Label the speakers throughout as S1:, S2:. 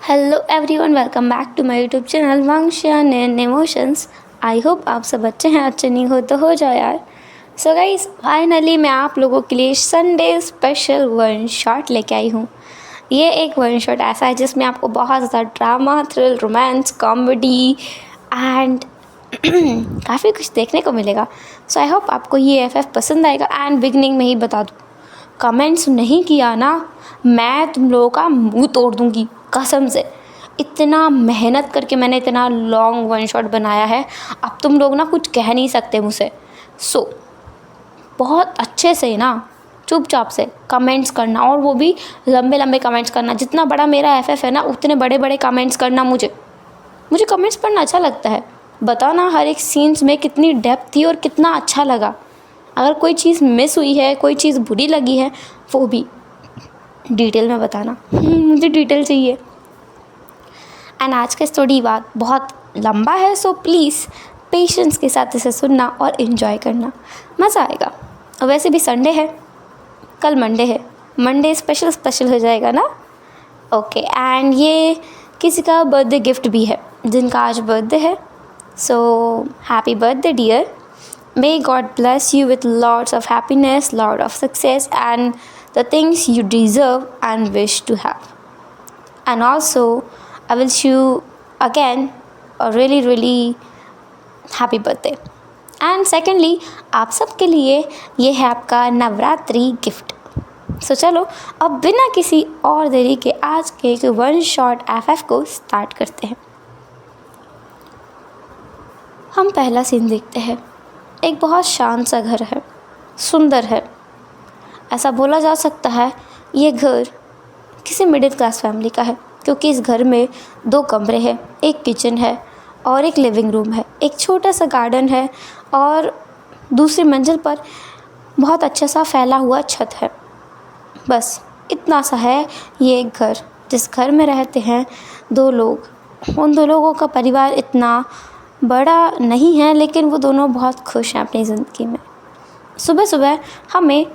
S1: Hello everyone, welcome back to my YouTube channel Wangxian and emotions. I hope आप सब अच्छे हैं। अच्छे नहीं हो तो हो जाओ यार। सो गाइस, फाइनली मैं आप लोगों के लिए संडे स्पेशल वन शॉट लेके आई हूँ। ये एक वन शॉट ऐसा है जिसमें आपको बहुत ज़्यादा drama, thrill, romance, comedy and काफ़ी कुछ देखने को मिलेगा। सो आई होप आपको ये एफएफ पसंद आएगा। एंड बिगनिंग में ही बता दूँ, कमेंट्स नहीं किया ना, मैं तुम लोगों का मुंह तोड़ दूंगी कसम से। इतना मेहनत करके मैंने इतना लॉन्ग वन शॉट बनाया है, अब तुम लोग ना कुछ कह नहीं सकते मुझसे। सो बहुत अच्छे से ना, चुपचाप से कमेंट्स करना, और वो भी लंबे लंबे कमेंट्स करना। जितना बड़ा मेरा एफएफ है ना, उतने बड़े बड़े कमेंट्स करना। मुझे कमेंट्स पढ़ना अच्छा लगता है। बताना हर एक सीन्स में कितनी डेप्थ थी और कितना अच्छा लगा। अगर कोई चीज़ मिस हुई है, कोई चीज़ बुरी लगी है, वो भी डिटेल में बताना। मुझे डिटेल चाहिए। एंड आज का स्टोरी बात बहुत लंबा है, सो प्लीज़ पेशेंस के साथ इसे सुनना और इन्जॉय करना, मज़ा आएगा। और वैसे भी संडे है, कल मंडे है, मंडे स्पेशल हो जाएगा ना। ओके, एंड ये किसी का बर्थडे गिफ्ट भी है जिनका आज बर्थडे है। So happy birthday dear. May God bless you with lots of happiness, lot of success, and the things you deserve and wish to have. And also, I wish you again a really happy birthday. And secondly, आप सबके लिए ये है आपका Navratri gift. सो चलो अब बिना किसी और देरी के आज के वन शॉट एफएफ को स्टार्ट करते हैं। हम पहला सीन देखते हैं। एक बहुत शांत सा घर है, सुंदर है। ऐसा बोला जा सकता है ये घर किसी मिडिल क्लास फैमिली का है, क्योंकि इस घर में 2 कमरे हैं, एक किचन है और एक लिविंग रूम है। एक छोटा सा गार्डन है और दूसरी मंजिल पर बहुत अच्छा सा फैला हुआ छत है। बस इतना सा है ये एक घर, जिस घर में रहते हैं 2 लोग। उन 2 लोगों का परिवार इतना बड़ा नहीं है, लेकिन वो दोनों बहुत खुश हैं अपनी ज़िंदगी में। सुबह सुबह हमें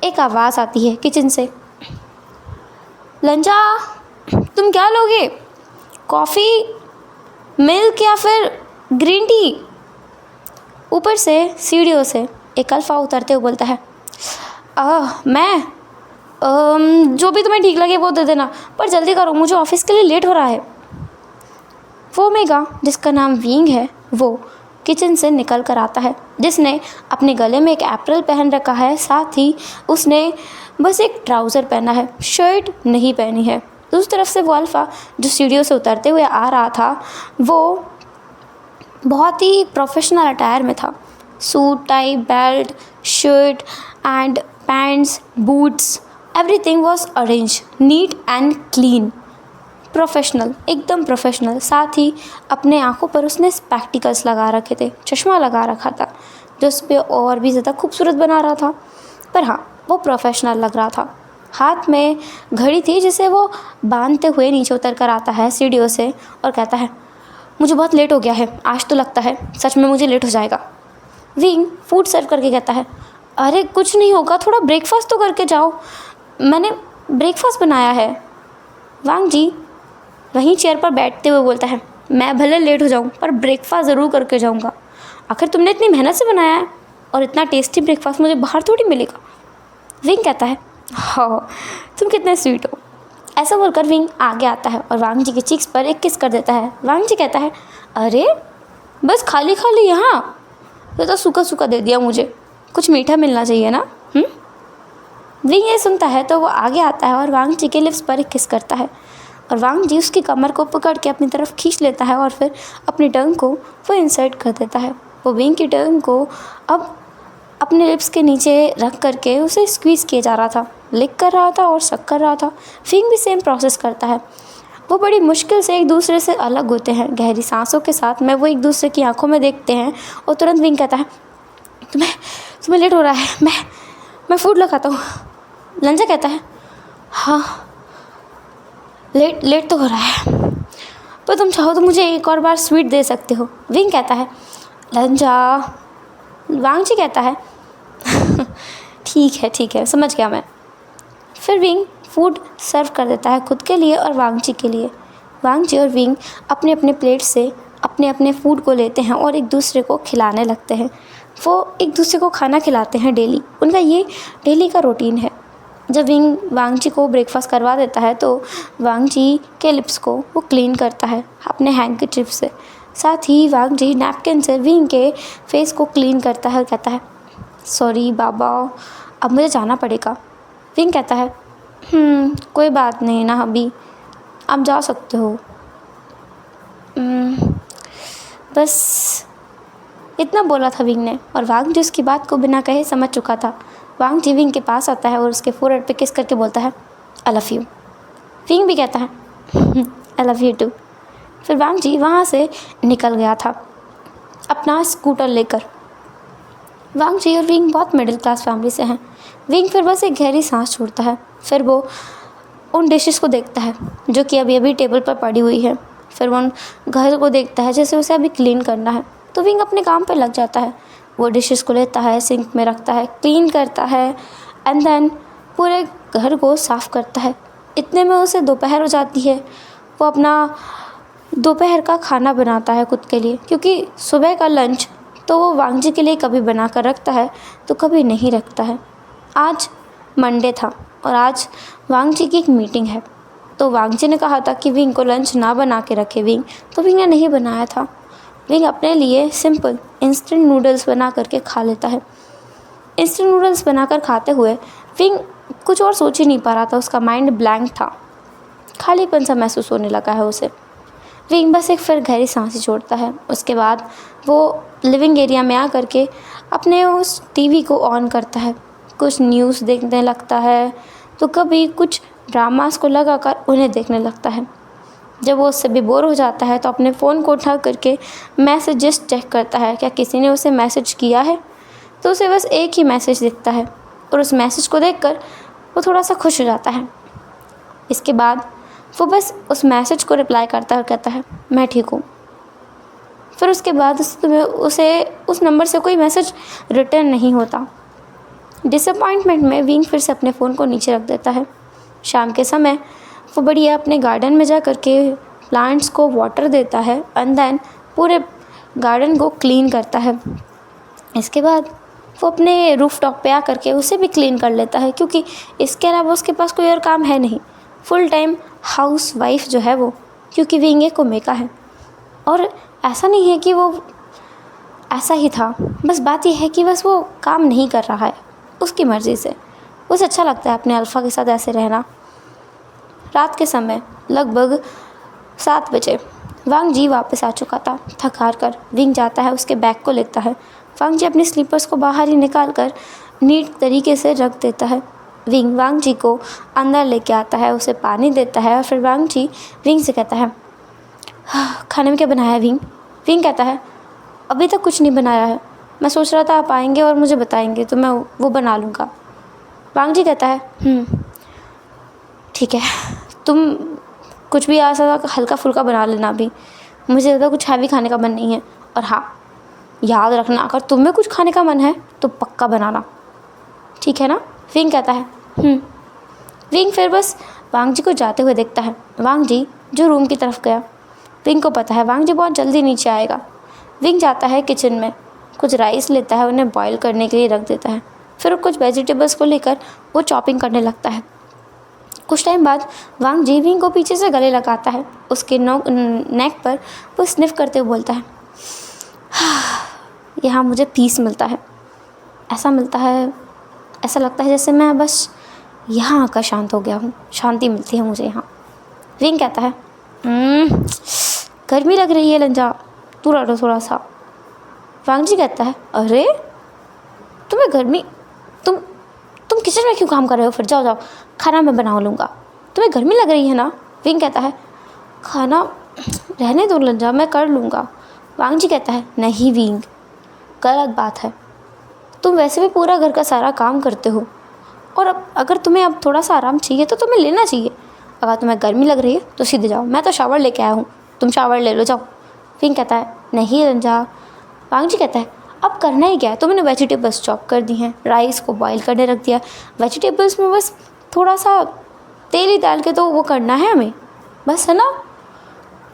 S1: एक आवाज़ आती है किचन से, लंजा तुम क्या लोगे, कॉफ़ी, मिल्क या फिर ग्रीन टी? ऊपर से सीढ़ियों से एक अल्फ़ा उतरते हुए बोलता है, मैं जो भी तुम्हें ठीक लगे वो दे देना, पर जल्दी करो, मुझे ऑफिस के लिए लेट हो रहा है। वो ओमेगा, जिसका नाम विंग है, वो किचन से निकल कर आता है, जिसने अपने गले में एक एप्रल पहन रखा है। साथ ही उसने बस एक ट्राउज़र पहना है, शर्ट नहीं पहनी है। दूसरी तरफ से वो अल्फ़ा जो सीढ़ियों से उतरते हुए आ रहा था, वो बहुत ही प्रोफेशनल अटायर में था। Suit, tie, belt, shirt and pants, boots, everything was arrange neat and clean, professional, एकदम प्रोफेशनल। साथ ही अपने आँखों पर उसने स्पेक्टिकल्स लगा रखे थे, चश्मा लगा रखा था, जो उस पर और भी ज़्यादा खूबसूरत बना रहा था। पर हाँ, वो प्रोफेशनल लग रहा था। हाथ में घड़ी थी, जिसे वो बांधते हुए नीचे उतर कर आता है सीढ़ियों से और कहता है, मुझे बहुत लेट हो गया है, आज तो लगता है सच में मुझे लेट हो जाएगा। विंग फूड सर्व करके कहता है, अरे कुछ नहीं होगा, थोड़ा ब्रेकफास्ट तो करके जाओ, मैंने ब्रेकफास्ट बनाया है। वांग जी वहीं चेयर पर बैठते हुए बोलता है, मैं भले लेट हो जाऊं, पर ब्रेकफास्ट ज़रूर करके जाऊंगा। आखिर तुमने इतनी मेहनत से बनाया है, और इतना टेस्टी ब्रेकफास्ट मुझे बाहर थोड़ी मिलेगा। विंग कहता है, हाँ तुम कितने स्वीट हो। ऐसा बोलकर विंग आगे आता है और वांग जी के चीक्स पर एक किस कर देता है। वांग जी कहता है, अरे बस खाली खाली यहाँ तो सूखा सूखा दे दिया, मुझे कुछ मीठा मिलना चाहिए ना। विंग ये सुनता है तो वो आगे आता है और वांग जी के लिप्स पर एक किस करता है, और वांग जी उसकी कमर को पकड़ के अपनी तरफ खींच लेता है और फिर अपनी टंग को वो इंसर्ट कर देता है। वो विंग की टंग को अब अपने लिप्स के नीचे रख करके उसे स्क्वीज़ किया जा रहा था, लिक कर रहा था और सक कर रहा था। विंग भी सेम प्रोसेस करता है। वो बड़ी मुश्किल से एक दूसरे से अलग होते हैं। गहरी सांसों के साथ में वो एक दूसरे की आंखों में देखते हैं और तुरंत विंग कहता है, तुम्हें लेट हो रहा है, मैं फूड लगाता हूँ। लंजा कहता है, हाँ लेट तो हो रहा है, पर तुम चाहो तो मुझे एक और बार स्वीट दे सकते हो। विंग कहता है, लंजा। वांग जी कहता है, ठीक है समझ गया मैं। फिर विंग फूड सर्व कर देता है खुद के लिए और वांग जी के लिए। वांग जी और विंग अपने अपने प्लेट से अपने अपने फूड को लेते हैं और एक दूसरे को खिलाने लगते हैं। वो एक दूसरे को खाना खिलाते हैं डेली, उनका ये डेली का रूटीन है। जब विंग वांग जी को ब्रेकफास्ट करवा देता है तो वांग जी के लिप्स को वो क्लीन करता है अपने हैंकरचिप से। साथ ही वांग जी नैपकिन से विंग के फेस को क्लीन करता है और कहता है, सॉरी बाबा, अब मुझे जाना पड़ेगा। विंग कहता है, कोई बात नहीं ना अभी, आप जा सकते हो। बस इतना बोला था विंग ने, और वांग जी उसकी बात को बिना कहे समझ चुका था। वांग जी विंग के पास आता है और उसके फोरहेड पे किस करके बोलता है, आई लव यू। विंग भी कहता है, आई लव यू टू। फिर वांग जी वहाँ से निकल गया था अपना स्कूटर लेकर। वांग जी और विंग बहुत मिडिल क्लास फैमिली से हैं। विंग फिर बस एक गहरी सांस छोड़ता है। फिर वो उन डिशेस को देखता है जो कि अभी अभी टेबल पर पड़ी हुई है। फिर वो उन घर को देखता है जैसे उसे अभी क्लीन करना है। तो विंग अपने काम पर लग जाता है। वो डिशेस को लेता है, सिंक में रखता है, क्लीन करता है एंड देन पूरे घर को साफ़ करता है। इतने में उसे दोपहर हो जाती है। वो अपना दोपहर का खाना बनाता है खुद के लिए, क्योंकि सुबह का लंच तो वो वांग जी के लिए कभी बना कर रखता है तो कभी नहीं रखता है। आज मंडे था और आज वांग जी की एक मीटिंग है। तो वांग जी ने कहा था कि विंग को लंच ना बना के रखे विंग, तो विंग ने नहीं बनाया था। विंग अपने लिए सिंपल इंस्टेंट नूडल्स बना करके खा लेता है। इंस्टेंट नूडल्स बनाकर खाते हुए विंग कुछ और सोच ही नहीं पा रहा था, उसका माइंड ब्लैंक था, खालीपन सा महसूस होने लगा है उसे। विंग बस एक फिर गहरी सांस ही छोड़ता है। उसके बाद वो लिविंग एरिया में आ करके अपने उस टीवी को ऑन करता है, कुछ न्यूज़ देखने लगता है, तो कभी कुछ ड्रामास को लगाकर उन्हें देखने लगता है। जब वो उससे भी बोर हो जाता है तो अपने फ़ोन को उठा करके मैसेजेस चेक करता है, क्या किसी ने उसे मैसेज किया है। तो उसे बस एक ही मैसेज दिखता है और उस मैसेज को देखकर वो थोड़ा सा खुश हो जाता है। इसके बाद वो बस उस मैसेज को रिप्लाई करता है और कहता है, मैं ठीक हूँ। फिर उसके बाद उसे उस नंबर से कोई मैसेज रिटर्न नहीं होता। डिसअपॉइंटमेंट में विंग फिर से अपने फ़ोन को नीचे रख देता है। शाम के समय वो बढ़िया अपने गार्डन में जा कर के प्लांट्स को वाटर देता है एंड देन पूरे गार्डन को क्लीन करता है। इसके बाद वो अपने रूफ टॉप पे आ करके उसे भी क्लीन कर लेता है, क्योंकि इसके अलावा उसके पास कोई और काम है नहीं। फुल टाइम हाउस वाइफ जो है वो, क्योंकि विंग एक ओमेगा है। और ऐसा नहीं है कि वो ऐसा ही था, बस बात यह है कि बस वो काम नहीं कर रहा है उसकी मर्ज़ी से। उसे अच्छा लगता है अपने अल्फ़ा के साथ ऐसे रहना। रात के समय लगभग 7 बजे वांग जी वापस आ चुका था थक हार कर। विंग जाता है, उसके बैग को लेता है। वांग जी अपने स्लीपर्स को बाहर ही निकाल कर नीट तरीके से रख देता है। विंग वांग जी को अंदर लेके आता है, उसे पानी देता है और फिर वांग जी विंग से कहता है, खाने में क्या बनाया है विंग? विंग कहता है, अभी तक कुछ नहीं बनाया है, मैं सोच रहा था आप आएंगे और मुझे बताएंगे तो मैं वो बना लूँगा। वांग जी कहता है, ठीक है, तुम कुछ भी ऐसा हल्का फुल्का बना लेना, अभी मुझे ज़्यादा कुछ हैवी खाने का मन नहीं है। और हाँ, याद रखना, अगर तुम्हें कुछ खाने का मन है तो पक्का बनाना, ठीक है ना? विंग कहता है, विंग फिर बस वांग जी को जाते हुए देखता है। वांग जी जो रूम की तरफ गया। विंग को पता है वांग जी बहुत जल्दी नीचे आएगा। विंग जाता है किचन में, कुछ राइस लेता है, उन्हें बॉईल करने के लिए रख देता है। फिर कुछ वेजिटेबल्स को लेकर वो चॉपिंग करने लगता है। कुछ टाइम बाद वांग जी विंग को पीछे से गले लगाता है। उसके नेक पर वो स्निफ करते हुए बोलता है, यहाँ मुझे पीस मिलता है। ऐसा लगता है जैसे मैं बस यहाँ आकर शांत हो गया हूँ, शांति मिलती है मुझे यहाँ। विंग कहता है, गर्मी लग रही है लंजा, तू रहो थोड़ा सा। वांग जी कहता है, अरे तुम्हें गर्मी, तुम किचन में क्यों काम कर रहे हो? फिर जाओ, खाना मैं बना लूँगा, तुम्हें गर्मी लग रही है ना? विंग कहता है, खाना रहने दो लंजा, मैं कर लूँगा। वांग जी कहता है, नहीं विंग, गलत बात है, तुम वैसे भी पूरा घर का सारा काम करते हो और अब अगर तुम्हें अब थोड़ा सा आराम चाहिए तो तुम्हें लेना चाहिए। अगर तुम्हें गर्मी लग रही है तो सीधे जाओ, मैं तो शावर लेके आया हूँ, तुम शावर ले लो, जाओ। विंग कहता है, नहीं रंजा। वांग जी कहता है, अब करना ही क्या है, तुमने वेजिटेबल्स चॉप कर दी हैं, राइस को बॉईल करने रख दिया, वेजिटेबल्स में बस थोड़ा सा तेल ही डाल के तो वो करना है हमें, बस, है ना?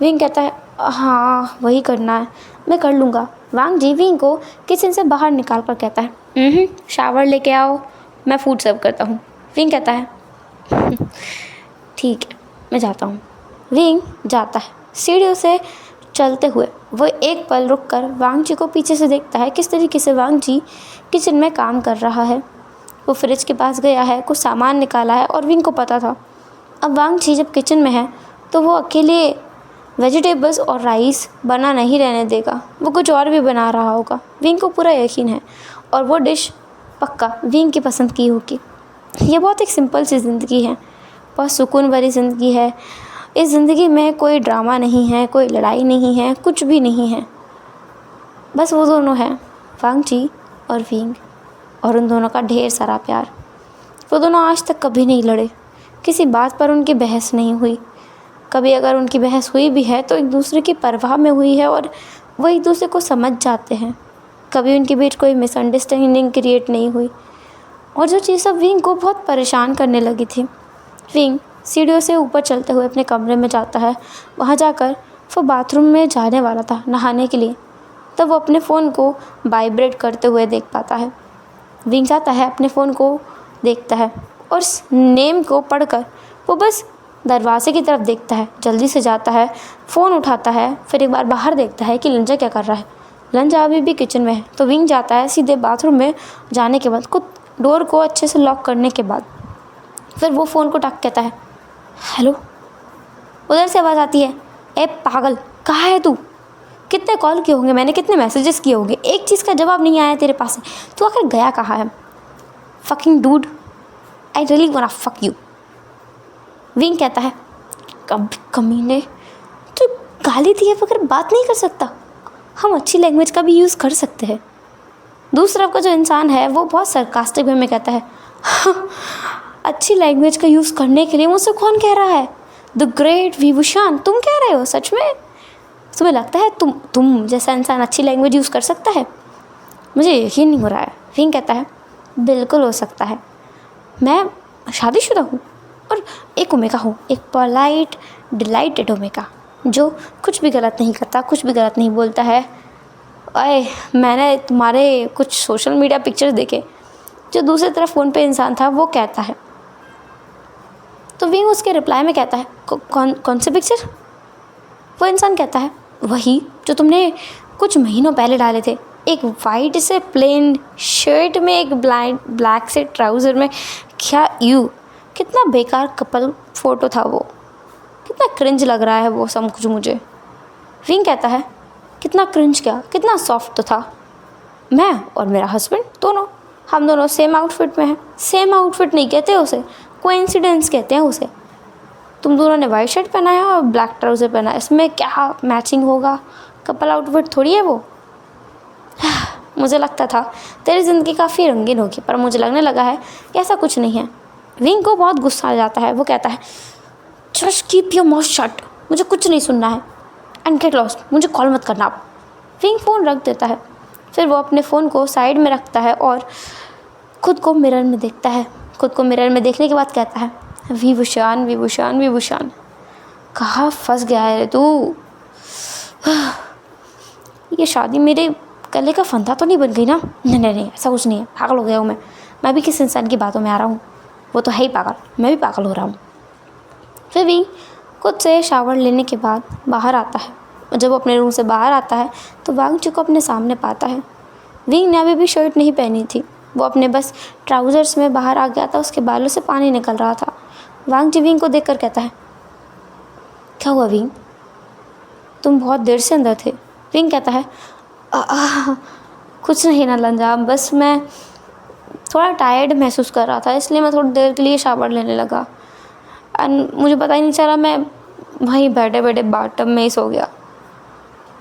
S1: विंग कहता है हाँ वही करना है, मैं कर लूँगा। वांग जी विंग को किचन से बाहर निकाल कर कहता है शावर लेके आओ, मैं फूड सर्व करता हूँ। विंग कहता है ठीक है मैं जाता हूँ। विंग जाता है। सीढ़ियों से चलते हुए वो एक पल रुक कर वांग जी को पीछे से देखता है, किस तरीके से वांग जी किचन में काम कर रहा है। वो फ्रिज के पास गया है, कुछ सामान निकाला है और विंग को पता था अब वांग जी जब किचन में है तो वो अकेले वेजिटेबल्स और राइस बना नहीं रहने देगा, वो कुछ और भी बना रहा होगा। विंग को पूरा यकीन है और वो डिश पक्का विंग की पसंद की होगी। ये बहुत एक सिंपल सी ज़िंदगी है, बहुत सुकून भरी ज़िंदगी है। इस ज़िंदगी में कोई ड्रामा नहीं है, कोई लड़ाई नहीं है, कुछ भी नहीं है। बस वो दोनों हैं, वांग जी और विंग, और उन दोनों का ढेर सारा प्यार। वो दोनों आज तक कभी नहीं लड़े, किसी बात पर उनकी बहस नहीं हुई। कभी अगर उनकी बहस हुई भी है तो एक दूसरे की परवाह में हुई है और वो एक दूसरे को समझ जाते हैं। कभी उनके बीच कोई मिसअंडरस्टैंडिंग क्रिएट नहीं हुई। और जो चीज़ अब विंग को बहुत परेशान करने लगी थी, विंग सीढ़ियों से ऊपर चलते हुए अपने कमरे में जाता है। वहाँ जाकर वो बाथरूम में जाने वाला था नहाने के लिए, तब वो अपने फ़ोन को वाइब्रेट करते हुए देख पाता है। विंग जाता है, अपने फ़ोन को देखता है और उस नेम को पढ़कर वो बस दरवाजे की तरफ देखता है। जल्दी से जाता है, फ़ोन उठाता है, फिर एक बार बाहर देखता है कि लंजा क्या कर रहा है। लंजा अभी भी किचन में है। तो विंग जाता है सीधे बाथरूम में जाने के बाद, खुद डोर को अच्छे से लॉक करने के बाद फिर वो फ़ोन को टक कहता है हेलो। उधर से आवाज़ आती है ए पागल कहाँ है तू, कितने कॉल किए होंगे मैंने, कितने मैसेजेस किए होंगे, एक चीज़ का जवाब नहीं आया तेरे पास, तू आखिर गया कहाँ है। Fucking dude I really want fuck you. Wing कहता है कमीने, तू गाली दिए बगैर बात नहीं कर सकता, हम अच्छी लैंग्वेज का भी यूज़ कर सकते हैं। दूसरा का जो इंसान है वो बहुत सरकास्टिक वे में कहता है अच्छी लैंग्वेज का यूज़ करने के लिए मुझसे कौन कह रहा है, द ग्रेट विभूषण तुम कह रहे हो, सच में तुम्हें लगता है तुम जैसा इंसान अच्छी लैंग्वेज यूज़ कर सकता है, मुझे यकीन नहीं हो रहा है। विंग कहता है बिल्कुल हो सकता है, मैं शादीशुदा हूँ और एक ओमेगा हूँ, एक पोलाइट डिलाइटेड ओमेगा जो कुछ भी गलत नहीं करता, कुछ भी गलत नहीं बोलता है। अरे मैंने तुम्हारे कुछ सोशल मीडिया पिक्चर्स देखे, जो दूसरी तरफ फ़ोन पे इंसान था वो कहता है। तो विंग उसके रिप्लाई में कहता है कौन से पिक्चर। वो इंसान कहता है वही जो तुमने कुछ महीनों पहले डाले थे, एक वाइट से प्लेन शर्ट में, एक ब्लैक से ट्राउज़र में। क्या कितना बेकार कपल फ़ोटो था वो, कितना क्रिंज लग रहा है वो सब कुछ मुझे। विंग कहता है कितना क्रिंज क्या, कितना सॉफ्ट तो था। मैं और मेरा हस्बैंड दोनों, हम दोनों सेम आउटफिट में हैं। सेम आउटफिट नहीं कहते उसे, कोइंसिडेंस कहते हैं उसे। तुम दोनों ने वाइट शर्ट पहना है और ब्लैक ट्राउज़र पहना है, इसमें क्या मैचिंग होगा, कपल आउटफिट थोड़ी है वो। मुझे लगता था तेरी ज़िंदगी काफ़ी रंगीन होगी, पर मुझे लगने लगा है कि ऐसा कुछ नहीं है। विंग को बहुत गुस्सा आ जाता है, वो कहता है just keep your mouth shut, मुझे कुछ नहीं सुनना है, एंड गेट लॉस्ट, मुझे कॉल मत करना आप। विंग फ़ोन रख देता है, फिर वो अपने फ़ोन को साइड में रखता है और खुद को मिरर में देखता है। खुद को मिरर में देखने के बाद कहता है विभूषण विभूषण विभूषण, कहाँ फंस गया है तू। ये शादी मेरे गले का फंदा तो नहीं बन गई ना। नहीं नहीं नहीं, ऐसा कुछ नहीं है, पागल हो गया हूँ मैं भी किस इंसान की बातों में आ रहा हूँ, वो तो है ही पागल, मैं भी पागल हो रहा हूँ। फिर भी खुद से शावर लेने के बाद बाहर आता है, और जब वो अपने रूम से बाहर आता है तो वांग जी को अपने सामने पाता है। विंग ने अभी भी शर्ट नहीं पहनी थी, वो अपने बस ट्राउज़र्स में बाहर आ गया था, उसके बालों से पानी निकल रहा था। वांग जी विंग को देखकर कहता है क्या हुआ विंग, तुम बहुत देर से अंदर थे। विंग कहता है कुछ नहीं ना लंजा, बस मैं थोड़ा टायर्ड महसूस कर रहा था, इसलिए मैं थोड़ी देर के लिए शावर लेने लगा, एंड मुझे पता ही नहीं चला, मैं वहीं बैठे बैठे बाथटब में ही सो गया।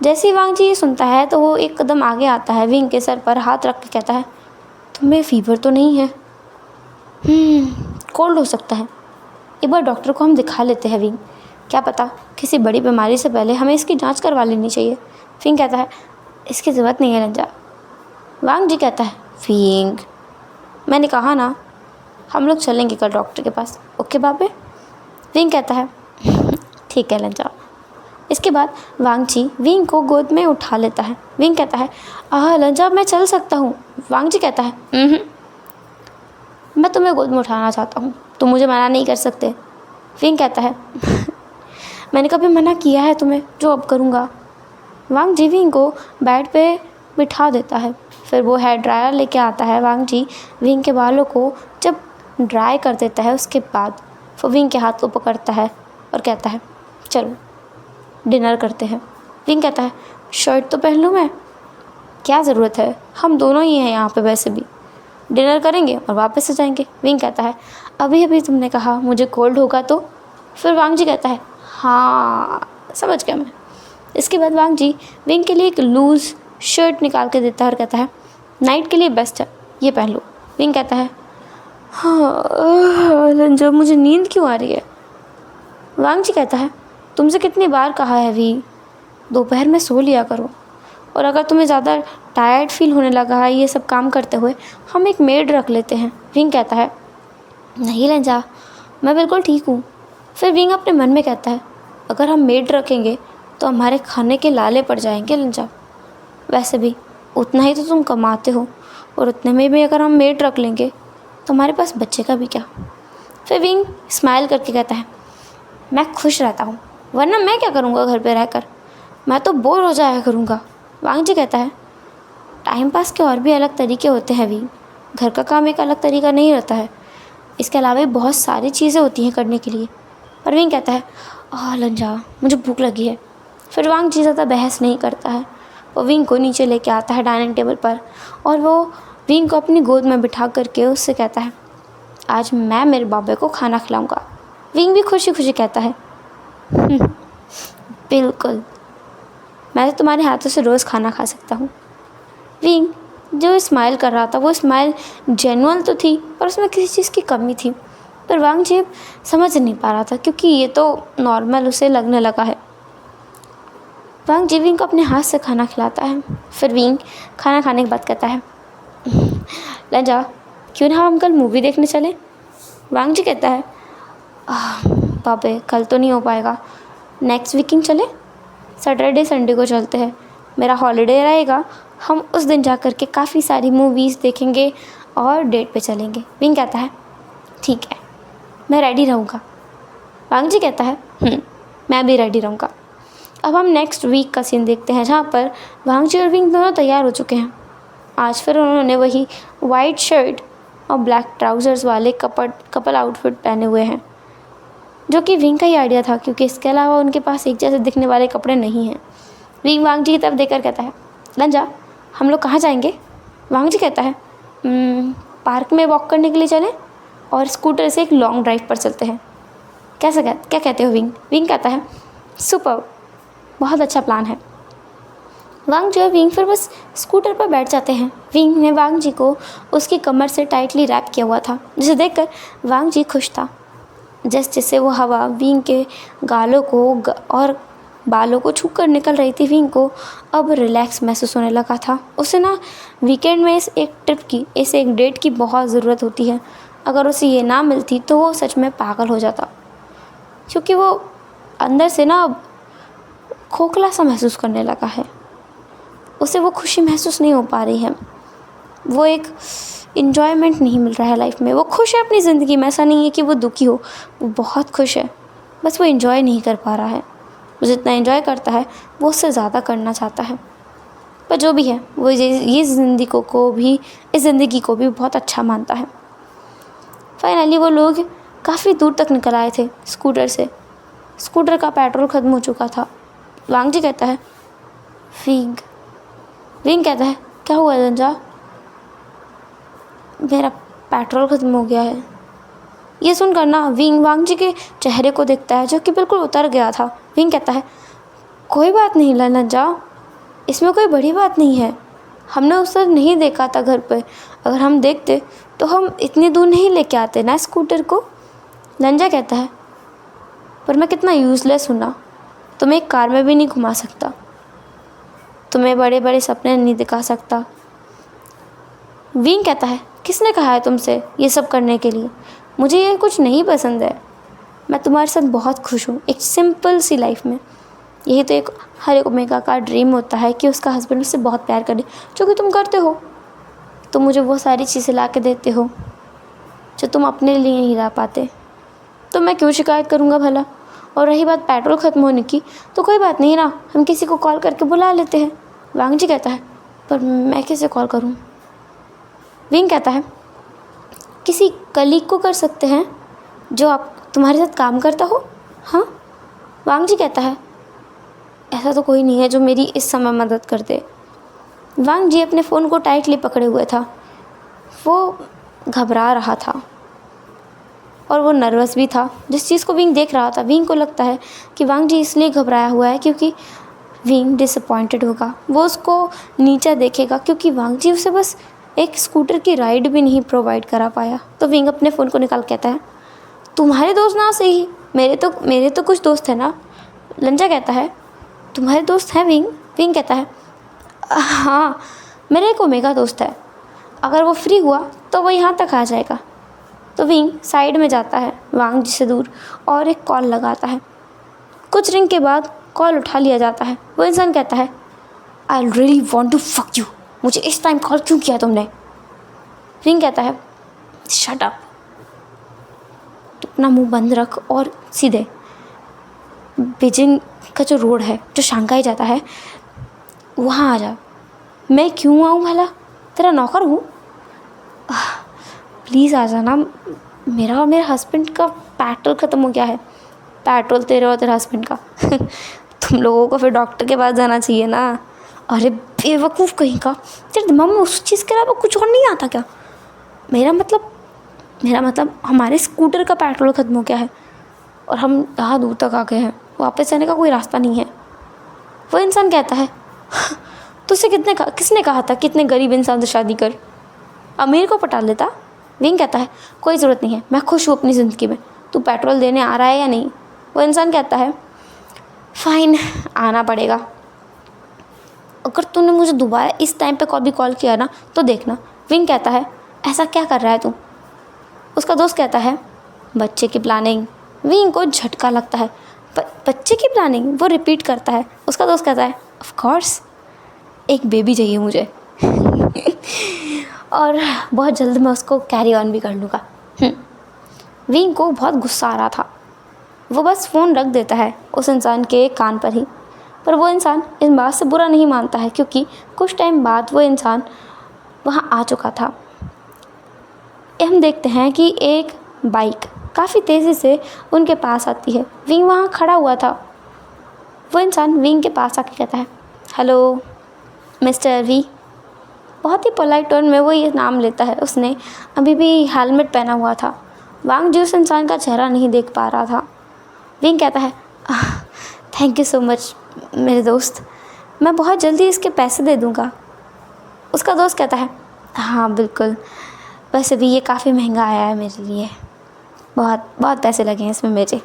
S1: जैसे ही वांग जी ये सुनता है तो वो एक कदम आगे आता है, विंग के सर पर हाथ रख के कहता है तुम्हें फीवर तो नहीं है, कोल्ड हो सकता है, एक बार डॉक्टर को हम दिखा लेते हैं विंग, क्या पता किसी बड़ी बीमारी से पहले हमें इसकी जांच करवा लेनी चाहिए। विंग कहता है इसकी ज़रूरत नहीं है लंजा। वांग जी कहता है विंग, मैंने कहा ना हम लोग चलेंगे कल डॉक्टर के पास, ओके बाबे। विंग कहता है ठीक है लंजा। इसके बाद वांगजी विंग को गोद में उठा लेता है। विंग कहता है, लंजा मैं चल सकता हूँ। वांगजी कहता है, मैं तुम्हें गोद में उठाना चाहता हूँ, तुम मुझे मना नहीं कर सकते। विंग कहता है, मैंने कभी मना किया है तुम्हें, जो अब करूँगा। वांगजी विंग को बेड पे बिठा देता है। फिर वो हेयर ड्रायर लेके आता है। वांगजी विंग के बालों को जब ड्राई कर देता है उसके बाद वो विंग के हाथ को पकड़ता है और कहता है, चलो डिनर करते हैं। विंग कहता है, शर्ट तो पहन लूँ मैं? क्या ज़रूरत है, हम दोनों ही हैं यहाँ पे, वैसे भी डिनर करेंगे और वापस आ जाएंगे। विंग कहता है, अभी अभी तुमने कहा मुझे कोल्ड होगा तो। फिर वांगजी कहता है, हाँ समझ गया मैं। इसके बाद वांगजी विंग के लिए एक लूज़ शर्ट निकाल के देता है और कहता है, नाइट के लिए बेस्ट है, ये पहन लो। विंग कहता है, हाँ लंजा मुझे नींद क्यों आ रही है। वांगजी कहता है, तुमसे कितनी बार कहा है वी, दोपहर में सो लिया करो, और अगर तुम्हें ज़्यादा टायर्ड फील होने लगा है ये सब काम करते हुए, हम एक मेड रख लेते हैं। विंग कहता है, नहीं लंजा मैं बिल्कुल ठीक हूँ। फिर विंग अपने मन में कहता है, अगर हम मेड रखेंगे तो हमारे खाने के लाले पड़ जाएंगे लंजा, वैसे भी उतना ही तो तुम कमाते हो, और उतने में भी अगर हम मेड रख लेंगे तो हमारे पास बच्चे का भी क्या। फिर विंग स्माइल करके कहता है, मैं खुश रहता हूँ, वरना मैं क्या करूँगा घर पे रहकर, मैं तो बोर हो जाया करूँगा। वांगजी कहता है, टाइम पास के और भी अलग तरीके होते हैं वी, घर का काम एक अलग तरीका नहीं रहता है, इसके अलावा भी बहुत सारी चीज़ें होती हैं करने के लिए। पर विंग कहता है, लंजा मुझे भूख लगी है। फिर वांगजी ज़्यादा बहस नहीं करता है, वो विंग को नीचे लेके आता है डाइनिंग टेबल पर, और वो विंग को अपनी गोद में बिठा करके उससे कहता है, आज मैं मेरे बाबे को खाना खिलाऊंगा। विंग भी खुशी खुशी कहता है, बिल्कुल, मैं तो तुम्हारे हाथों से रोज़ खाना खा सकता हूँ। विंग जो स्माइल कर रहा था वो स्माइल जेन्युइन तो थी, पर उसमें किसी चीज़ की कमी थी, पर वांगजी समझ नहीं पा रहा था क्योंकि ये तो नॉर्मल उसे लगने लगा है। वांगजी विंग को अपने हाथ से खाना खिलाता है। फिर विंग खाना खाने के बाद कहता है, लंजा क्यों ना हम कल मूवी देखने चलें। वांगजी कहता है, बाबे कल तो नहीं हो पाएगा, नेक्स्ट वीकेंड चले, सैटरडे संडे को चलते हैं, मेरा हॉलीडे रहेगा, हम उस दिन जा कर के काफ़ी सारी मूवीज़ देखेंगे और डेट पे चलेंगे। विंग कहता है, ठीक है मैं रेडी रहूँगा। वांगजी कहता है, मैं भी रेडी रहूँगा। अब हम नेक्स्ट वीक का सीन देखते हैं, जहाँ पर वांगजी और विंग दोनों तैयार हो चुके हैं। आज फिर उन्होंने वही वाइट शर्ट और ब्लैक ट्राउज़र्स वाले कपल आउटफिट पहने हुए हैं, जो कि विंग का ही आइडिया था क्योंकि इसके अलावा उनके पास एक जैसे दिखने वाले कपड़े नहीं हैं। विंग वांगजी की तरफ देखकर कहता है, लंजा हम लोग कहाँ जाएंगे। वांगजी कहता है, पार्क में वॉक करने के लिए चलें और स्कूटर से एक लॉन्ग ड्राइव पर चलते हैं, क्या कहते हो विंग। विंग कहता है, सुपर, बहुत अच्छा प्लान है। वांगजी और विंग फिर बस स्कूटर पर बैठ जाते हैं। विंग ने वांगजी को उसकी कमर से टाइटली रैप किया हुआ था, जिसे देखकर वांगजी खुश था। जैसे वो हवा विंग के गालों को और बालों को छू कर निकल रही थी, विंग को अब रिलैक्स महसूस होने लगा था। उसे ना वीकेंड में इस एक डेट की बहुत ज़रूरत होती है। अगर उसे ये ना मिलती तो वो सच में पागल हो जाता, क्योंकि वो अंदर से ना खोखला सा महसूस करने लगा है। उसे वो खुशी महसूस नहीं हो पा रही है, वो एक इन्जॉयमेंट नहीं मिल रहा है लाइफ में। वो खुश है अपनी ज़िंदगी में, ऐसा नहीं है कि वो दुखी हो, वो बहुत खुश है, बस वो इन्जॉय नहीं कर पा रहा है। वो जितना इन्जॉय करता है वो उससे ज़्यादा करना चाहता है। पर जो भी है वो इस ज़िंदगी को भी बहुत अच्छा मानता है। फाइनली वो लोग काफ़ी दूर तक निकल आए थे स्कूटर से। स्कूटर का पेट्रोल ख़त्म हो चुका था। वांगजी कहता है, विंग कहता है, क्या हुआ लंजा, मेरा पेट्रोल ख़त्म हो गया है। ये सुनकर ना विंग वांगजी के चेहरे को देखता है जो कि बिल्कुल उतर गया था। विंग कहता है, कोई बात नहीं लंजा, इसमें कोई बड़ी बात नहीं है, हमने उसे नहीं देखा था घर पे, अगर हम देखते तो हम इतनी दूर नहीं लेके आते ना स्कूटर को। लंजा कहता है, पर मैं कितना यूज़लेस हूँ ना, तुम्हें एक कार में भी नहीं घुमा सकता, तुम्हें बड़े बड़े सपने नहीं दिखा सकता। विंग कहता है, किसने कहा है तुमसे ये सब करने के लिए, मुझे ये कुछ नहीं पसंद है, मैं तुम्हारे साथ बहुत खुश हूँ एक सिंपल सी लाइफ में। यही तो एक हर एक ओमेगा का ड्रीम होता है कि उसका हस्बैंड उससे बहुत प्यार करे, जो कि तुम करते हो। तुम मुझे वो सारी चीज़ें ला के देते हो जो तुम अपने लिए नहीं ला पाते, तो मैं क्यों शिकायत करूँगा भला। और रही बात पेट्रोल ख़त्म होने की, तो कोई बात नहीं ना, हम किसी को कॉल करके बुला लेते हैं। वांग जी कहता है, पर मैं किसे कॉल करूँ। विंग कहता है, किसी कलीग को कर सकते हैं जो आप तुम्हारे साथ काम करता हो। हाँ। वांग जी कहता है, ऐसा तो कोई नहीं है जो मेरी इस समय मदद कर दे। वांग जी अपने फ़ोन को टाइटली पकड़े हुए था। वो घबरा रहा था और वो नर्वस भी था। जिस चीज़ को विंग देख रहा था, विंग को लगता है कि वांग जी इसलिए घबराया हुआ है क्योंकि विंग डिसअपॉइंटेड होगा। वो उसको नीचा देखेगा क्योंकि वांग जी उसे बस एक स्कूटर की राइड भी नहीं प्रोवाइड करा पाया। तो विंग अपने फ़ोन को निकाल कहता है, तुम्हारे दोस्त ना सही, मेरे तो कुछ दोस्त है ना। लंजा कहता है, तुम्हारे दोस्त हैं विंग। विंग कहता है, हाँ, मेरा एक ओमेगा दोस्त है, अगर वो फ्री हुआ तो वो यहाँ तक आ जाएगा। तो विंग साइड में जाता है वांग जी से दूर और एक कॉल लगाता है। कुछ रिंग के बाद कॉल उठा लिया जाता है। वो इंसान कहता है, I really want to fuck you, मुझे इस टाइम कॉल क्यों किया तुमने। विंग कहता है, शट अप, तो अपना मुंह बंद रख और सीधे बीजिंग का जो रोड है जो शंघाई जाता है वहाँ आ जा। मैं क्यों आऊँ भला, तेरा नौकर हूँ। प्लीज़ आ जाना, मेरा और मेरे हस्बैंड का पेट्रोल ख़त्म हो गया है। पेट्रोल तेरे और तेरे हस्बैंड का तुम लोगों को फिर डॉक्टर के पास जाना चाहिए ना। अरे बेवकूफ़ कहीं का, तेरे दिमाग में उस चीज़ के अलावा कुछ और नहीं आता क्या। मेरा मतलब हमारे स्कूटर का पेट्रोल ख़त्म हो गया है और हम यहाँ दूर तक आ गए हैं, वापस जाने का कोई रास्ता नहीं है। वो इंसान कहता है, तुझसे किसने कहा था कि इतने गरीब इंसान से शादी कर, अमीर को पटा लेता। विंग कहता है, कोई ज़रूरत नहीं है, मैं खुश हूँ अपनी ज़िंदगी में, तू पेट्रोल देने आ रहा है या नहीं। वो इंसान कहता है, फ़ाइन, आना पड़ेगा। अगर तूने मुझे दोबारा इस टाइम पे कभी कॉल किया ना तो देखना। विंग कहता है, ऐसा क्या कर रहा है तू। उसका दोस्त कहता है, बच्चे की प्लानिंग। विंग को झटका लगता है, बच्चे की प्लानिंग। वो रिपीट करता है। उसका दोस्त कहता है, ऑफ कोर्स, एक बेबी चाहिए मुझे और बहुत जल्द मैं उसको कैरी ऑन भी कर लूँगा। विंग को बहुत गुस्सा आ रहा था। वो बस फ़ोन रख देता है उस इंसान के कान पर ही। पर वो इंसान इस बात से बुरा नहीं मानता है क्योंकि कुछ टाइम बाद वो इंसान वहाँ आ चुका था। हम देखते हैं कि एक बाइक काफ़ी तेज़ी से उनके पास आती है। विंग वहाँ खड़ा हुआ था। वो इंसान विंग के पास आके कहता है, हेलो मिस्टर वी। बहुत ही पोलाइट टोन में वो ये नाम लेता है। उसने अभी भी हेलमेट पहना हुआ था। वांग जी उस इंसान का चेहरा नहीं देख पा रहा था। विंग कहता है, थैंक यू सो मच मेरे दोस्त, मैं बहुत जल्दी इसके पैसे दे दूँगा। उसका दोस्त कहता है, हाँ बिल्कुल, वैसे भी ये काफ़ी महंगा आया है मेरे लिए, बहुत पैसे लगे हैं इसमें मेरे।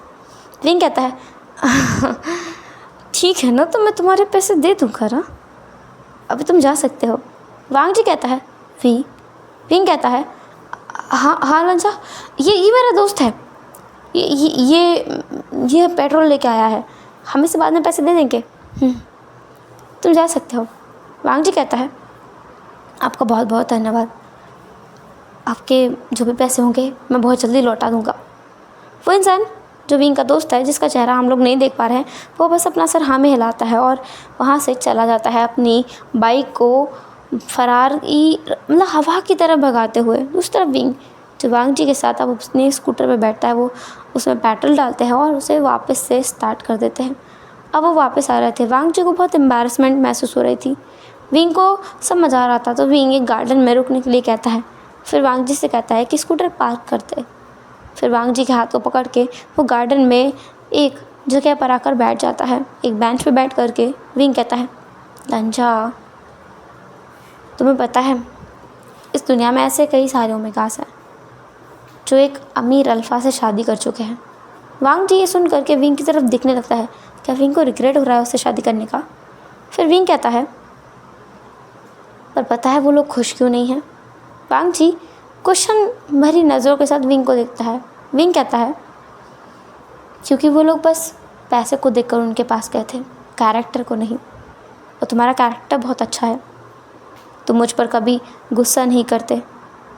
S1: विंग कहता है, ठीक है ना, तो मैं तुम्हारे पैसे दे दूँगा ना, अभी तुम जा सकते हो। वांग जी कहता है, विंग कहता है, हाँ लंजा, ये मेरा दोस्त है, ये पेट्रोल लेके आया है, हम इसे बाद में पैसे दे देंगे। तुम जा सकते हो। वांग जी कहता है, आपका बहुत बहुत धन्यवाद, आपके जो भी पैसे होंगे मैं बहुत जल्दी लौटा दूँगा। वो इंसान जो विंग का दोस्त है, जिसका चेहरा हम लोग नहीं देख पा रहे हैं, वो बस अपना सर हाँ में हिलाता है और वहाँ से चला जाता है अपनी बाइक को मतलब हवा की तरह भगाते हुए। उस तरफ विंग जो वांग जी के साथ अब अपने स्कूटर पर बैठता है, वो उसमें पेट्रोल डालते हैं और उसे वापस से स्टार्ट कर देते हैं। अब वो वापस आ रहे थे। वांग जी को बहुत एम्बैरसमेंट महसूस हो रही थी। विंग को समझ आ रहा था, तो विंग एक गार्डन में रुकने के लिए कहता है। फिर वांग जी से कहता है कि स्कूटर पार्क कर दे। फिर वांग जी के हाथ को पकड़ के वो गार्डन में एक जगह पर आकर बैठ जाता है। एक बेंच पे बैठ करके विंग कहता है, लंजा, तुम्हें पता है इस दुनिया में ऐसे कई सारे ओमेगास हैं जो एक अमीर अल्फा से शादी कर चुके हैं। वांग जी ये सुन करके विंग की तरफ दिखने लगता है। क्या विंग को रिग्रेट हो रहा है उससे शादी करने का। फिर विंग कहता है, पर पता है वो लोग खुश क्यों नहीं हैं। वांग जी क्वेश्चन भरी नज़रों के साथ विंग को देखता है। विंग कहता है, क्योंकि वो लोग बस पैसे को देखकर उनके पास गए थे कैरेक्टर को नहीं। और तुम्हारा कैरेक्टर बहुत अच्छा है, तुम मुझ पर कभी गुस्सा नहीं करते।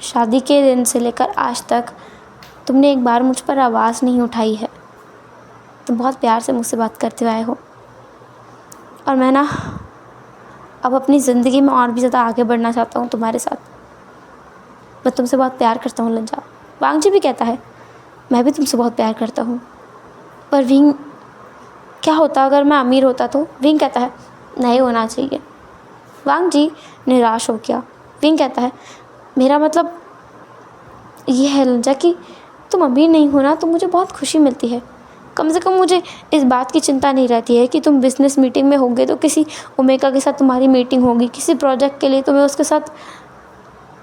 S1: शादी के दिन से लेकर आज तक तुमने एक बार मुझ पर आवाज़ नहीं उठाई है। तुम बहुत प्यार से मुझसे बात करते हुए आए हो। और मैं ना अब अपनी ज़िंदगी में और भी ज़्यादा आगे बढ़ना चाहता हूँ तुम्हारे साथ। मैं तुमसे बहुत प्यार करता हूँ लंजा। वांग जी भी कहता है मैं भी तुमसे बहुत प्यार करता हूँ। पर विंग, क्या होता अगर मैं अमीर होता तो? विंग कहता है नहीं होना चाहिए। वांग जी निराश हो गया। विंग कहता है मेरा मतलब ये है लंजा कि तुम अमीर नहीं हो ना, तो मुझे बहुत खुशी मिलती है। कम से कम मुझे इस बात की चिंता नहीं रहती है कि तुम बिज़नेस मीटिंग में होगे तो किसी ओमेगा के साथ तुम्हारी मीटिंग होगी, किसी प्रोजेक्ट के लिए तुम्हें उसके साथ,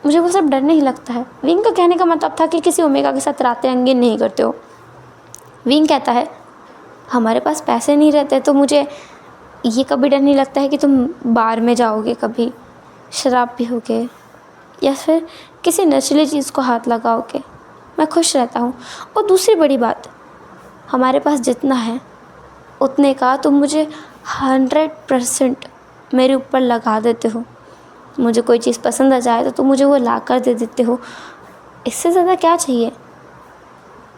S1: मुझे वो सब डर नहीं लगता है। विंग का कहने का मतलब था कि किसी ओमेगा के साथ रातें रंगीन नहीं करते हो। विंग कहता है हमारे पास पैसे नहीं रहते तो मुझे ये कभी डर नहीं लगता है कि तुम बार में जाओगे, कभी शराब पियोगे या फिर किसी नशीली चीज़ को हाथ लगाओगे। मैं खुश रहता हूँ। और दूसरी बड़ी बात, हमारे पास जितना है उतने का तुम मुझे 100% मेरे ऊपर लगा देते हो। मुझे कोई चीज़ पसंद आ जाए तो तुम मुझे वो ला कर दे देते हो। इससे ज़्यादा क्या चाहिए?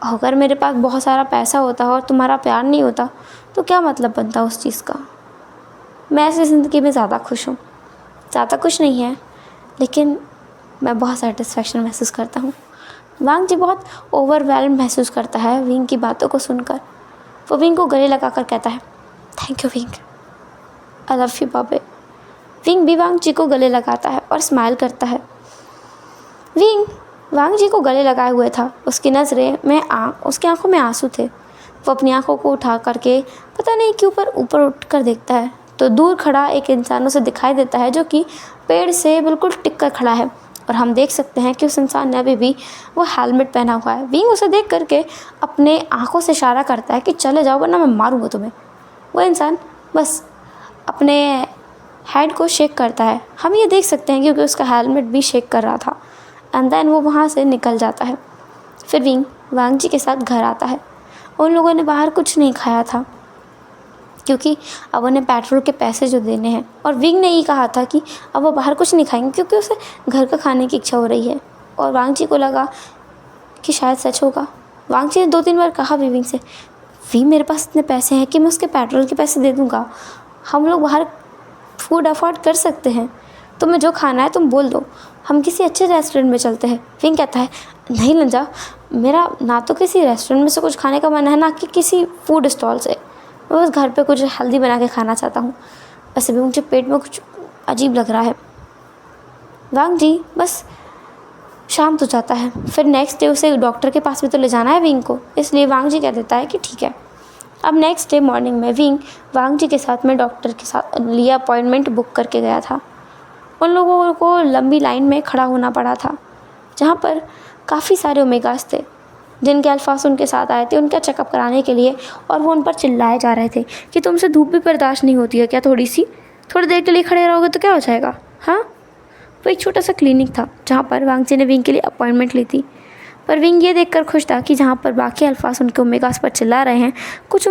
S1: अगर मेरे पास बहुत सारा पैसा होता और तुम्हारा प्यार नहीं होता तो क्या मतलब बनता उस चीज़ का? मैं ऐसी ज़िंदगी में ज़्यादा खुश हूँ। ज़्यादा कुछ नहीं है, लेकिन मैं बहुत सेटिस्फेक्शन महसूस करता हूँ। वांग जी बहुत ओवरवेल्म महसूस करता है विंग की बातों को सुनकर। वो विंग को गले लगाकर कहता है thank you wing, I love you बाबे। विंग भी वांग जी को गले लगाता है और स्माइल करता है। विंग वांग जी को गले लगाए हुए था। उसकी नज़रें में उसकी आंखों में आंसू थे। वो अपनी आंखों को उठा करके पता नहीं क्यों पर ऊपर उठ कर देखता है तो दूर खड़ा एक इंसान उसे दिखाई देता है जो कि पेड़ से बिल्कुल टिक कर खड़ा है। और हम देख सकते हैं कि उस इंसान ने अभी भी वो हेलमेट पहना हुआ है। विंग उसे देख करके अपने आंखों से इशारा करता है कि चले जाओ वरना मैं मारूंगा तुम्हें। वो इंसान बस अपने हेड को शेक करता है। हम ये देख सकते हैं क्योंकि उसका हेलमेट भी शेक कर रहा था। एंड देन वो वहाँ से निकल जाता है। फिर विंग वांग जी के साथ घर आता है। उन लोगों ने बाहर कुछ नहीं खाया था क्योंकि अब उन्हें पेट्रोल के पैसे जो देने हैं। और विंग ने ये कहा था कि अब वो बाहर कुछ नहीं खाएंगे क्योंकि उसे घर का खाने की इच्छा हो रही है। और वांग जी को लगा कि शायद सच होगा। वांग जी ने 2-3 बार कहा भी विंग से, विंग मेरे पास इतने पैसे हैं कि मैं उसके पेट्रोल के पैसे दे दूँगा। हम लोग बाहर फूड अफोर्ड कर सकते हैं। तुम्हें जो खाना है तुम बोल दो, हम किसी अच्छे रेस्टोरेंट में चलते हैं। विंग कहता है नहीं लंजा, मेरा ना तो किसी रेस्टोरेंट में से कुछ खाने का मन है ना कि किसी फूड स्टॉल से। मैं बस घर पे कुछ हेल्दी बना के खाना चाहता हूँ। वैसे भी मुझे पेट में कुछ अजीब लग रहा है। वांग जी बस शांत हो जाता है। फिर नेक्स्ट डे उसे डॉक्टर के पास भी तो ले जाना है विंग को, इसलिए वांग जी कह देता है कि ठीक है। अब नेक्स्ट डे मॉर्निंग में विंग वांग जी के साथ में डॉक्टर के साथ लिए अपॉइंटमेंट बुक करके गया था। उन लोगों को लंबी लाइन में खड़ा होना पड़ा था जहाँ पर काफ़ी सारे ओमेगास थे जिनके अल्फाज उनके साथ आए थे उनका चेकअप कराने के लिए। और वो उन पर चिल्लाए जा रहे थे कि तुमसे धूप भी बर्दाश्त नहीं होती है क्या? थोड़ी देर के लिए खड़े रहोगे तो क्या हो जाएगा? हाँ, वो एक छोटा सा क्लिनिक था जहाँ पर वांग जी ने विंग के लिए अपॉइंटमेंट ली थी। पर विंग ये देखकर खुश था कि जहाँ पर बाकी अल्फाज उनके ओमेगास पर चिल्ला रहे हैं, कुछ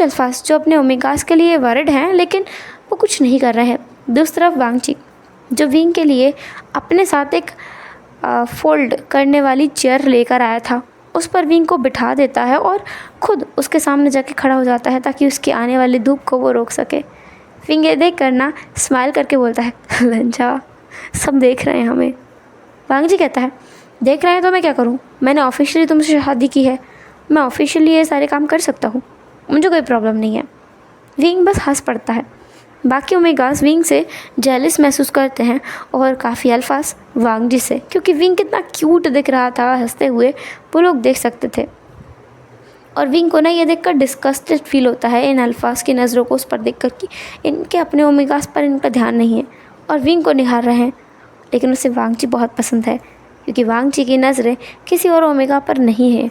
S1: अल्फाज जो अपने ओमेगास के लिए वर्ड हैं लेकिन वो कुछ नहीं कर रहे हैं। दूसरी तरफ वांग जी जो विंग के लिए अपने साथ एक फोल्ड करने वाली चेयर लेकर आया था, उस पर विंग को बिठा देता है और खुद उसके सामने जाके खड़ा हो जाता है ताकि उसकी आने वाली धूप को वो रोक सके। विंग ये देख कर ना स्माइल करके बोलता है लंजा, सब देख रहे हैं हमें। वांग जी कहता है देख रहे हैं तो मैं क्या करूं? मैंने ऑफिशियली तुमसे शादी की है, मैं ऑफिशियली ये सारे काम कर सकता हूँ, मुझे कोई प्रॉब्लम नहीं है। विंग बस हंस पड़ता है। बाकी ओमेगास विंग से जेलस महसूस करते हैं और काफ़ी अल्फाज वांग जी से, क्योंकि विंग कितना क्यूट दिख रहा था हंसते हुए, वो लोग देख सकते थे। और विंग को ना ये देखकर डिस्गस्टेड फील होता है इन अल्फाज की नज़रों को उस पर देखकर कि इनके अपने ओमेगास पर इनका ध्यान नहीं है और विंग को निहार रहे हैं। लेकिन उसे वांग जी बहुत पसंद है क्योंकि वांग जी की नज़रें किसी और ओमेगा पर नहीं है,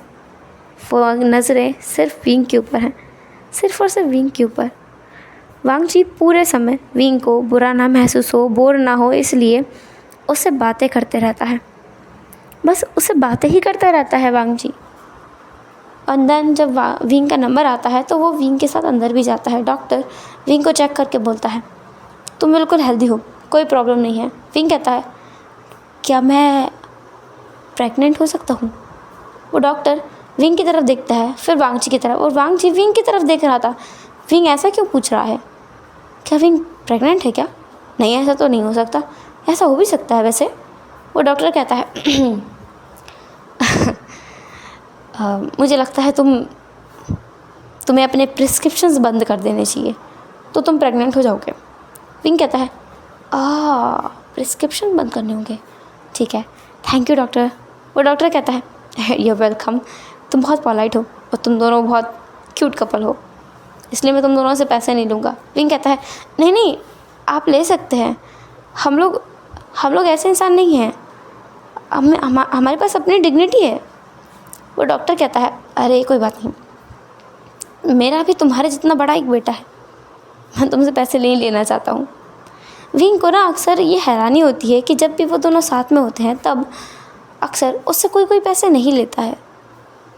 S1: वो नज़रें सिर्फ विंग के ऊपर हैं, सिर्फ और सिर्फ विंग के ऊपर। वांग जी पूरे समय विंग को बुरा ना महसूस हो, बोर ना हो, इसलिए उससे बातें करते रहता है। बस उससे बातें ही करता रहता है वांग जी। और देन जब विंग का नंबर आता है तो वो विंग के साथ अंदर भी जाता है। डॉक्टर विंग को चेक करके बोलता है, तुम बिल्कुल हेल्दी हो, कोई प्रॉब्लम नहीं है। विंग कहता है, क्या मैं प्रेग्नेंट हो सकता हूँ? वो डॉक्टर विंग की तरफ देखता है, फिर वांगची की तरफ, और वांगची विंग की तरफ देख रहा था। विंग ऐसा क्यों पूछ रहा है? क्या विंग प्रेग्नेंट है क्या? नहीं, ऐसा तो नहीं हो सकता। ऐसा हो भी सकता है वैसे। वो डॉक्टर कहता है मुझे लगता है तुम्हें अपने प्रिस्क्रिप्शंस बंद कर देने चाहिए, तो तुम प्रेग्नेंट हो जाओगे। विंग कहता है, प्रिस्क्रिप्शन बंद करने होंगे, ठीक है, थैंक यू डॉक्टर। वो डॉक्टर कहता है, यू वेलकम, तुम बहुत पोलाइट हो और तुम दोनों बहुत क्यूट कपल हो, इसलिए मैं तुम दोनों से पैसे नहीं लूँगा। विंग कहता है, नहीं, आप ले सकते हैं, हम लोग ऐसे इंसान नहीं हैं, हमारे पास अपनी डिग्निटी है। वो डॉक्टर कहता है, अरे कोई बात नहीं, मेरा भी तुम्हारे जितना बड़ा एक बेटा है, मैं तुमसे पैसे नहीं लेना चाहता हूँ। विंग को ना अक्सर ये हैरानी होती है कि जब भी वो दोनों साथ में होते हैं तब अक्सर उससे कोई पैसे नहीं लेता है।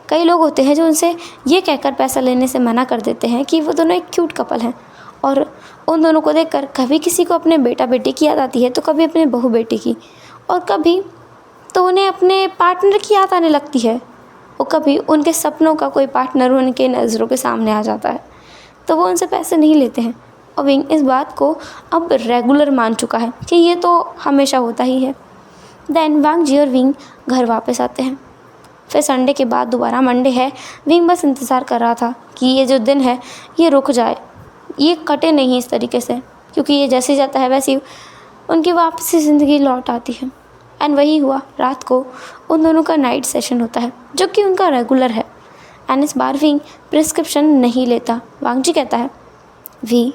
S1: कई लोग होते हैं जो उनसे ये कहकर पैसा लेने से मना कर देते हैं कि वो दोनों एक क्यूट कपल हैं, और उन दोनों को देखकर कभी किसी को अपने बेटा बेटी की याद आती है, तो कभी अपने बहू बेटी की, और कभी तो उन्हें अपने पार्टनर की याद आने लगती है, और कभी उनके सपनों का कोई पार्टनर उनके नज़रों के सामने आ जाता है, तो वो उनसे पैसे नहीं लेते हैं। और विंग इस बात को अब रेगुलर मान चुका है कि ये तो हमेशा होता ही है। देन वांगजी और विंग घर वापस आते हैं। फिर संडे के बाद दोबारा मंडे है। विंग बस इंतज़ार कर रहा था कि ये जो दिन है ये रुक जाए, ये कटे नहीं इस तरीके से, क्योंकि ये जैसे जाता है वैसे ही उनकी वापसी ज़िंदगी लौट आती है। एंड वही हुआ, रात को उन दोनों का नाइट सेशन होता है जो कि उनका रेगुलर है। एंड इस बार विंग प्रिस्क्रिप्शन नहीं लेता। वांगजी कहता है, वी,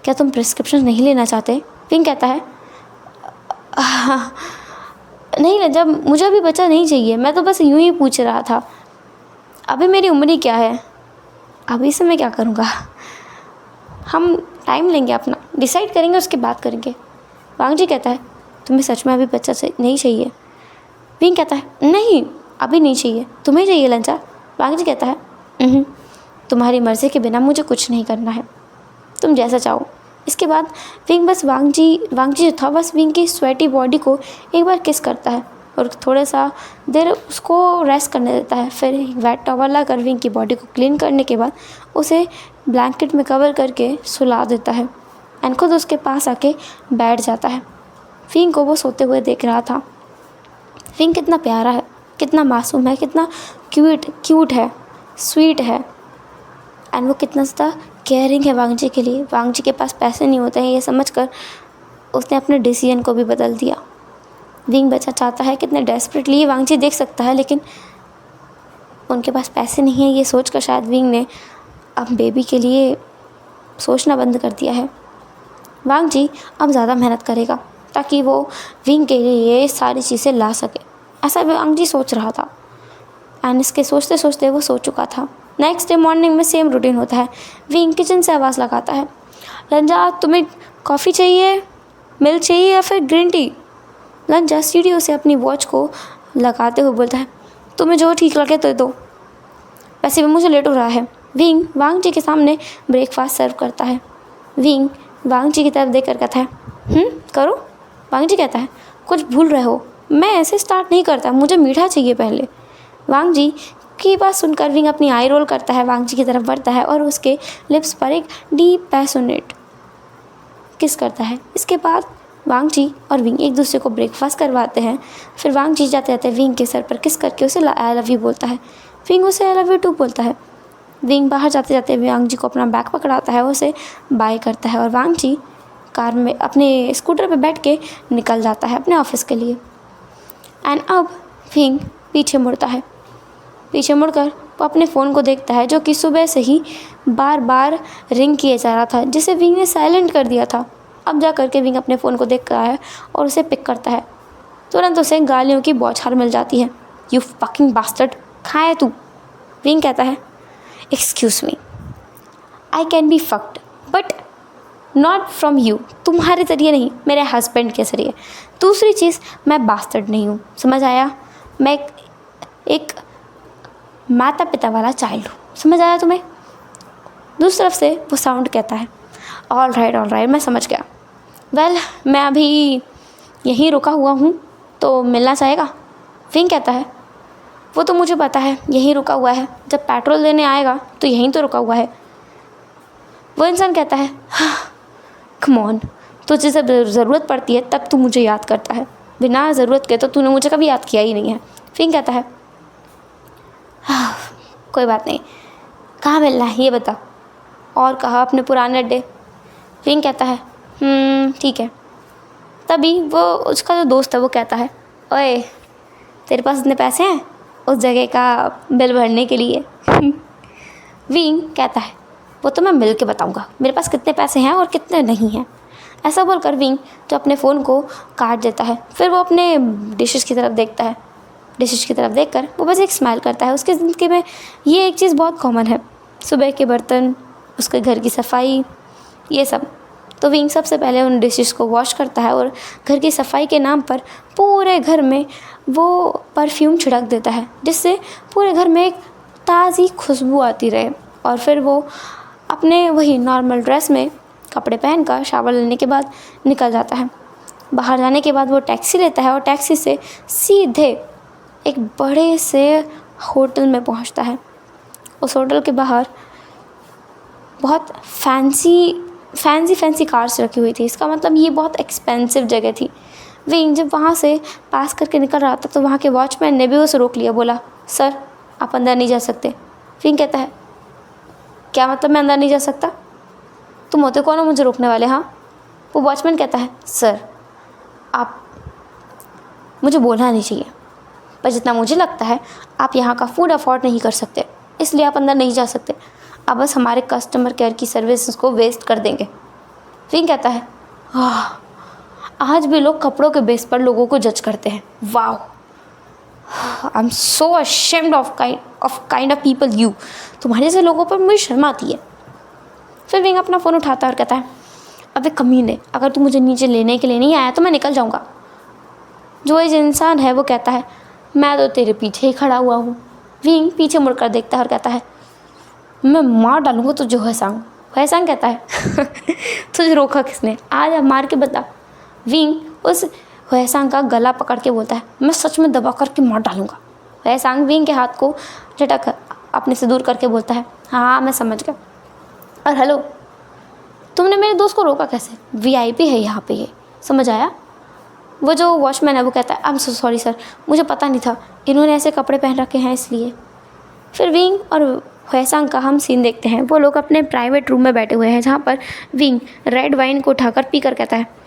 S1: क्या तुम प्रिस्क्रिप्शन नहीं लेना चाहते? विंग कहता है, नहीं, जब मुझे अभी बच्चा नहीं चाहिए, मैं तो बस यूं ही पूछ रहा था, अभी मेरी उम्र ही क्या है, अभी से मैं क्या करूँगा, हम टाइम लेंगे, अपना डिसाइड करेंगे, उसके बाद करेंगे। वांगजी कहता है, तुम्हें सच में अभी बच्चा नहीं चाहिए? विंग कहता है, नहीं, अभी नहीं चाहिए, तुम्हें चाहिए लंचा? वांगजी कहता है, तुम्हारी मर्ज़ी के बिना मुझे कुछ नहीं करना है, तुम जैसा चाहो। इसके बाद विंग बस वांगजी जो था बस विंग की स्वेटी बॉडी को एक बार किस करता है और थोड़ा सा देर उसको रेस्ट करने देता है। फिर एक वेट टॉवल लाकर विंग की बॉडी को क्लीन करने के बाद उसे ब्लैंकेट में कवर करके सुला देता है एंड खुद उसके पास आके बैठ जाता है। विंग को वो सोते हुए देख रहा था। विंग कितना प्यारा है, कितना मासूम है, कितना क्यूट है, स्वीट है, एंड वो कितना ज़्यादा केयरिंग है वांगजी के लिए। वांगजी के पास पैसे नहीं होते हैं ये समझकर उसने अपने डिसीजन को भी बदल दिया। विंग बच्चा चाहता है, कितने डेस्परेटली ये वांगजी देख सकता है, लेकिन उनके पास पैसे नहीं है ये सोचकर शायद विंग ने अब बेबी के लिए सोचना बंद कर दिया है। वांगजी अब ज़्यादा मेहनत करेगा ताकि वो विंग के लिए ये सारी चीज़ें ला सके, ऐसा वांगजी सोच रहा था। एंड इसके सोचते सोचते वो सो चुका था। नेक्स्ट डे मॉर्निंग में सेम रूटीन होता है। विंग किचन से आवाज़ लगाता है, लंजा तुम्हें कॉफ़ी चाहिए, मिल्क चाहिए या फिर ग्रीन टी? लंजा सीढ़ियों से अपनी वॉच को लगाते हुए बोलता है, तुम्हें जो ठीक लगे तो दो, वैसे भी मुझे लेट हो रहा है। विंग वांगजी के सामने ब्रेकफास्ट सर्व करता है। विंग वांगजी की तरफ देख कर कहता है, करो। वांगजी कहता है, कुछ भूल रहे हो, मैं ऐसे स्टार्ट नहीं करता, मुझे मीठा चाहिए पहले। वांगजी की बात सुनकर विंग अपनी आई रोल करता है, वांगजी की तरफ बढ़ता है और उसके लिप्स पर एक डीप पैशनेट किस करता है। इसके बाद वांगजी और विंग एक दूसरे को ब्रेकफास्ट करवाते हैं। फिर वांगजी जाते जाते विंग के सर पर किस करके उसे आई लव यू बोलता है। विंग उसे आई लव यू टू बोलता है। विंग बाहर जाते जाते वांगजी को अपना बैग पकड़ाता है, उसे बाय करता है और वांगजी कार में अपने स्कूटर पर बैठ के निकल जाता है अपने ऑफिस के लिए। एंड अब विंग पीछे मुड़ता है। पीछे मुड़कर वो अपने फ़ोन को देखता है जो कि सुबह से ही बार बार रिंग किया जा रहा था, जिसे विंग ने साइलेंट कर दिया था। अब जा करके विंग अपने फ़ोन को देख रहा है और उसे पिक करता है। तुरंत उसे गालियों की बौछार मिल जाती है। यू फकिंग बास्टर्ड, कहाँ है तू? विंग कहता है, excuse me, I can be fucked but not from you, तुम्हारे ज़रिए नहीं, मेरे हस्बैंड के ज़रिए। दूसरी चीज़, मैं बास्टर्ड नहीं हूँ, समझ आया? मैं एक माता पिता वाला चाइल्ड हूँ। समझ आया तुम्हें? दूसरी तरफ से वो साउंड कहता है ऑल राइट मैं समझ गया। वेल मैं अभी यहीं रुका हुआ हूँ तो मिलना चाहेगा? विंग कहता है वो तो मुझे पता है यहीं रुका हुआ है, जब पेट्रोल देने आएगा तो यहीं तो रुका हुआ है। वो इंसान कहता है कम ऑन, तुझे जब ज़रूरत पड़ती है तब तू मुझे याद करता है, बिना ज़रूरत के तो तूने मुझे कभी याद किया ही नहीं है। विंग कहता है कोई बात नहीं, कहाँ मिलना है ये बता, और कहा अपने पुराने अड्डे। विंग कहता है ठीक है। तभी वो उसका जो दोस्त है वो कहता है ओए तेरे पास इतने पैसे हैं उस जगह का बिल भरने के लिए? विंग कहता है वो तो मैं मिल के बताऊँगा मेरे पास कितने पैसे हैं और कितने नहीं हैं। ऐसा बोलकर विंग तो अपने फ़ोन को काट देता है। फिर वो अपने डिशेस की तरफ देखता है। डिशेस की तरफ देखकर वो बस एक स्माइल करता है। उसकी ज़िंदगी में ये एक चीज़ बहुत कॉमन है, सुबह के बर्तन, उसके घर की सफाई, ये सब। तो विंग सबसे पहले उन डिशेस को वॉश करता है और घर की सफाई के नाम पर पूरे घर में वो परफ्यूम छिड़क देता है, जिससे पूरे घर में एक ताज़ी खुशबू आती रहे। और फिर वो अपने वही नॉर्मल ड्रेस में कपड़े पहनकर शावर लेने के बाद निकल जाता है। बाहर जाने के बाद वो टैक्सी लेता है और टैक्सी से सीधे एक बड़े से होटल में पहुंचता है। उस होटल के बाहर बहुत फैंसी कार्स रखी हुई थी। इसका मतलब ये बहुत एक्सपेंसिव जगह थी। विंग जब वहाँ से पास करके निकल रहा था तो वहाँ के वॉचमैन ने भी उसे रोक लिया। बोला सर आप अंदर नहीं जा सकते। विंग कहता है क्या मतलब मैं अंदर नहीं जा सकता? तुम होते कौन हो मुझे रोकने वाले? हाँ। वो वॉचमैन कहता है सर आप मुझे बोलना नहीं चाहिए, पर जितना मुझे लगता है आप यहाँ का फूड अफोर्ड नहीं कर सकते, इसलिए आप अंदर नहीं जा सकते। आप बस हमारे कस्टमर केयर की सर्विस को वेस्ट कर देंगे। विंग कहता है आज भी लोग कपड़ों के बेस पर लोगों को जज करते हैं। Wow, I am so ashamed of kind of people you. तुम्हारे जैसे लोगों पर मुझे शर्म आती है। फिर विंग अपना फ़ोन उठाता है और कहता है अबे कमीने, अगर तू मुझे नीचे लेने के लिए नहीं आया तो मैं निकल जाऊँगा। जो एक इंसान है वो कहता है मैं तो तेरे पीछे ही खड़ा हुआ हूँ। विंग पीछे मुड़कर देखता है और कहता है मैं मार डालूँगा तुझे हैसांग। हैसांग कहता है तुझे रोका किसने, आज अब मार के बता। विंग उस हैसांग का गला पकड़ के बोलता है मैं सच में दबा करके मार डालूँगा। हैसांग विंग के हाथ को झटक अपने से दूर करके बोलता है हाँ मैं समझ गया। और हेलो, तुमने मेरे दोस्त को रोका कैसे? वीआईपी है यहाँ पे, ये समझ आया? वो जो वॉचमैन है वो कहता है I am so sorry sir, मुझे पता नहीं था इन्होंने ऐसे कपड़े पहन रखे हैं इसलिए। फिर विंग और हैसांग का हम सीन देखते हैं। वो लोग अपने प्राइवेट रूम में बैठे हुए हैं जहाँ पर विंग रेड वाइन को उठाकर पीकर कहता है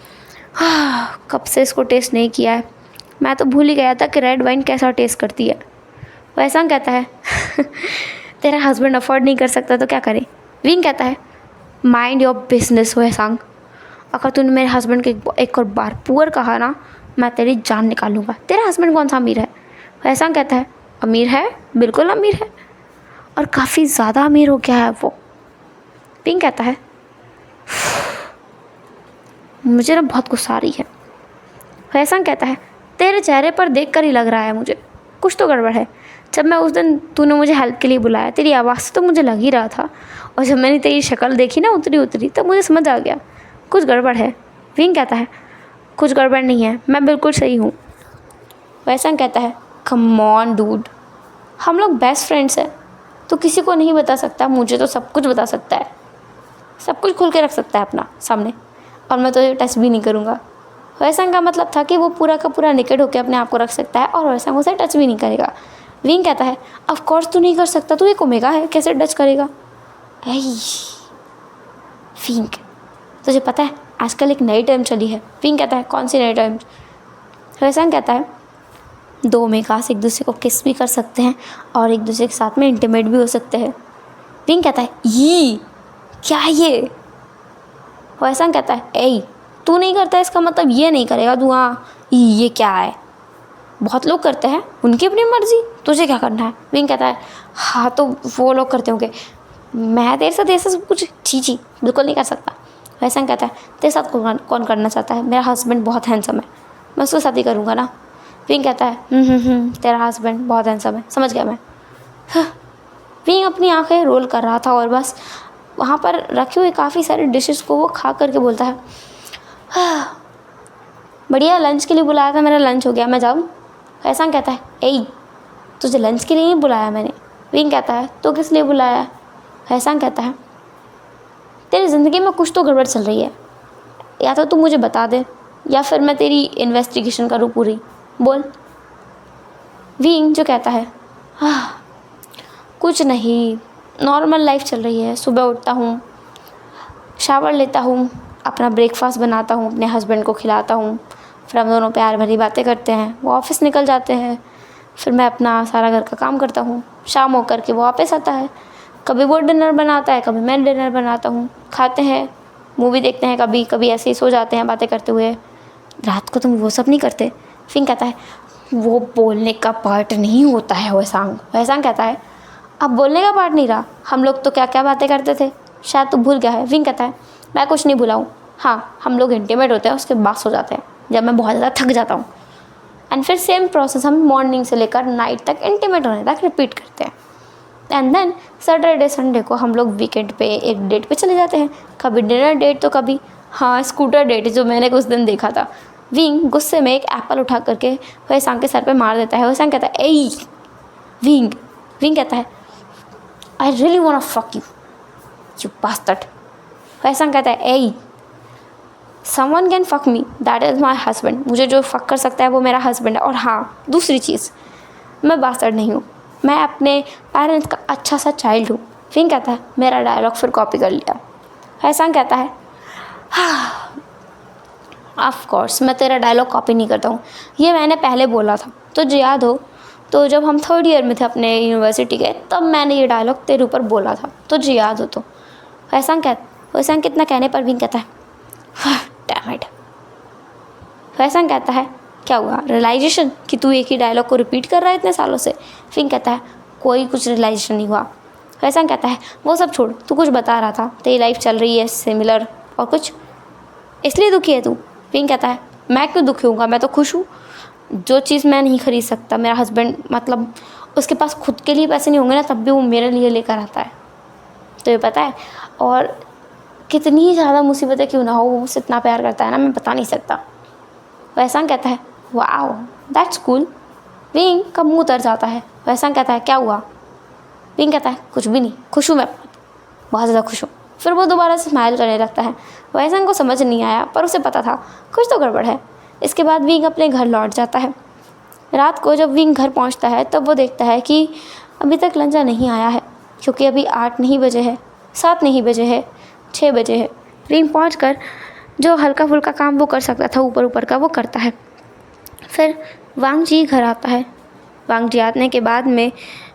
S1: कब से इसको टेस्ट नहीं किया है, मैं तो भूल ही गया था कि रेड वाइन कैसा टेस्ट करती है। हैसांग कहता है तेरा हस्बैंड अफोर्ड नहीं कर सकता तो क्या करे? विंग कहता है माइंड योर बिजनेस हैसांग, अगर तूने मेरे हस्बैंड को एक और बार पुअर कहा ना मैं तेरी जान निकालूंगा। तेरा हस्बैंड कौन सा अमीर है? हैसांग कहता है अमीर है, बिल्कुल अमीर है, और काफ़ी ज़्यादा अमीर हो गया है वो। विंग कहता है मुझे ना बहुत गुस्सा आ रही है। हैसांग कहता है तेरे चेहरे पर देखकर ही लग रहा है मुझे कुछ तो गड़बड़ है। जब मैं उस दिन तूने मुझे हेल्प के लिए बुलाया तेरी आवाज़ से तो मुझे लग ही रहा था, और जब मैंने तेरी शक्ल देखी ना उतरी तब मुझे समझ आ गया कुछ गड़बड़ है। विंग कहता है कुछ गड़बड़ नहीं है, मैं बिल्कुल सही हूँ। हैसांग कहता है कम ऑन डूड, हम लोग बेस्ट फ्रेंड्स हैं, तो किसी को नहीं बता सकता, मुझे तो सब कुछ बता सकता है, सब कुछ खुल के रख सकता है अपना सामने, और मैं तो ये टच भी नहीं करूँगा। हैसांग का मतलब था कि वो पूरा का पूरा निकट होकर अपने आप को रख सकता है और हैसांग उसे टच भी नहीं करेगा। विंग कहता है ऑफ कोर्स तू नहीं कर सकता, तू एक ओमेगा है, कैसे टच करेगा? विंग तुझे पता है आजकल एक नई टर्म चली है। विंग कहता है कौन सी नई टर्म? हैसांग कहता है दो ओमेगास एक दूसरे को किस भी कर सकते हैं और एक दूसरे के साथ में इंटीमेट भी हो सकते हैं। विंग कहता है ये क्या है ये? हैसांग कहता है ए तू नहीं करता इसका मतलब ये नहीं करेगा तू। हाँ ये क्या है? बहुत लोग करते हैं, उनकी अपनी मर्जी, तुझे क्या करना है? विंग कहता है हाँ तो वो लोग करते होंगे, मैं तेरे साथ ऐसा सब कुछ छी बिल्कुल नहीं कर सकता। हैसांग कहता है तेरे साथ कौन करना चाहता है? मेरा हस्बैंड बहुत हैंडसम है, मैं उसको शादी करूँगा ना। विंग कहता है तेरा हस्बैंड बहुत हैंडसम है, समझ गया मैं। विंग अपनी आंखें रोल कर रहा था और बस वहाँ पर रखे हुए काफ़ी सारे डिशेस को वो खा करके बोलता है, बढ़िया, लंच के लिए बुलाया था, मेरा लंच हो गया, मैं जाऊँ? फैजान कहता है, एई, तुझे लंच के लिए ही बुलाया मैंने। विंग कहता है, तो किस लिए बुलाया है? फैजान कहता है, तेरी ज़िंदगी में कुछ तो गड़बड़ चल रही है, या तो तू मुझे बता दे या फिर मैं तेरी इन्वेस्टिगेशन करूँ पूरी, बोल। विंग जो कहता है, कुछ नहीं, नॉर्मल लाइफ चल रही है, सुबह उठता हूँ, शावर लेता हूँ, अपना ब्रेकफास्ट बनाता हूँ, अपने हस्बैंड को खिलाता हूँ, फिर हम दोनों प्यार भरी बातें करते हैं, वो ऑफिस निकल जाते हैं, फिर मैं अपना सारा घर का काम करता हूँ, शाम हो करके वो वापस आता है, कभी वो डिनर बनाता है, कभी मैं डिनर बनाता हूँ, खाते हैं, मूवी देखते हैं, कभी कभी ऐसे ही सो जाते हैं बातें करते हुए। रात को तुम वो सब नहीं करते? फिंग कहता है, वो बोलने का पार्ट नहीं होता है वैसांग। वैसांग कहता है, अब बोलने का पार्ट नहीं रहा, हम लोग तो क्या क्या बातें करते थे, शायद तू भूल गया है। विंग कहता है, मैं कुछ नहीं भूला हूँ, हाँ हम लोग इंटीमेट होते हैं, उसके बाद सो जाते हैं जब मैं बहुत ज़्यादा थक जाता हूँ, एंड फिर सेम प्रोसेस हम मॉर्निंग से लेकर नाइट तक इंटीमेट होने तक रिपीट करते हैं। एंड देन सैटरडे संडे को हम लोग वीकेंड पे एक डेट पे चले जाते हैं, कभी डिनर डेट तो कभी स्कूटर डेट, जो मैंने उस दिन देखा था। विंग गुस्से में एक एप्पल उठा करके वैसांग के सर पे मार देता है। वैसांग कहता है, एई विंग। विंग कहता है, I really want to fuck you bastard. वैसांग कहता है, एई someone can fuck me, that is my husband, मुझे जो फक कर सकता है वो मेरा हस्बैंड है। और हाँ, दूसरी चीज़, मैं बास्टर्ड नहीं हूँ, मैं अपने पेरेंट्स का अच्छा सा चाइल्ड हूँ। विंग कहता है, मेरा डायलॉग फिर कॉपी कर लिया। वैसांग कहता है, ऑफ कोर्स मैं तेरा डायलॉग कॉपी नहीं करता हूँ, ये मैंने पहले बोला था, तुझे याद हो तो जब हम 3rd ईयर में थे अपने यूनिवर्सिटी के, तब मैंने ये डायलॉग तेरे ऊपर बोला था, तुझे याद हो तो। वैसांग कितना कहने पर विंग कहता है, डैम इट। वैसांग कहता है, क्या हुआ, रियलाइजेशन कि तू एक ही डायलॉग को रिपीट कर रहा है इतने सालों से? विंग कहता है, कोई कुछ रियलाइजेशन नहीं हुआ। वैसांग कहता है, वो सब छोड़, तू कुछ बता रहा था, तेरी लाइफ चल रही है सिमिलर और कुछ, इसलिए दुखी है तू? विंग कहता है, मैं क्यों दुखी हूँगा, मैं तो खुश हूँ। जो चीज़ मैं नहीं खरीद सकता, मेरा हस्बैंड, मतलब उसके पास खुद के लिए पैसे नहीं होंगे ना, तब भी वो मेरे लिए लेकर आता है, तो ये पता है। और कितनी ज़्यादा मुसीबतें क्यों ना हो, वो मुझसे इतना प्यार करता है ना, मैं बता नहीं सकता। वैसांग कहता है, वाओ दैट्स कूल। विंग का मुँह उतर जाता है। वैसांग कहता है, क्या हुआ? विंग कहता है, कुछ भी नहीं, खुश हूँ मैं, बहुत ज़्यादा खुश हूँ। फिर वो दोबारा से स्माइल करने लगता है। वैसांग को समझ नहीं आया, पर उसे पता था कुछ तो गड़बड़ है। इसके बाद विंग अपने घर लौट जाता है। रात को जब विंग घर पहुंचता है तब वो देखता है कि अभी तक लंचा नहीं आया है, क्योंकि अभी 8 नहीं बजे है, 7 नहीं बजे है, 6 बजे है। विंग पहुंचकर जो हल्का फुल्का काम वो कर सकता था ऊपर ऊपर का, वो करता है। फिर वांग जी घर आता है। वांग जी आने के बाद में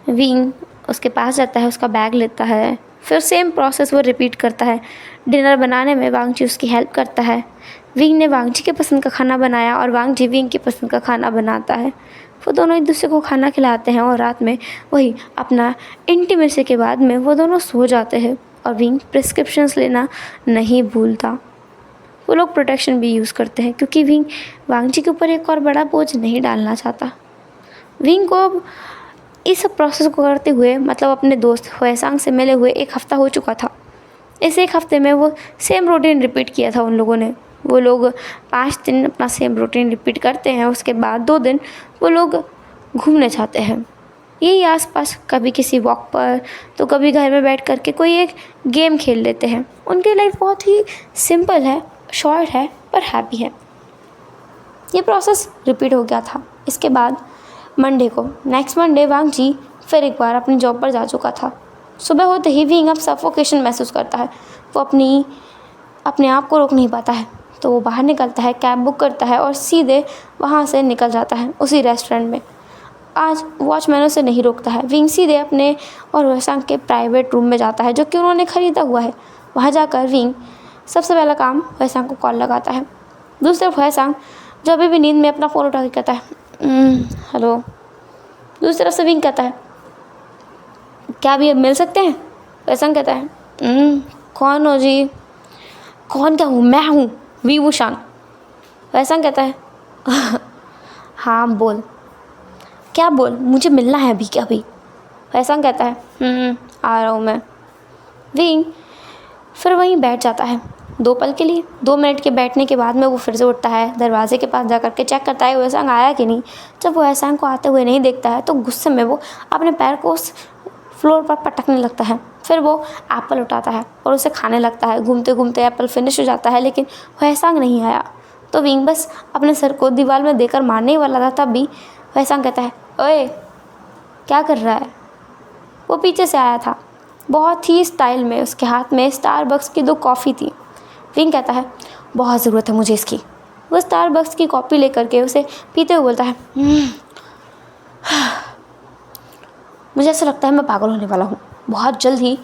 S1: विंग उसके पास जाता है, उसका बैग लेता है, फिर सेम प्रोसेस वो रिपीट करता है। डिनर बनाने में वांग जी उसकी हेल्प करता है। विंग ने वांग जी के पसंद का खाना बनाया और वांग जी विंग की पसंद का खाना बनाता है। वो दोनों एक दूसरे को खाना खिलाते हैं और रात में वही अपना इंटीमेसी के बाद में वो दोनों सो जाते हैं। और विंग प्रिस्क्रिप्शंस लेना नहीं भूलता। वो लोग प्रोटेक्शन भी यूज़ करते हैं, क्योंकि विंग वांग जी के ऊपर एक और बड़ा बोझ नहीं डालना चाहता। विंग को अब इस प्रोसेस को करते हुए, मतलब अपने दोस्त वैसांग से मिले हुए 1 हफ़्ता हो चुका था। इस 1 हफ़्ते में वो सेम रूटीन रिपीट किया था उन लोगों ने। वो लोग 5 दिन अपना सेम रूटीन रिपीट करते हैं, उसके बाद 2 दिन वो लोग घूमने जाते हैं, यही आसपास, कभी किसी वॉक पर तो कभी घर में बैठ करके कोई एक गेम खेल लेते हैं। उनकी लाइफ बहुत ही सिंपल है, शॉर्ट है, पर हैप्पी है। ये प्रोसेस रिपीट हो गया था। इसके बाद नेक्स्ट मंडे वांग जी फिर एक बार अपनी जॉब पर जा चुका था। सुबह होते ही विंग अब सफोकेशन महसूस करता है। वो अपने आप को रोक नहीं पाता है, तो वो बाहर निकलता है, कैब बुक करता है और सीधे वहाँ से निकल जाता है उसी रेस्टोरेंट में। आज वॉचमैन उसे नहीं रोकता है। विंग सीधे अपने और वैसांग के प्राइवेट रूम में जाता है, जो कि उन्होंने ख़रीदा हुआ है। वहाँ जाकर विंग सबसे पहला काम वैसांग को कॉल लगाता है। दूसरी तरफ वैसांग, जो अभी भी नींद में, अपना फ़ोन उठा के कहता है, हेलो। दूसरी तरफ से विंग कहता है, क्या अभी अब मिल सकते हैं? वैसांग कहता है, कौन हो जी? कौन क्या हूँ? मैं हूँ वी वुशांग। वैसांग कहता है, हाँ बोल। क्या बोल? मुझे मिलना है अभी क्या? अभी फैसान कहता है आ रहा हूँ मैं। विंग फिर वहीं बैठ जाता है 2 पल के लिए। 2 मिनट के बैठने के बाद में वो फिर से उठता है, दरवाजे के पास जा कर के चेक करता है वैसांग आया कि नहीं। जब वो वैसांग को आते हुए नहीं देखता है तो गुस्से में वो अपने पैर को उस फ्लोर पर पटकने लगता है। फिर वो एप्पल उठाता है और उसे खाने लगता है। घूमते घूमते एप्पल फिनिश हो जाता है, लेकिन वैसांग नहीं आया। तो विंग बस अपने सर को दीवार में देकर मारने ही वाला था, तब भी वैसांग कहता है, ओए क्या कर रहा है। वो पीछे से आया था, बहुत ही स्टाइल में। उसके हाथ में स्टारबक्स की 2 कॉफ़ी थी। विंग कहता है, बहुत ज़रूरत है मुझे इसकी। वो स्टारबक्स की कॉफ़ी लेकर के उसे पीते हुए बोलता है, मुझे ऐसा लगता है मैं पागल होने वाला हूँ। बहुत जल्द ही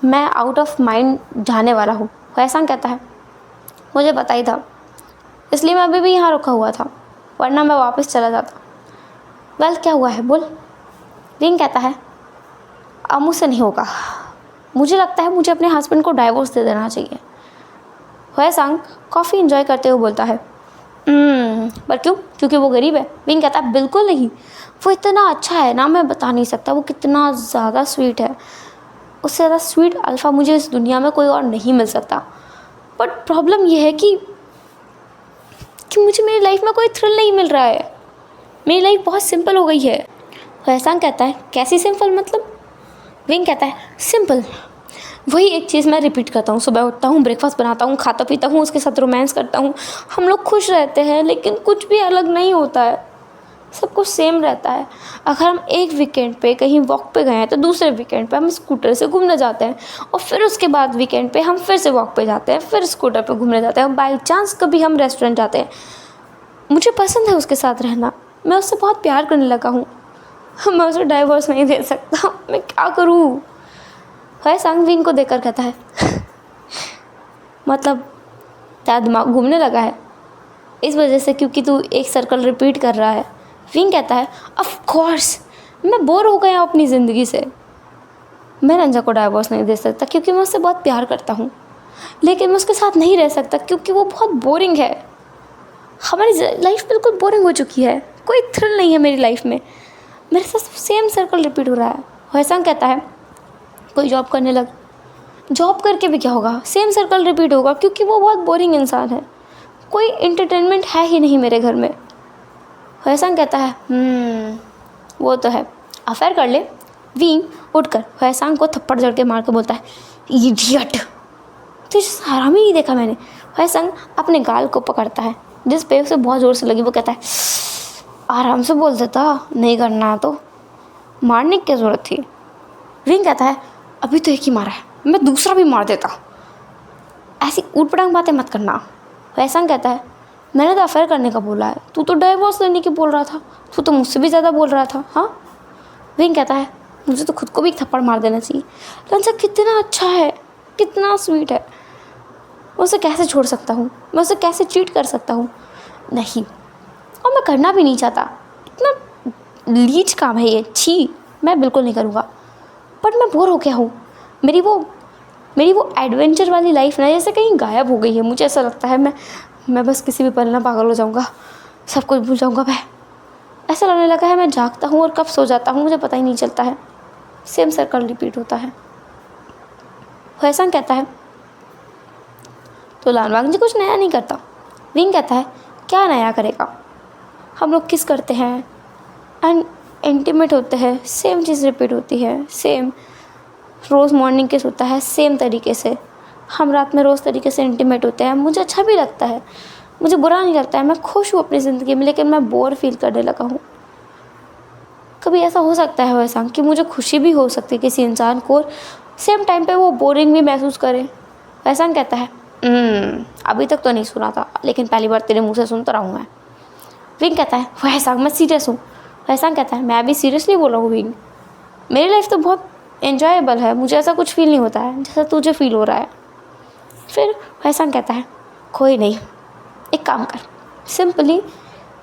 S1: मैं आउट ऑफ माइंड जाने वाला हूँ। वैसांग कहता है, मुझे पता ही था, इसलिए मैं अभी भी यहाँ रुका हुआ था, वरना मैं वापस चला जाता। वेल क्या हुआ है बोल। विंग कहता है, अब मुझसे नहीं होगा। मुझे लगता है मुझे अपने हस्बैंड को डाइवोर्स दे देना चाहिए। वैसांग कॉफ़ी इंजॉय करते हुए बोलता है, पर क्यों, क्योंकि वो गरीब है। विंग कहता है, बिल्कुल नहीं, वो इतना अच्छा है ना, मैं बता नहीं सकता वो कितना ज़्यादा स्वीट है। उससे ज़्यादा स्वीट अल्फ़ा मुझे इस दुनिया में कोई और नहीं मिल सकता। बट प्रॉब्लम ये है कि मुझे मेरी लाइफ में कोई थ्रिल नहीं मिल रहा है। मेरी लाइफ बहुत सिंपल हो गई है। वैसांग कहता है, कैसी सिंपल मतलब। विंग कहता है, सिंपल वही एक चीज़ मैं रिपीट करता हूँ। सुबह उठता हूँ, ब्रेकफास्ट बनाता हूँ, खाता पीता हूँ, उसके साथ रोमांस करता हूँ, हम लोग खुश रहते हैं, लेकिन कुछ भी अलग नहीं होता है, सब कुछ सेम रहता है। अगर हम एक वीकेंड पे कहीं वॉक पे गए हैं तो दूसरे वीकेंड पे हम स्कूटर से घूमने जाते हैं, और फिर उसके बाद वीकेंड पे हम फिर से वॉक पे जाते हैं, फिर स्कूटर पे घूमने जाते हैं, बाई चांस कभी हम रेस्टोरेंट जाते हैं। मुझे पसंद है उसके साथ रहना, मैं उससे बहुत प्यार करने लगा हूँ। मैं उसे डाइवोर्स नहीं दे सकता, मैं क्या करूँ। वैसांग विंग को देखकर कहता है, मतलब तेरा दिमाग घूमने लगा है इस वजह से, क्योंकि तू एक सर्कल रिपीट कर रहा है। विंग कहता है, ऑफ कोर्स मैं बोर हो गया अपनी ज़िंदगी से। मैं रंजा को डाइवोर्स नहीं दे सकता क्योंकि मैं उससे बहुत प्यार करता हूँ, लेकिन मैं उसके साथ नहीं रह सकता क्योंकि वो बहुत बोरिंग है। हमारी लाइफ बिल्कुल बोरिंग हो चुकी है, कोई थ्रिल नहीं है मेरी लाइफ में, मेरे साथ सेम सर्कल रिपीट हो रहा है। वैसांग कहता है, कोई जॉब करने लग। जॉब करके भी क्या होगा, सेम सर्कल रिपीट होगा, क्योंकि वो बहुत बोरिंग इंसान है, कोई एंटरटेनमेंट है ही नहीं मेरे घर में। वैसांग कहता है, वो तो है, अफेयर कर ले। विंग उठकर वैसांग को थप्पड़ जड़ के मार के बोलता है, इडियट, तो हरामी नहीं देखा मैंने। वैसांग अपने गाल को पकड़ता है जिस पे उसे बहुत ज़ोर से लगी। वो कहता है, आराम से बोल देता, नहीं करना है तो मारने की क्या ज़रूरत थी। विंग कहता है, अभी तो एक ही मारा है, मैं दूसरा भी मार देता, ऐसी ऊट पटांग बातें मत करना। वैसांग कहता है, मैंने तो अफेयर करने का बोला है, तू तो डाइवोर्स लेने की बोल रहा था, तू तो मुझसे भी ज़्यादा बोल रहा था। हाँ। विंग कहता है, मुझे तो खुद को भी एक थप्पड़ मार देना चाहिए। रंजा कितना अच्छा है, कितना स्वीट है, मैं उसे कैसे छोड़ सकता हूँ, मैं उसे कैसे चीट कर सकता हूँ। नहीं, और मैं करना भी नहीं चाहता, इतना लीच काम है ये, छी, मैं बिल्कुल नहीं करूँगा। बट मैं बोर हो गया हूँ, मेरी वो एडवेंचर वाली लाइफ ना जैसे कहीं गायब हो गई है। मुझे ऐसा लगता है मैं बस किसी भी पल ना पागल हो जाऊँगा, सब कुछ भूल जाऊँगा। मैं ऐसा लगने लगा है मैं जागता हूँ और कब सो जाता हूँ मुझे पता ही नहीं चलता है, सेम सर्कल रिपीट होता है। वैसांग कहता है, तो लानवांग जी कुछ नया नहीं करता। विंग कहता है, क्या नया करेगा, हम लोग किस करते हैं एंड इंटीमेट होते हैं, सेम चीज़ रिपीट होती है, सेम रोज़ मॉर्निंग किस होता है सेम तरीके से, हम रात में रोज़ तरीके से इंटीमेट होते हैं। मुझे अच्छा भी लगता है, मुझे बुरा नहीं लगता है, मैं खुश हूँ अपनी ज़िंदगी में, लेकिन मैं बोर फील करने लगा हूँ। कभी ऐसा हो सकता है वैसा कि मुझे खुशी भी हो सकती है किसी इंसान को, सेम टाइम पे वो बोरिंग भी महसूस करे। वैसा कहता है, अभी तक तो नहीं सुना था, लेकिन पहली बार तेरे मुँह से सुन तो रहा हूँ मैं। विंग कहता है, वैसा मैं सीरियस हूँ। वैसा कहता है, मैं अभी सीरियसली बोल रहा हूँ विंग, मेरी लाइफ तो बहुत एन्जॉयबल है, मुझे ऐसा कुछ फील नहीं होता है जैसा तुझे फील हो रहा है। फिर वैसा कहता है, कोई नहीं, एक काम कर, सिंपली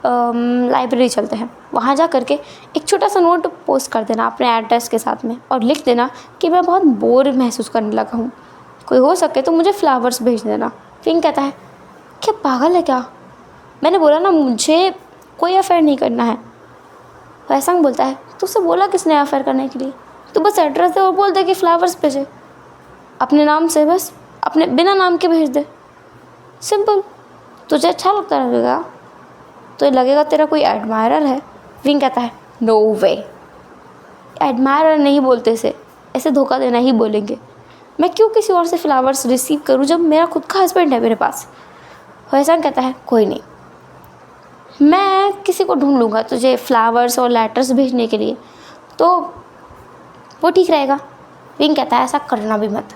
S1: लाइब्रेरी चलते हैं, वहाँ जा करके एक छोटा सा नोट पोस्ट कर देना अपने एड्रेस के साथ में, और लिख देना कि मैं बहुत बोर महसूस करने लगा हूँ, कोई हो सके तो मुझे फ्लावर्स भेज देना। विंग कहता है, क्या पागल है क्या, मैंने बोला ना मुझे कोई अफेयर नहीं करना है। वैसा बोलता है, तो उससे बोला किसने अफेयर करने के लिए। तू बस एड्रेस दे और बोल दे कि फ्लावर्स भेजे, अपने नाम से, बस अपने बिना नाम के भेज दे, सिंपल। तुझे अच्छा लगता रहेगा तो लगेगा तेरा कोई एडमायरर है। विंग कहता है नो वे, एडमायरर नहीं बोलते इसे, ऐसे धोखा देना ही बोलेंगे। मैं क्यों किसी और से फ्लावर्स रिसीव करूं जब मेरा खुद का हस्बैंड है मेरे पास। फैजान कहता है कोई नहीं, मैं किसी को ढूंढ लूँगा तुझे फ्लावर्स और लेटर्स भेजने के लिए, तो वो ठीक रहेगा। विंग कहता है ऐसा करना भी मत।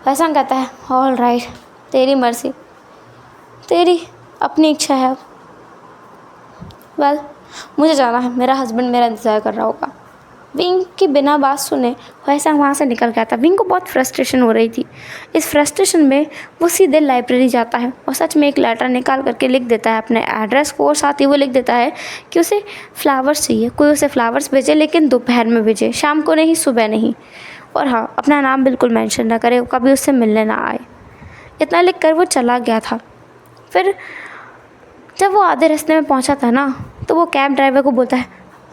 S1: फैजान कहता है ऑल राइट, तेरी मर्जी, तेरी अपनी इच्छा है। अब वेल मुझे जाना है, मेरा हस्बैंड मेरा इंतज़ार कर रहा होगा। विंग की बिना बात सुने फैजान वहाँ से निकल गया था। विंग को बहुत फ्रस्ट्रेशन हो रही थी। इस फ्रस्ट्रेशन में वो सीधे लाइब्रेरी जाता है और सच में एक लेटर निकाल करके लिख देता है अपने एड्रेस को, और साथ ही वो लिख देता है कि उसे फ्लावर्स चाहिए, कोई उसे फ्लावर्स भेजे लेकिन दोपहर में भेजे, शाम को नहीं, सुबह नहीं, और हाँ अपना नाम बिल्कुल मेंशन ना करे, कभी उससे मिलने ना आए। इतना लिख कर वो चला गया था। फिर जब वो आधे रास्ते में पहुंचा था ना, तो वो कैब ड्राइवर को बोलता है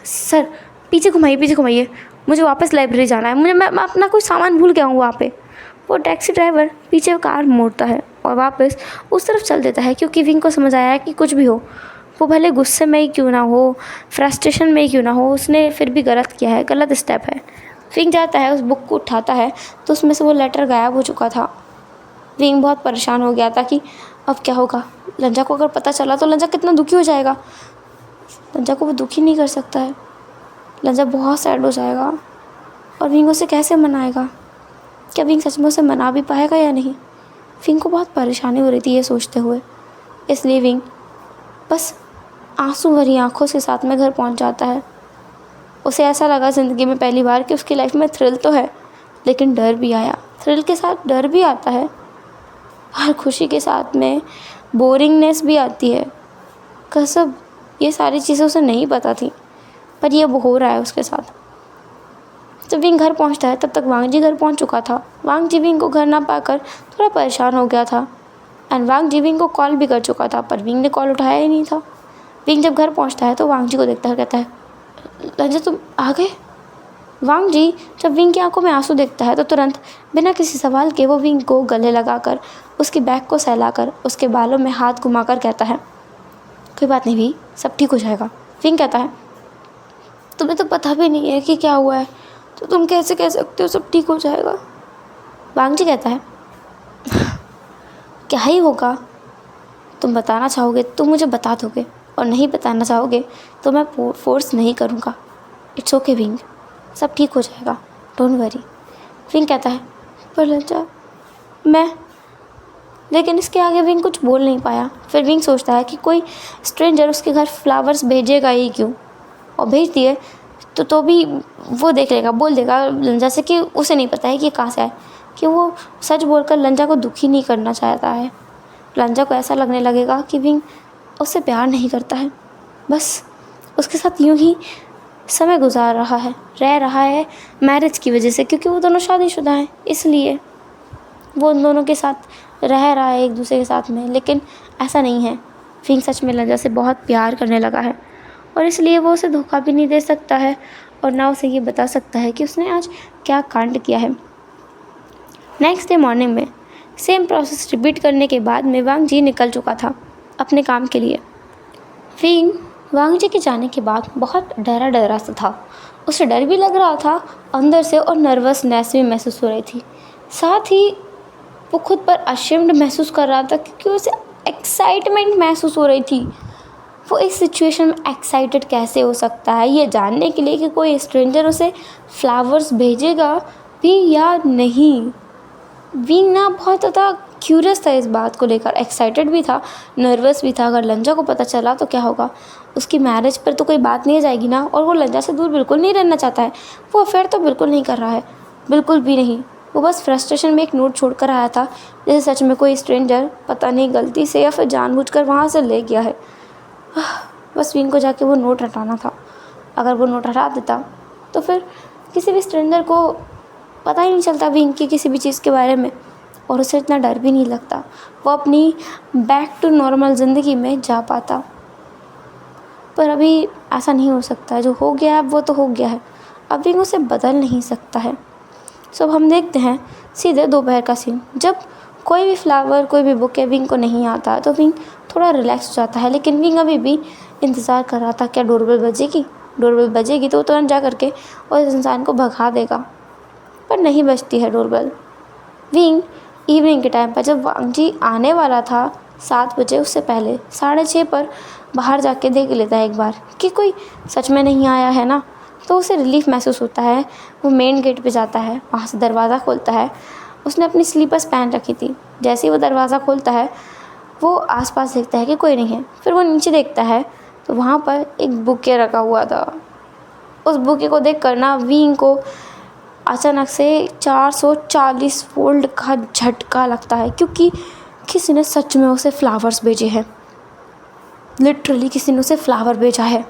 S1: सर पीछे घुमाइए, मुझे वापस लाइब्रेरी जाना है, मैं अपना कोई सामान भूल गया हूँ वहाँ पे। वो टैक्सी ड्राइवर पीछे कार मोड़ता है और वापस उस तरफ चल देता है, क्योंकि विंग को समझ आया है कि कुछ भी हो, वो भले गुस्से में ही क्यों ना हो, फ्रस्ट्रेशन में ही क्यों ना हो, उसने फिर भी गलत किया है, गलत स्टेप है। विंग जाता है, उस बुक को उठाता है तो उसमें से वो लेटर गायब हो चुका था। विंग बहुत परेशान हो गया था कि अब क्या होगा। लंजा को अगर पता चला तो लंजा कितना दुखी हो जाएगा। लंजा को वो दुखी नहीं कर सकता है, लंजा बहुत सैड हो जाएगा। और विंग उसे कैसे मनाएगा, क्या विंग सच में उसे मना भी पाएगा या नहीं। विंग को बहुत परेशानी हो रही थी ये सोचते हुए, इसलिए विंग बस आंसू भरी आंखों के साथ में घर पहुंच जाता है। उसे ऐसा लगा ज़िंदगी में पहली बार कि उसकी लाइफ में थ्रिल तो है लेकिन डर भी आया। थ्रिल के साथ डर भी आता है, हर खुशी के साथ में बोरिंगनेस भी आती है। कसम ये सारी चीज़ें उसे नहीं पता थी, पर ये वो हो रहा है उसके साथ। जब विंग घर पहुंचता है तब तक वांग जी घर पहुंच चुका था। वांग जी विंग को घर ना पाकर थोड़ा परेशान हो गया था, एंड वांग जी विंग को कॉल भी कर चुका था, पर विंग ने कॉल उठाया ही नहीं था। विंग जब घर पहुंचता है तो वांग जी को देखता है, कहता है लंजा तुम आ गए। वांग जी जब विंग की आंखों में आंसू देखता है तो तुरंत बिना किसी सवाल के वो विंग को गले लगाकर, उसकी बैक को सहलाकर, उसके बालों में हाथ घुमाकर कहता है कोई बात नहीं भी, सब ठीक हो जाएगा। विंग कहता है तुम्हें तो पता भी नहीं है कि क्या हुआ है, तो तुम कैसे कह सकते हो सब ठीक हो जाएगा। वांग जी कहता है क्या ही होगा, तुम बताना चाहोगे तुम मुझे बता दोगे, और नहीं बताना चाहोगे तो मैं फोर्स नहीं करूँगा। इट्स ओके विंग, सब ठीक हो जाएगा, डोंट वरी। विंग कहता है पर लंजा मैं, लेकिन इसके आगे विंग कुछ बोल नहीं पाया। फिर विंग सोचता है कि कोई स्ट्रेंजर उसके घर फ्लावर्स भेजेगा ही क्यों, और भेज दिए तो भी वो देख लेगा, बोल देगा लंजा से कि उसे नहीं पता है कि कहाँ से आए, कि वो सच बोलकर लंजा को दुखी नहीं करना चाहता है। लंजा को ऐसा लगने लगेगा कि विंग उससे प्यार नहीं करता है, बस उसके साथ यूं ही समय गुजार रहा है, रह रहा है मैरिज की वजह से, क्योंकि वो दोनों शादीशुदा हैं, इसलिए वो उन दोनों के साथ रह रहा है एक दूसरे के साथ में। लेकिन ऐसा नहीं है, विंग सच में लंजा से बहुत प्यार करने लगा है, और इसलिए वो उसे धोखा भी नहीं दे सकता है और ना उसे ये बता सकता है कि उसने आज क्या कांड किया है। नेक्स्ट डे मॉर्निंग में सेम प्रोसेस रिपीट करने के बाद में वांग जी निकल चुका था अपने काम के लिए। विंग वांग जी के जाने के बाद बहुत डरा डरा सा था। उसे डर भी लग रहा था अंदर से, और नर्वसनेस भी महसूस हो रही थी। साथ ही वो खुद पर अशेम्ड महसूस कर रहा था, क्योंकि उसे एक्साइटमेंट महसूस हो रही थी। वो इस सिचुएशन में एक्साइटेड कैसे हो सकता है ये जानने के लिए कि कोई स्ट्रेंजर उसे फ्लावर्स भेजेगा भी या नहीं। विंग ना बहुत ज़्यादा क्यूरियस था इस बात को लेकर, एक्साइटेड भी था, नर्वस भी था। अगर लंजा को पता चला तो क्या होगा, उसकी मैरिज पर तो कोई बात नहीं जाएगी ना, और वो लंजा से दूर बिल्कुल नहीं रहना चाहता है। वो अफेयर तो बिल्कुल नहीं कर रहा है, बिल्कुल भी नहीं। वो बस फ्रस्ट्रेशन में एक नोट छोड़ कर आया था, जैसे सच में कोई स्ट्रेंजर पता नहीं गलती से या फिर जानबूझकर वहाँ से ले गया है। बस विंग को जाके वो नोट हटाना था। अगर वो नोट हटा देता तो फिर किसी भी स्ट्रेंजर को पता ही नहीं चलता विंग की किसी भी चीज़ के बारे में, और उसे इतना डर भी नहीं लगता। वो अपनी बैक टू नॉर्मल ज़िंदगी में जा पाता। पर अभी ऐसा नहीं हो सकता है, जो हो गया है वो तो हो गया है। अब विंग उसे बदल नहीं सकता है। सो अब हम देखते हैं सीधे दोपहर का सीन। जब कोई भी फ्लावर, कोई भी बुके विंग को नहीं आता तो विंग थोड़ा रिलैक्स हो जाता है, लेकिन विंग अभी भी इंतज़ार कर रहा था क्या डोरबेल बजेगी। डोरबेल बजेगी तो तुरंत जा करके उस इंसान को भगा देगा, पर नहीं बजती है डोरबेल। विंग इवनिंग के टाइम पर जब वांग जी आने वाला था 7 बजे, उससे पहले 6:30 पर बाहर जाके देख लेता है एक बार कि कोई सच में नहीं आया है ना। तो उसे रिलीफ महसूस होता है। वो मेन गेट पे जाता है, वहाँ से दरवाज़ा खोलता है। उसने अपनी स्लीपर्स पहन रखी थी। जैसे ही वो दरवाज़ा खोलता है वो आसपास देखता है कि कोई नहीं है। फिर वो नीचे देखता है तो वहाँ पर एक बुके रखा हुआ था। उस बुके को देख कर ना विंग को अचानक से 440 वोल्ट का झटका लगता है, क्योंकि किसी ने सच में उसे फ्लावर्स भेजे हैं। लिटरली किसी ने उसे फ्लावर भेजा है।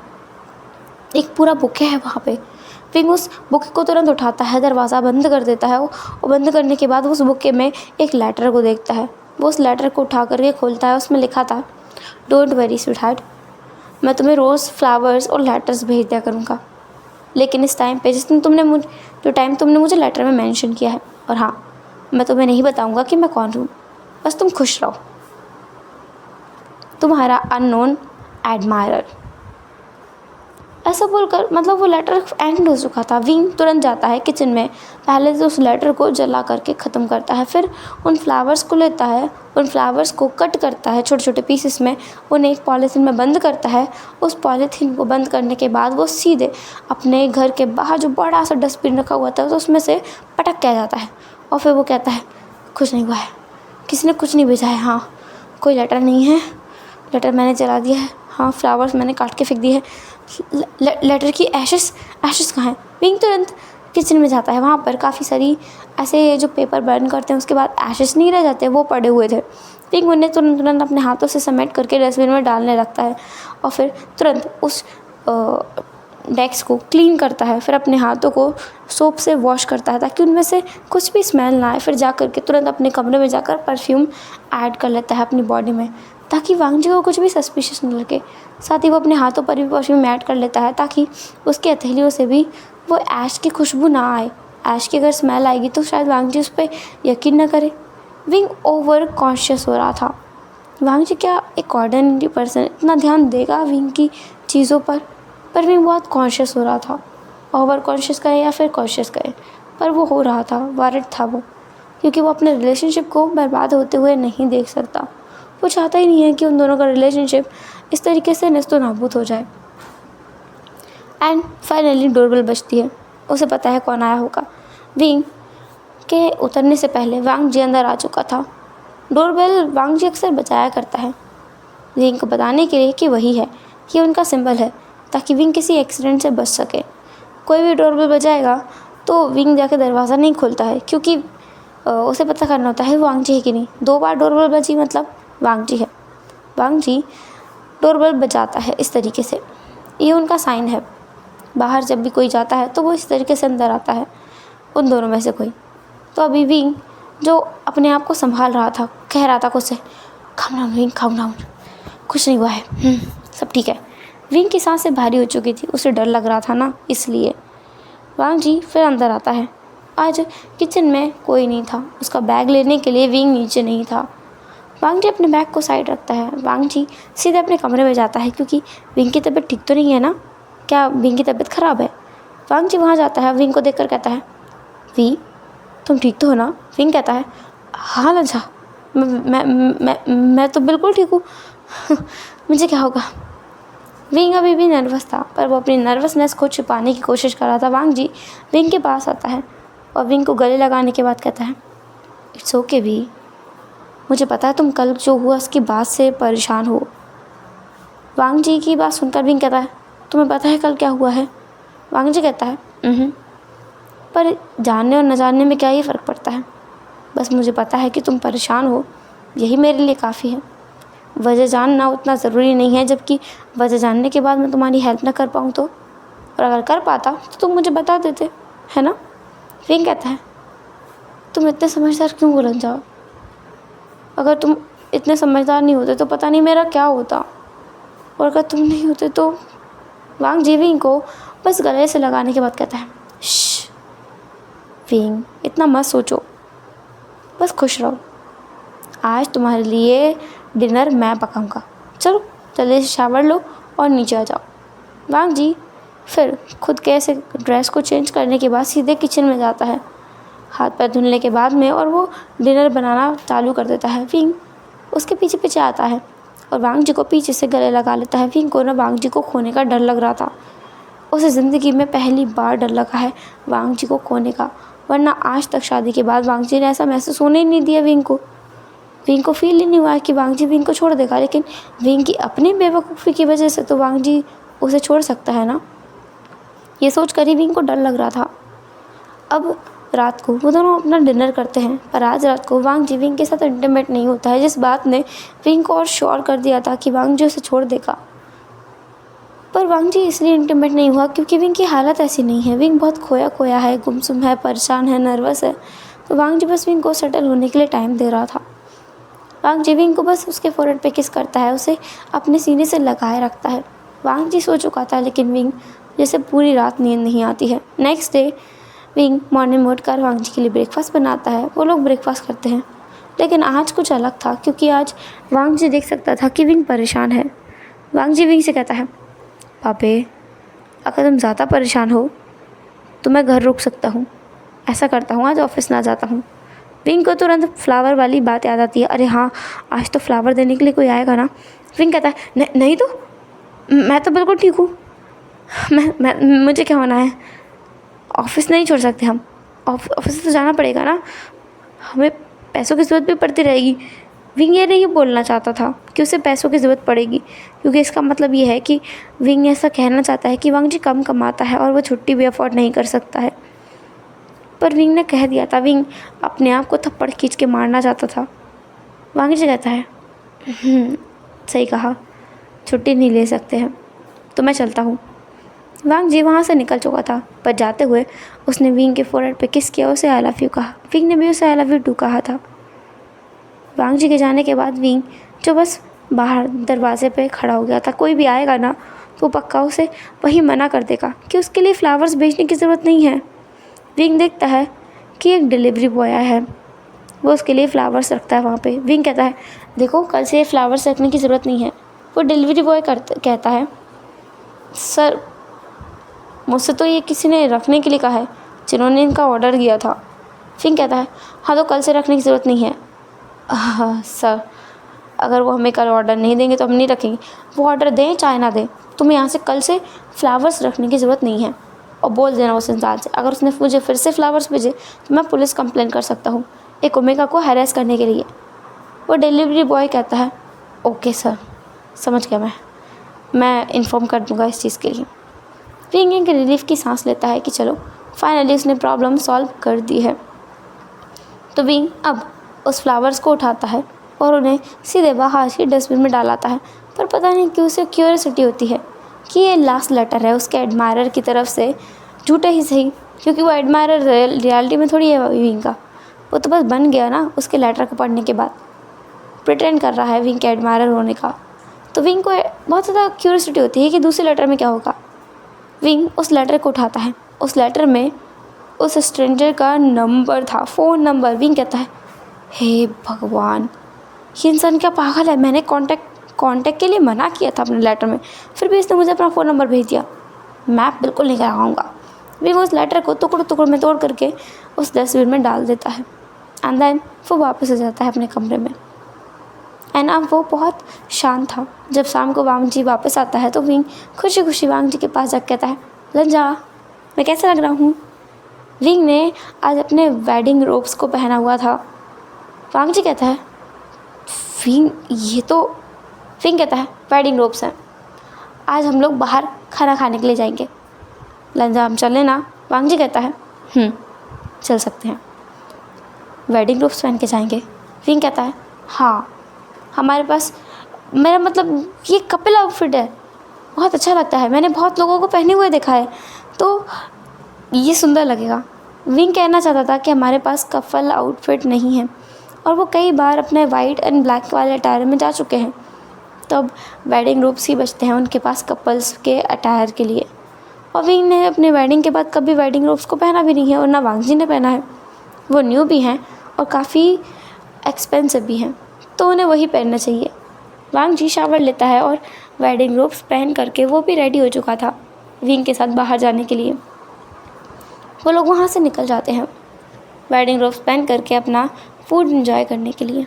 S1: एक पूरा बुके है वहाँ पे। विंग उस बुके को तुरंत उठाता है, दरवाज़ा बंद कर देता है। और बंद करने के बाद उस बुके में एक लेटर को देखता है। वो उस लेटर को उठा करके खोलता है। उसमें लिखा था, डोंट वरी स्वीटहार्ट, मैं तुम्हें रोज़ फ्लावर्स और लेटर्स भेज दिया करूँगा, लेकिन इस टाइम पे जो टाइम तुमने मुझे लेटर में मेंशन किया है, और हाँ, मैं तुम्हें नहीं बताऊँगा कि मैं कौन हूँ, बस तुम खुश रहो। तुम्हारा अननोन एडमायरर। ऐसा बोलकर मतलब वो लेटर एंड हो चुका था। विंग तुरंत जाता है किचन में, पहले तो उस लेटर को जला करके ख़त्म करता है। फिर उन फ्लावर्स को लेता है, उन फ्लावर्स को कट करता है छोटे छोटे पीसेस में, उन्हें एक पॉलीथीन में बंद करता है। उस पॉलीथीन को बंद करने के बाद वो सीधे अपने घर के बाहर जो बड़ा सा डस्टबिन रखा हुआ था तो उसमें से पटक के आ जाता है। और फिर वो कहता है, कुछ नहीं हुआ है, किसी ने कुछ नहीं भेजा है, हाँ कोई लेटर नहीं है, लेटर मैंने जला दिया है, हाँ फ्लावर्स मैंने काट के फेंक दिए हैं, लेटर की एशेस कहाँ हैं। विंग तुरंत किचन में जाता है। वहाँ पर काफ़ी सारी ऐसे जो पेपर बर्न करते हैं उसके बाद एशेस नहीं रह जाते, वो पड़े हुए थे। विंग उन्हें तुरंत अपने हाथों से समेट करके डस्टबिन में डालने लगता है और फिर तुरंत उस डेस्क को क्लीन करता है। फिर अपने हाथों को सोप से वॉश करता है ताकि उनमें से कुछ भी स्मेल ना आए। फिर जा कर के तुरंत अपने कमरे में जाकर परफ्यूम ऐड कर लेता है अपनी बॉडी में, ताकि वांग जी को कुछ भी सस्पिशियस न लगे। साथ ही वो अपने हाथों पर भी परफ्यूम ऐड कर लेता है ताकि उसकी हथेलियों से भी वो ऐश की खुशबू ना आए। ऐश की अगर स्मेल आएगी तो शायद वांग जी उस पर यकीन न करे। विंग ओवर कॉन्शियस हो रहा था। वांग जी क्या एक ऑर्डिनरी पर्सन इतना ध्यान देगा विंग की चीज़ों पर विंग बहुत कॉन्शियस हो रहा था। ओवर कॉन्शियस कहे या फिर कॉन्शियस कहे, पर वो हो रहा था, वारिड था वो, क्योंकि वो अपने रिलेशनशिप को बर्बाद होते हुए नहीं देख सकता। वो चाहता ही नहीं है कि उन दोनों का रिलेशनशिप इस तरीके से नस्तो नाबूद हो जाए। एंड फाइनली डोरबेल बजती है। उसे पता है कौन आया होगा। विंग के उतरने से पहले वांग जी अंदर आ चुका था। डोरबेल वांग जी अक्सर बजाया करता है विंग को बताने के लिए कि वही है, ये उनका सिंबल है, ताकि विंग किसी एक्सीडेंट से बच सके। कोई भी डोरबेल बजाएगा तो विंग जाके दरवाज़ा नहीं खोलता है, क्योंकि उसे पता करना होता है वांग जी है कि नहीं। 2 बार डोरबेल बजी मतलब वांग जी है। वांग जी डोरबेल बजाता है इस तरीके से, ये उनका साइन है। बाहर जब भी कोई जाता है तो वो इस तरीके से अंदर आता है, उन दोनों में से कोई। तो अभी विंग जो अपने आप को संभाल रहा था, कह रहा था खुद से, calm down wing, calm down, कुछ नहीं हुआ है, सब ठीक है। विंग की सांसें भारी हो चुकी थी, उसे डर लग रहा था ना, इसलिए। वांग जी फिर अंदर आता है। आज किचन में कोई नहीं था। उसका बैग लेने के लिए विंग नीचे नहीं था। वांग जी अपने बैग को साइड रखता है। वांग जी सीधे अपने कमरे में जाता है, क्योंकि विंग की तबीयत ठीक तो नहीं है ना, क्या विंग की तबीयत ख़राब है। वांग जी वहाँ जाता है, विंग को देखकर कहता है, वी तुम ठीक तो हो ना। विंग कहता है, हाँ लंजा, मैं तो बिल्कुल ठीक हूँ मुझे क्या होगा। विंग अभी भी नर्वस था, पर वो अपनी नर्वसनेस को छुपाने की कोशिश कर रहा था। वांग जी विंग के पास आता है और विंग को गले लगाने के बाद कहता है, इट्स ओके वी, मुझे पता है तुम कल जो हुआ उसकी बात से परेशान हो। वांग जी की बात सुनकर विंग कहता है, तुम्हें पता है कल क्या हुआ है। वांग जी कहता है पर जानने और न जानने में क्या ही फ़र्क पड़ता है, बस मुझे पता है कि तुम परेशान हो, यही मेरे लिए काफ़ी है। वजह जानना उतना ज़रूरी नहीं है, जबकि वजह जानने के बाद मैं तुम्हारी हेल्प ना कर पाऊँ तो, और अगर कर पाता तो तुम मुझे बता देते, है ना। विंग कहता है, तुम इतने समझदार क्यों बोलन जाओ, अगर तुम इतने समझदार नहीं होते तो पता नहीं मेरा क्या होता, और अगर तुम नहीं होते तो। वांग जी विंग को बस गले से लगाने के बाद कहता है, श्श विंग, इतना मत सोचो, बस खुश रहो। आज तुम्हारे लिए डिनर मैं पकाऊंगा। चलो जल्दी से शावर लो और नीचे आ जाओ। वांग जी फिर खुद के ऐसे ड्रेस को चेंज करने के बाद सीधे किचन में जाता है, हाथ पैर धुलने के बाद में, और वो डिनर बनाना चालू कर देता है। विंग उसके पीछे पीछे आता है और वांग जी को पीछे से गले लगा लेता है। विंग को ना वांग जी को खोने का डर लग रहा था। उसे ज़िंदगी में पहली बार डर लगा है वांग जी को खोने का, वरना आज तक शादी के बाद वांग जी ने ऐसा महसूस होने ही नहीं दिया विंग को। विंग को फील ही नहीं हुआ कि वांग जी विंग को छोड़ देगा, लेकिन विंग की अपनी बेवकूफ़ी की वजह से तो वांग जी उसे छोड़ सकता है ना। ये सोच कर ही विंग को डर लग रहा था। अब रात को वो दोनों अपना डिनर करते हैं, पर आज रात को वांग जी विंग के साथ इंटीमेट नहीं होता है, जिस बात ने विंग को और श्योर कर दिया था कि वांग जी उसे छोड़ देगा। पर वांग जी इसलिए इंटीमेट नहीं हुआ क्योंकि विंग की हालत ऐसी नहीं है। विंग बहुत खोया खोया है, गुमसुम है, परेशान है, नर्वस है। तो वांग जी बस विंग को सेटल होने के लिए टाइम दे रहा था। वांग जी विंग को बस उसके फोrehead पे किस करता है, उसे अपने सीने से लगाए रखता है। वांग जी सो चुका था, लेकिन विंग जैसे पूरी रात नींद नहीं आती है। नेक्स्ट डे विंग मॉर्निंग में उठकर वांग जी के लिए ब्रेकफास्ट बनाता है। वो लोग ब्रेकफास्ट करते हैं, लेकिन आज कुछ अलग था, क्योंकि आज वांग जी देख सकता था कि विंग परेशान है। वांग जी विंग से कहता है, पापे अगर तुम ज़्यादा परेशान हो तो मैं घर रुक सकता हूँ, ऐसा करता हूँ आज ऑफिस ना जाता हूँ। विंग को तुरंत फ्लावर वाली बात याद आती है। अरे हाँ, आज तो फ्लावर देने के लिए कोई आएगा ना। विंग कहता है, नहीं तो मैं तो बिल्कुल ठीक हूँ। मुझे क्या होना है, ऑफिस नहीं छोड़ सकते हम, ऑफिस तो जाना पड़ेगा ना, हमें पैसों की ज़रूरत भी पड़ती रहेगी। विंग ये नहीं बोलना चाहता था कि उसे पैसों की ज़रूरत पड़ेगी, क्योंकि इसका मतलब ये है कि विंग ऐसा कहना चाहता है कि वांग जी कम कमाता है और वो छुट्टी भी अफोर्ड नहीं कर सकता है। पर विंग ने कह दिया था, विंग अपने आप को थप्पड़ खींच के मारना चाहता था। वांग जी कहता है, सही कहा, छुट्टी नहीं ले सकते हैं, तो मैं चलता हूँ। वांग जी वहाँ से निकल चुका था, पर जाते हुए उसने विंग के फोrehead पे किस किया, उसे आई लव यू कहा। विंग ने भी उसे आई लव यू टू कहा था। वांग जी के जाने के बाद विंग जो बस बाहर दरवाजे पे खड़ा हो गया था, कोई भी आएगा ना तो पक्का उसे वही मना कर देगा कि उसके लिए फ़्लावर्स भेजने की ज़रूरत नहीं है। विंग देखता है कि एक डिलीवरी बॉय आया है, वो उसके लिए फ़्लावर्स रखता है वहाँ पे। विंग कहता है, देखो कल से फ़्लावर्स रखने की ज़रूरत नहीं है। वो डिलीवरी बॉय कहता है, सर मुझसे तो ये किसी ने रखने के लिए कहा है, जिन्होंने इनका ऑर्डर दिया था। विंग कहता है, हाँ तो कल से रखने की ज़रूरत नहीं है। हाँ सर, अगर वो हमें कल ऑर्डर नहीं देंगे तो हम नहीं रखेंगे। वो ऑर्डर दें चाहे ना दें, तुम्हें यहाँ से कल से फ़्लावर्स रखने की ज़रूरत नहीं है। और बोल देना उस इंसान से, अगर उसने मुझे फिर से फ़्लावर्स भेजे तो मैं पुलिस कंप्लेन कर सकता हूँ, एक ओमेगा को हैरेस करने के लिए। वो डिलीवरी बॉय कहता है, ओके सर, समझ गया, मैं इन्फॉर्म कर दूँगा इस चीज़ के लिए। विंग एक रिलीफ की सांस लेता है कि चलो फाइनली उसने प्रॉब्लम सॉल्व कर दी है। तो विंग अब उस फ्लावर्स को उठाता है और उन्हें सीधे बाहर ही डस्टबिन में डालाता है। पर पता नहीं क्यों उसे क्यूरियोसिटी होती है कि ये लास्ट लेटर है उसके एडमायरर की तरफ से, झूठे ही सही, क्योंकि वो एडमायरर रियलिटी में थोड़ी है विंग का, वो तो बस बन गया ना उसके लेटर को पढ़ने के बाद, प्रिटेंड कर रहा है विंग के एडमायरर होने का। तो विंग को बहुत ज़्यादा क्यूरियोसिटी होती है कि दूसरे लेटर में क्या होगा। विंग उस लेटर को उठाता है, उस लेटर में उस स्ट्रेंजर का नंबर था, फ़ोन नंबर। विंग कहता है, हे भगवान, ये इंसान क्या पागल है, मैंने कांटेक्ट के लिए मना किया था अपने लेटर में, फिर भी इसने मुझे अपना फ़ोन नंबर भेज दिया। मैं बिल्कुल नहीं कराऊंगा। विंग उस लेटर को टुकड़ों टुकड़ों में तोड़ करके उस डस्टबिन में डाल देता है एंड देन वो वापस आ जाता है अपने कमरे में। एंड अब वो बहुत शांत था। जब शाम को वांग जी वापस आता है तो विंग खुशी खुशी वांग जी के पास जाकर कहता है, लंजा मैं कैसा लग रहा हूँ। विंग ने आज अपने वेडिंग रोब्स को पहना हुआ था। वांग जी कहता है, विंग ये तो, विंग कहता है, वेडिंग रोब्स हैं, आज हम लोग बाहर खाना खाने के लिए जाएंगे, लंजा हम चलें ना। वांग जी कहता है, चल सकते हैं, वेडिंग रोब्स पहन के जाएंगे। विंग कहता है, हाँ हमारे पास, मेरा मतलब ये कपल आउटफिट है, बहुत अच्छा लगता है, मैंने बहुत लोगों को पहने हुए देखा है, तो ये सुंदर लगेगा। विंग कहना चाहता था कि हमारे पास कपल आउटफिट नहीं है और वो कई बार अपने वाइट एंड ब्लैक वाले अटायर में जा चुके हैं, तो अब वेडिंग रोब्स ही बचते हैं उनके पास कपल्स के अटायर के लिए। और विंग ने अपने वेडिंग के बाद कभी वेडिंग रोब्स को पहना भी नहीं है और ना वांग जी ने पहना है। वो न्यू भी हैं और काफ़ी एक्सपेंसिव भी हैं, तो उन्हें वही पहनना चाहिए। वांग जी शावर लेता है और वेडिंग रोब्स पहन करके वो भी रेडी हो चुका था विंग के साथ बाहर जाने के लिए। वो लोग वहाँ से निकल जाते हैं वेडिंग रोब्स पहन करके अपना फूड एंजॉय करने के लिए।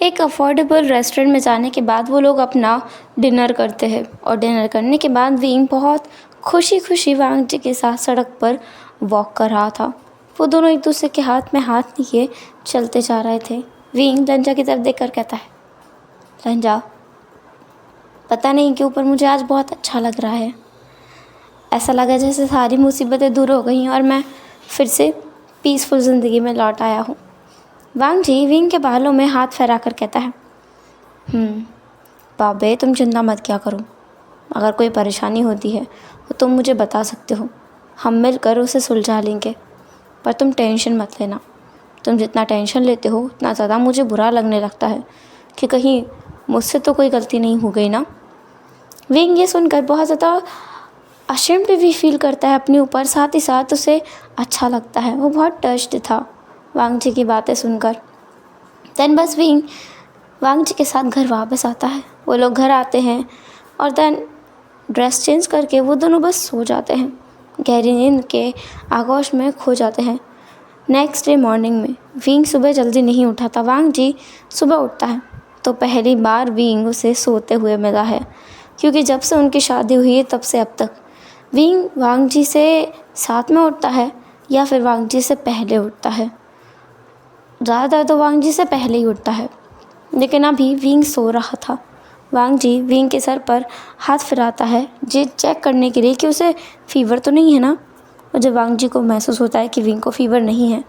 S1: एक अफोर्डेबल रेस्टोरेंट में जाने के बाद वो लोग अपना डिनर करते हैं और डिनर करने के बाद विंग बहुत खुशी खुशी वांग जी के साथ सड़क पर वॉक कर रहा था। वो दोनों एक दूसरे के हाथ में हाथ लिए चलते जा रहे थे। विंग लंजा की तरफ देखकर कहता है, लंजा, पता नहीं क्यों पर मुझे आज बहुत अच्छा लग रहा है। ऐसा लगा जैसे सारी मुसीबतें दूर हो गई हैं और मैं फिर से पीसफुल ज़िंदगी में लौट आया हूँ। वांग जी विंग के बालों में हाथ फैला कर कहता है, बाबे तुम चिंता मत किया करो। अगर कोई परेशानी होती है तो तुम मुझे बता सकते हो, हम मिलकर उसे सुलझा लेंगे। पर तुम टेंशन मत लेना। तुम जितना टेंशन लेते हो उतना ज़्यादा मुझे बुरा लगने लगता है कि कहीं मुझसे तो कोई गलती नहीं हो गई ना। विंग ये सुनकर बहुत ज़्यादा अशेम्ड भी फील करता है अपने ऊपर, साथ ही साथ उसे अच्छा लगता है। वो बहुत टच्ड था वांग जी की बातें सुनकर। देन बस विंग वांग जी के साथ घर वापस आता है। वो लोग घर आते हैं और देन ड्रेस चेंज करके वो दोनों बस सो जाते हैं, गहरी नींद के आगोश में खो जाते हैं। नेक्स्ट डे मॉर्निंग में विंग सुबह जल्दी नहीं उठा था। वांग जी सुबह उठता है तो पहली बार विंग उसे सोते हुए मिला है, क्योंकि जब से उनकी शादी हुई है तब से अब तक विंग वांग जी से साथ में उठता है या फिर वांग जी से पहले उठता है। ज़्यादातर तो वांग जी से पहले ही उठता है, लेकिन अभी विंग सो रहा था। वांग जी विंग के सर पर हाथ फिराता है जी चेक करने के लिए कि उसे फीवर तो नहीं है ना। और जब वांग जी को महसूस होता है कि विंग को फीवर नहीं है,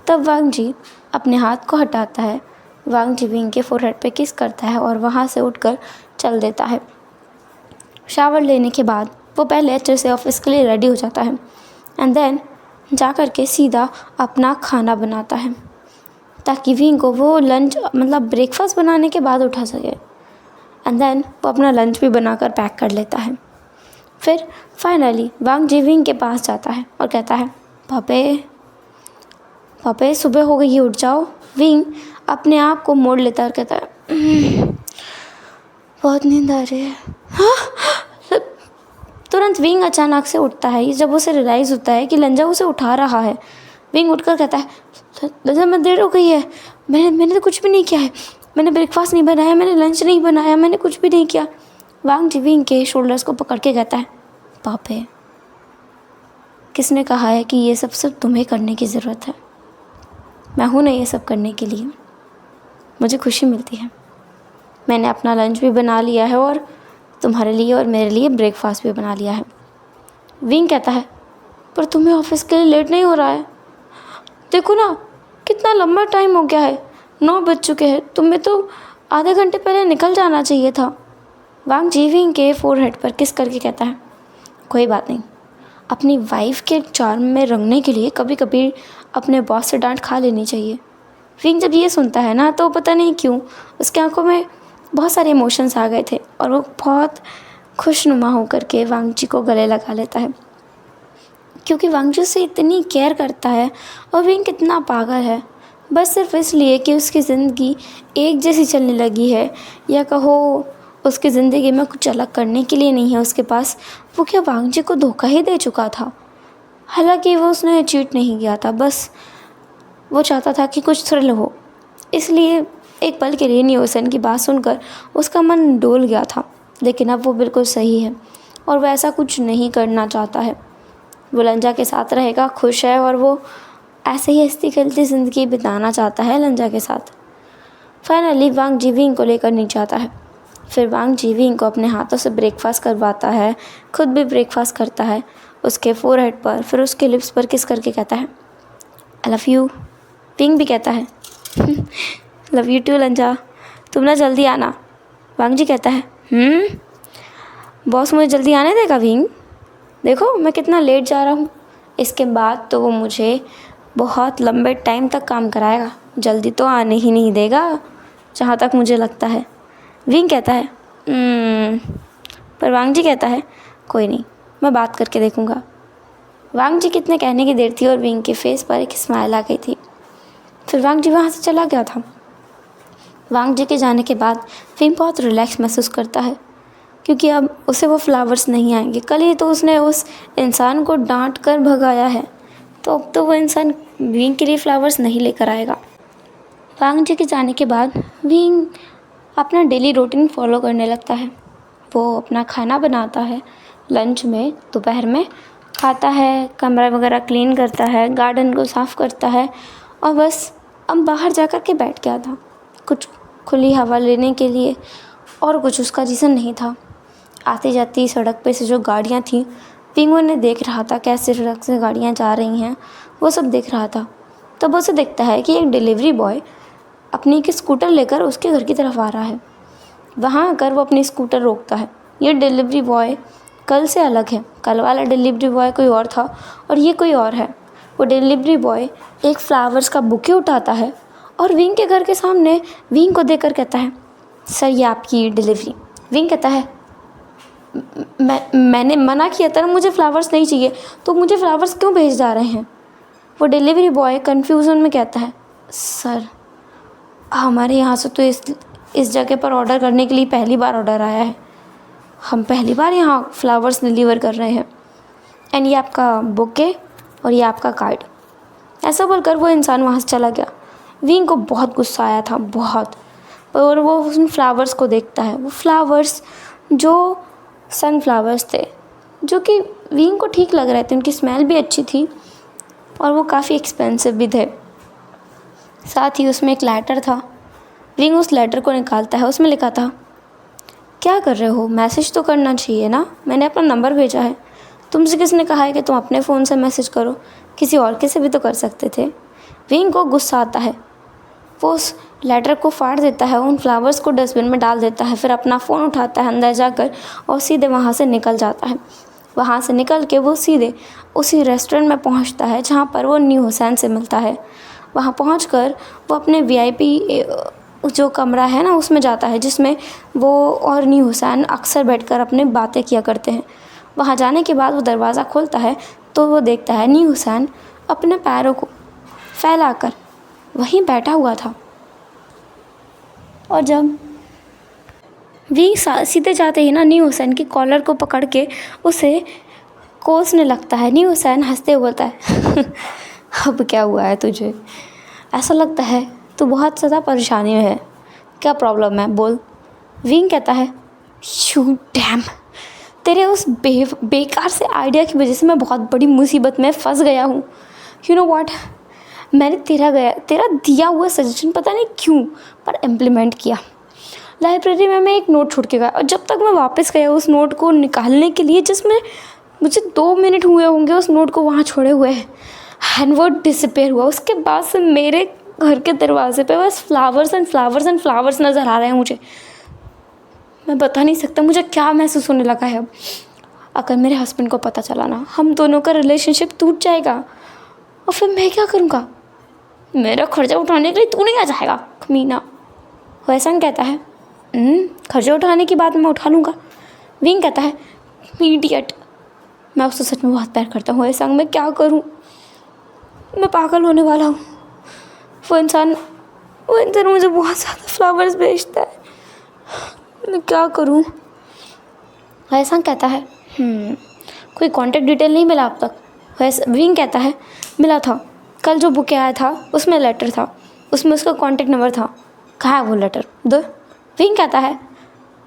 S1: तब वांग जी अपने हाथ को हटाता है। वांग जी विंग के फोरहेड पे किस करता है और वहाँ से उठकर चल देता है। शावर लेने के बाद वो पहले अच्छे से ऑफिस के लिए रेडी हो जाता है एंड देन जा कर के सीधा अपना खाना बनाता है ताकि विंग को वो लंच मतलब ब्रेकफास्ट बनाने के बाद उठा सके। एंड देन वो अपना लंच भी बनाकर पैक कर लेता है। फिर फाइनली वांग जी विंग के पास जाता है और कहता है, पापे सुबह हो गई है, उठ जाओ। विंग अपने आप को मोड़ लेता है और कहता है, बहुत नींद आ रही है। हाँ? तुरंत विंग अचानक से उठता है। जब उसे रियलाइज़ होता है कि लंजा उसे उठा रहा है, विंग उठकर कहता है, लंजा मैं देर हो गई है, मैंने तो कुछ भी नहीं किया है, मैंने ब्रेकफास्ट नहीं बनाया, मैंने लंच नहीं बनाया, मैंने कुछ भी नहीं किया। वांग जी विंग के शोल्डर्स को पकड़ के कहता है, पापे किसने कहा है कि ये सब सिर्फ तुम्हें करने की ज़रूरत है? मैं हूँ ना ये सब करने के लिए, मुझे खुशी मिलती है। मैंने अपना लंच भी बना लिया है और तुम्हारे लिए और मेरे लिए ब्रेकफास्ट भी बना लिया है। विंग कहता है, पर तुम्हें ऑफिस के लिए लेट नहीं हो रहा है? देखो ना कितना लंबा टाइम हो गया है, 9 बज चुके हैं, तुम्हें तो आधे घंटे पहले निकल जाना चाहिए था। वांग जी विंग के फोरहेड पर किस करके कहता है, कोई बात नहीं, अपनी वाइफ के चार्म में रंगने के लिए कभी कभी अपने बॉस से डांट खा लेनी चाहिए। विंग जब ये सुनता है ना तो पता नहीं क्यों उसकी आंखों में बहुत सारे इमोशंस आ गए थे और वो बहुत खुशनुमा होकर के वांग जी को गले लगा लेता है, क्योंकि वांग जी से इतनी केयर करता है और विंग कितना पागल है बस सिर्फ इसलिए कि उसकी ज़िंदगी एक जैसी चलने लगी है, या कहो उसकी ज़िंदगी में कुछ अलग करने के लिए नहीं है उसके पास। वो क्या वांग जी को धोखा ही दे चुका था? हालांकि वो उसने चीट नहीं किया था, बस वो चाहता था कि कुछ थ्रिल हो। इसलिए एक पल के लिए न्यूसन की बात सुनकर उसका मन डोल गया था, लेकिन अब वो बिल्कुल सही है और वो ऐसा कुछ नहीं करना चाहता है। वो लंजा के साथ रहेगा, खुश है और वो ऐसे ही हंसती खेलती ज़िंदगी बिताना चाहता है लंजा के साथ। फाइनली वांग जी विंग को लेकर नीचे आता है। फिर वांग जी विंग को अपने हाथों से ब्रेकफास्ट करवाता है, खुद भी ब्रेकफास्ट करता है उसके फोरहेड पर, फिर उसके लिप्स पर किस करके कहता है, आई लव यू। विंग भी कहता है, लव यू टू लंजा, तुम ना जल्दी आना। वांग जी कहता है, बॉस मुझे जल्दी आने देगा विंग? देखो मैं कितना लेट जा रहा हूँ। इसके बाद तो वो मुझे बहुत लंबे टाइम तक काम कराएगा, जल्दी तो आने ही नहीं देगा जहाँ तक मुझे लगता है। विंग कहता है, पर वांग जी कहता है, कोई नहीं, मैं बात करके देखूँगा। वांग जी कितने कहने की देर थी और विंग के फेस पर एक स्माइल आ गई थी। फिर वांग जी वहाँ से चला गया था। वांग जी के जाने के बाद विंग बहुत रिलैक्स महसूस करता है, क्योंकि अब उसे वो फ्लावर्स नहीं आएंगे। कल ही तो उसने उस इंसान को डांट कर भगाया है, तो अब तो वो इंसान विंग के लिए फ्लावर्स नहीं लेकर आएगा। वांग जी के जाने के बाद विंग अपना डेली रूटीन फॉलो करने लगता है। वो अपना खाना बनाता है, लंच में, दोपहर में खाता है, कमरा वगैरह क्लीन करता है, गार्डन को साफ़ करता है और बस अब बाहर जा कर के बैठ गया था कुछ खुली हवा लेने के लिए, और कुछ उसका रीज़न नहीं था। आती जाती सड़क पे से जो गाड़ियाँ थीं, विंग उन्हें देख रहा था, कैसे सड़क से गाड़ियाँ जा रही हैं, वो सब देख रहा था। तब उसे देखता है कि एक डिलीवरी बॉय अपनी एक स्कूटर लेकर उसके घर की तरफ आ रहा है। वहाँ आकर वो अपनी स्कूटर रोकता है। ये डिलीवरी बॉय कल से अलग है। कल वाला डिलीवरी बॉय कोई और था और ये कोई और है। वो डिलीवरी बॉय एक फ्लावर्स का बुके उठाता है और विंग के घर के सामने विंग को देकर कहता है, सर ये आपकी डिलीवरी। विंग कहता है, मैंने मना किया था ना, मुझे फ्लावर्स नहीं चाहिए, तो मुझे फ्लावर्स क्यों भेज जा रहे हैं। वो डिलीवरी बॉय कन्फ्यूज़न में कहता है, सर हमारे यहाँ से तो इस जगह पर ऑर्डर करने के लिए पहली बार ऑर्डर आया है। हम पहली बार यहाँ फ्लावर्स डिलीवर कर रहे हैं, एंड ये आपका बुके और ये आपका कार्ड। ऐसा बोलकर वो इंसान वहाँ से चला गया। विंग को बहुत गुस्सा आया था, बहुत। और वो उन फ्लावर्स को देखता है। वो फ्लावर्स जो सनफ्लावर्स थे, जो कि विंग को ठीक लग रहे थे, उनकी स्मेल भी अच्छी थी और वो काफ़ी एक्सपेंसिव भी थे। साथ ही उसमें एक लेटर था। विंग उस लेटर को निकालता है। उसमें लिखा था, क्या कर रहे हो, मैसेज तो करना चाहिए ना, मैंने अपना नंबर भेजा है। तुमसे किसने कहा है कि तुम अपने फ़ोन से मैसेज करो, किसी और के से भी तो कर सकते थे। विंग को गुस्सा आता है। वो उस लेटर को फाड़ देता है, उन फ्लावर्स को डस्टबिन में डाल देता है, फिर अपना फ़ोन उठाता है अंदर जाकर और सीधे वहाँ से निकल जाता है। वहाँ से निकल के वो सीधे उसी रेस्टोरेंट में पहुँचता है जहाँ पर वो न्यू हुसैन से मिलता है। वहाँ पहुँचकर वो अपने वीआईपी जो कमरा है ना उसमें जाता है, जिसमें वो और न्यू हुसैन अक्सर बैठकर अपने बातें किया करते हैं। वहाँ जाने के बाद वो दरवाज़ा खोलता है तो वो देखता है न्यू हुसैन अपने पैरों को फैलाकर वहीं बैठा हुआ था। और जब वी सीधे जाते ही ना न्यू हुसैन की कॉलर को पकड़ के उसे कोसने लगता है। न्यू हुसैन हंसते हुए बोलता है अब क्या हुआ है तुझे, ऐसा लगता है तू बहुत ज़्यादा परेशानी में है, क्या प्रॉब्लम है बोल। विंग कहता है, यू डैम, तेरे उस बेकार से आइडिया की वजह से मैं बहुत बड़ी मुसीबत में फंस गया हूँ। यू नो व्हाट, मैंने तेरा दिया हुआ सजेशन पता नहीं क्यों पर इम्प्लीमेंट किया। लाइब्रेरी में मैं एक नोट छोड़ के गया और जब तक मैं वापस गया उस नोट को निकालने के लिए, जिसमें मुझे 2 मिनट हुए होंगे उस नोट को वहाँ छोड़े हुए, एंड वो डिसअपेयर हुआ। उसके बाद से मेरे घर के दरवाजे पे बस flowers and flowers and flowers नज़र आ रहे हैं मुझे। मैं बता नहीं सकता मुझे क्या महसूस होने लगा है अब। अगर मेरे हस्बैंड को पता चला ना, हम दोनों का रिलेशनशिप टूट जाएगा और फिर मैं क्या करूँगा। मेरा खर्चा उठाने के लिए तू नहीं आ जाएगा कमीना। वैसा कहता है, खर्चा उठाने की बात मैं उठा लूँगा। विंग कहता है, इडियट, मैं उससे सच में बहुत प्यार करता हूँ। वैसा मैं क्या करूँ, मैं पागल होने वाला हूँ। वो इंसान मुझे बहुत ज़्यादा फ्लावर्स भेजता है, मैं क्या करूँ। वैसा कहता है, कोई कांटेक्ट डिटेल नहीं मिला अब तक। वैसा विंग कहता है, मिला था, कल जो बुक आया था उसमें लेटर था, उसमें उसका कांटेक्ट नंबर था। कहाँ है वो लेटर, दो। विंग कहता है,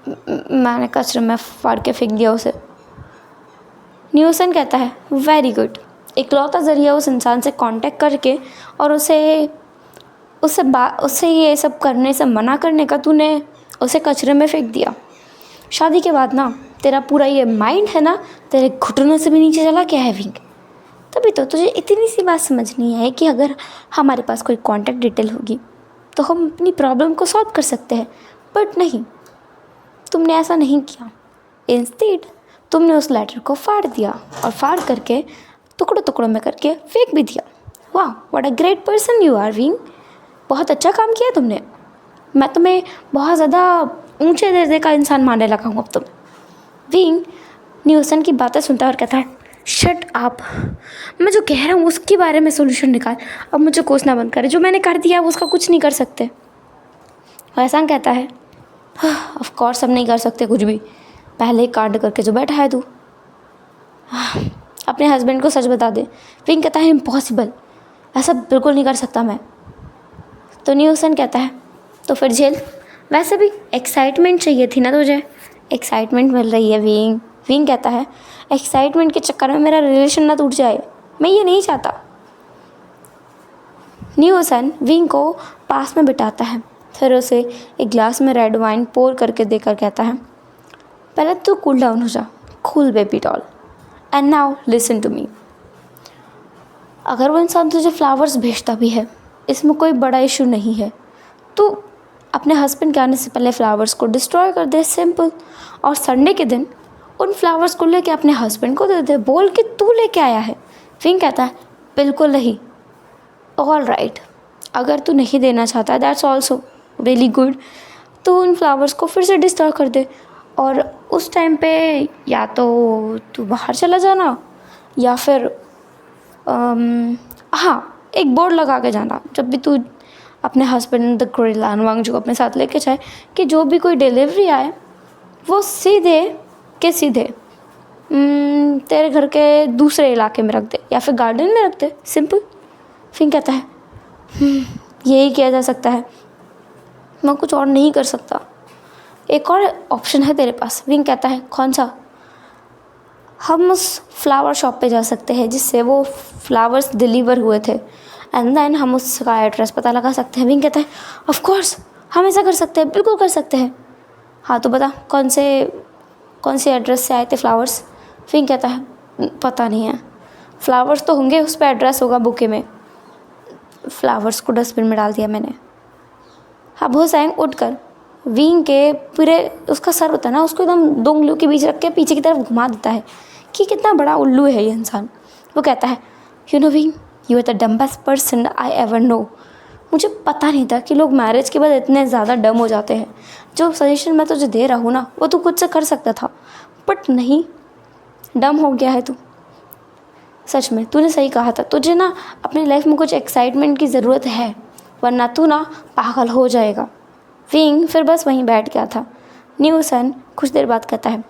S1: मैंने कचरे में फाड़ के फेंक दिया उसे। न्यू हुसैन कहता है, वेरी गुड, इकलौता ज़रिया उस इंसान से कांटेक्ट करके और उससे ये सब करने से मना करने का तूने उसे कचरे में फेंक दिया। शादी के बाद ना तेरा पूरा ये माइंड है ना तेरे घुटनों से भी नीचे चला गया है विंग। तभी तो तुझे इतनी सी बात समझ नहीं आई कि अगर हमारे पास कोई कांटेक्ट डिटेल होगी तो हम अपनी प्रॉब्लम को सॉल्व कर सकते हैं, बट नहीं, तुमने ऐसा नहीं किया। इंस्टेड तुमने उस लेटर को फाड़ दिया और फाड़ करके टुकड़ों टुकड़ों में करके फेंक भी दिया। वाह, what a great person you are Wing, बहुत अच्छा काम किया तुमने। मैं तुम्हें बहुत ज़्यादा ऊंचे दर्जे का इंसान मानने लगा हूँ अब तुम। विंग न्यूसन की बातें सुनता है और कहता है, शट अप, मैं जो कह रहा हूँ उसके बारे में सोल्यूशन निकाल, अब मुझे कोसना बंद करे, जो मैंने कर दिया अब उसका कुछ नहीं कर सकते। वैसा कहता है, ऑफ कोर्स अब नहीं कर सकते कुछ भी, पहले ही कांड करके जो बैठा है तू, अपने हस्बैंड को सच बता दे। विंग कहता है, इम्पॉसिबल, ऐसा बिल्कुल नहीं कर सकता मैं। तो न्यूसन कहता है, तो फिर जेल, वैसे भी एक्साइटमेंट चाहिए थी ना तुझे, एक्साइटमेंट मिल रही है विंग। विंग कहता है, एक्साइटमेंट के चक्कर में मेरा रिलेशन ना टूट जाए, मैं ये नहीं चाहता। न्यूसन विंग को पास में बिठाता है, फिर उसे एक ग्लास में रेड वाइन पोर करके देकर कहता है, पहले तू कूल डाउन हो जा, cool baby doll, and now listen to me. अगर वो इंसान तुझे फ्लावर्स भेजता भी है, इसमें कोई बड़ा इशू नहीं है, तू अपने हस्बैंड के आने से पहले फ्लावर्स को डिस्ट्रॉय कर दे, सिंपल। और संडे के दिन उन फ्लावर्स को लेके अपने हस्बैंड को दे दे, बोल कि तू लेके आया है। विंग कहता है, बिल्कुल नहीं। ऑल राइट, अगर तू नहीं देना चाहता, दैट्स ऑल्सो रियली गुड, तो उन फ्लावर्स को फिर से डिस्ट्रॉय कर दे, और उस टाइम पे या तो तू बाहर चला जाना, या फिर हाँ, एक बोर्ड लगा के जाना जब भी तू अपने हस्बैंड द गोरिल्ला वांगचू को अपने साथ लेके जाए, कि जो भी कोई डिलीवरी आए वो सीधे के सीधे तेरे घर के दूसरे इलाके में रख दे, या फिर गार्डन में रख दे, सिंपल। फिर कहता है, यही किया जा सकता है, मैं कुछ और नहीं कर सकता, एक और ऑप्शन है तेरे पास। विंग कहता है, कौन सा? हम उस फ्लावर शॉप पे जा सकते हैं जिससे वो फ्लावर्स डिलीवर हुए थे, एंड देन हम उसका एड्रेस पता लगा सकते हैं। विंग कहता है, ऑफ कोर्स हम ऐसा कर सकते हैं, बिल्कुल कर सकते हैं। हाँ तो बता, कौन से एड्रेस से आए थे फ्लावर्स? विंग कहता है, पता नहीं है, फ्लावर्स तो होंगे, उस पर एड्रेस होगा बुके में, फ्लावर्स को डस्टबिन में डाल दिया मैंने। अब हुसैन उठकर विंग के पूरे उसका सर होता है ना, उसको एकदम दो उंगलियों के बीच रख के पीछे की तरफ घुमा देता है कि कितना बड़ा उल्लू है ये इंसान। वो कहता है, you know Wing, you are the dumbest person I ever know. मुझे पता नहीं था कि लोग मैरिज के बाद इतने ज़्यादा डम हो जाते हैं। जो सजेशन मैं तुझे दे रहा हूँ ना, वो तू खुद से कर सकता था, बट नहीं, डम हो गया है तू। सच में तूने सही कहा था, तुझे ना अपनी लाइफ में कुछ एक्साइटमेंट की ज़रूरत है, वरना तू ना पागल हो जाएगा। विंग फिर बस वहीं बैठ गया था। न्यूसन कुछ देर बाद कहता है,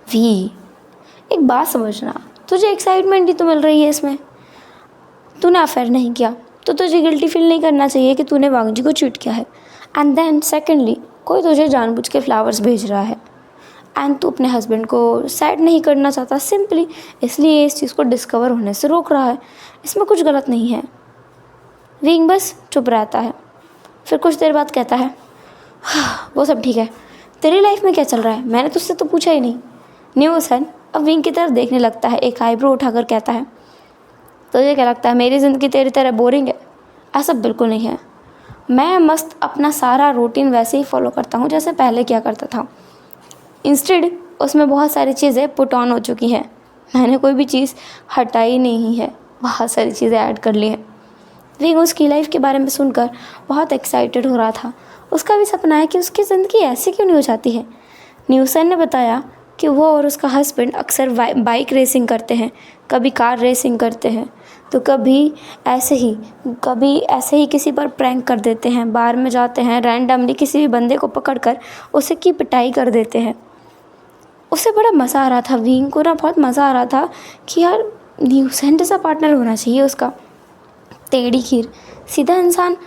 S1: वी, एक बात समझना, तुझे एक्साइटमेंट ही तो मिल रही है इसमें, तूने अफेयर नहीं किया तो तुझे गिल्टी फील नहीं करना चाहिए कि तूने वांगजी को चीट किया है। एंड देन सेकेंडली, कोई तुझे जानबूझ के फ्लावर्स भेज रहा है, एंड तू अपने हस्बैंड को सैड नहीं करना चाहता, सिंपली इसलिए इस चीज़ को डिस्कवर होने से रोक रहा है, इसमें कुछ गलत नहीं है। विंग बस चुप रहता है, फिर कुछ देर बाद कहता है, वो सब ठीक है, तेरी लाइफ में क्या चल रहा है, मैंने तुझसे तो पूछा ही नहीं। न्यूसन अब विंग की तरफ देखने लगता है, एक आईब्रो उठाकर कहता है, तुझे क्या लगता है मेरी ज़िंदगी तेरी तरह बोरिंग है? ऐसा बिल्कुल नहीं है, मैं मस्त अपना सारा रूटीन वैसे ही फॉलो करता हूँ जैसे पहले किया करता था। इंस्टेड उसमें बहुत सारी चीज़ें पुट ऑन हो चुकी हैं, मैंने कोई भी चीज़ हटाई नहीं है, बहुत सारी चीज़ें ऐड कर ली हैं। विंग उसकी लाइफ के बारे में सुनकर बहुत एक्साइटेड हो रहा था। उसका भी सपना है कि उसकी ज़िंदगी ऐसी क्यों नहीं हो जाती है। न्यूसन ने बताया कि वो और उसका हस्बैंड अक्सर बाइक रेसिंग करते हैं, कभी कार रेसिंग करते हैं, तो कभी ऐसे ही किसी पर प्रैंक कर देते हैं, बार में जाते हैं, रैंडमली किसी भी बंदे को पकड़कर उसे की पिटाई कर देते हैं। उसे बड़ा मज़ा आ रहा था, विंग को ना बहुत मज़ा आ रहा था कि यार न्यूसन जैसा पार्टनर होना चाहिए उसका। टेढ़ी खीर सीधा इंसान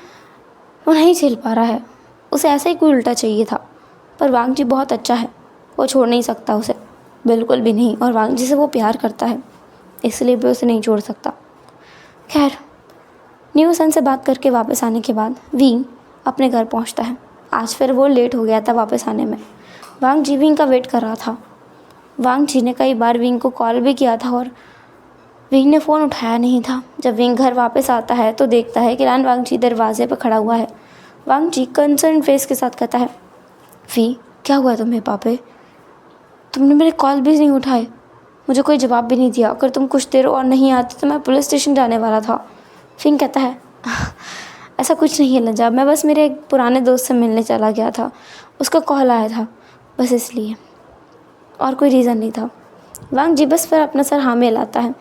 S1: वो नहीं झेल पा रहा है, उसे ऐसा ही कोई उल्टा चाहिए था। पर वांगजी बहुत अच्छा है, वो छोड़ नहीं सकता उसे, बिल्कुल भी नहीं, और वांगजी से वो प्यार करता है, इसलिए भी उसे नहीं छोड़ सकता। खैर, न्यूसन से बात करके वापस आने के बाद विंग अपने घर पहुंचता है। आज फिर वो लेट हो गया था वापस आने में। वांगजी विंग का वेट कर रहा था। वांगजी ने कई बार विंग को कॉल भी किया था और विंग ने फ़ोन उठाया नहीं था। जब विंग घर वापस आता है तो देखता है कि रान वांगजी दरवाजे पर खड़ा हुआ है। वांगजी कंसर्न फेस के साथ कहता है, वी, क्या हुआ तुम्हें पापे? तुमने मेरे कॉल भी नहीं उठाए, मुझे कोई जवाब भी नहीं दिया। अगर तुम कुछ देर और नहीं आते तो मैं पुलिस स्टेशन जाने वाला था। फिंग कहता है, ऐसा कुछ नहीं है लंजा, मैं बस मेरे एक पुराने दोस्त से मिलने चला गया था, उसका कॉल आया था, बस इसलिए। और कोई रीज़न नहीं था। वांग जी बस फिर अपना सर हाँ में हिलाता है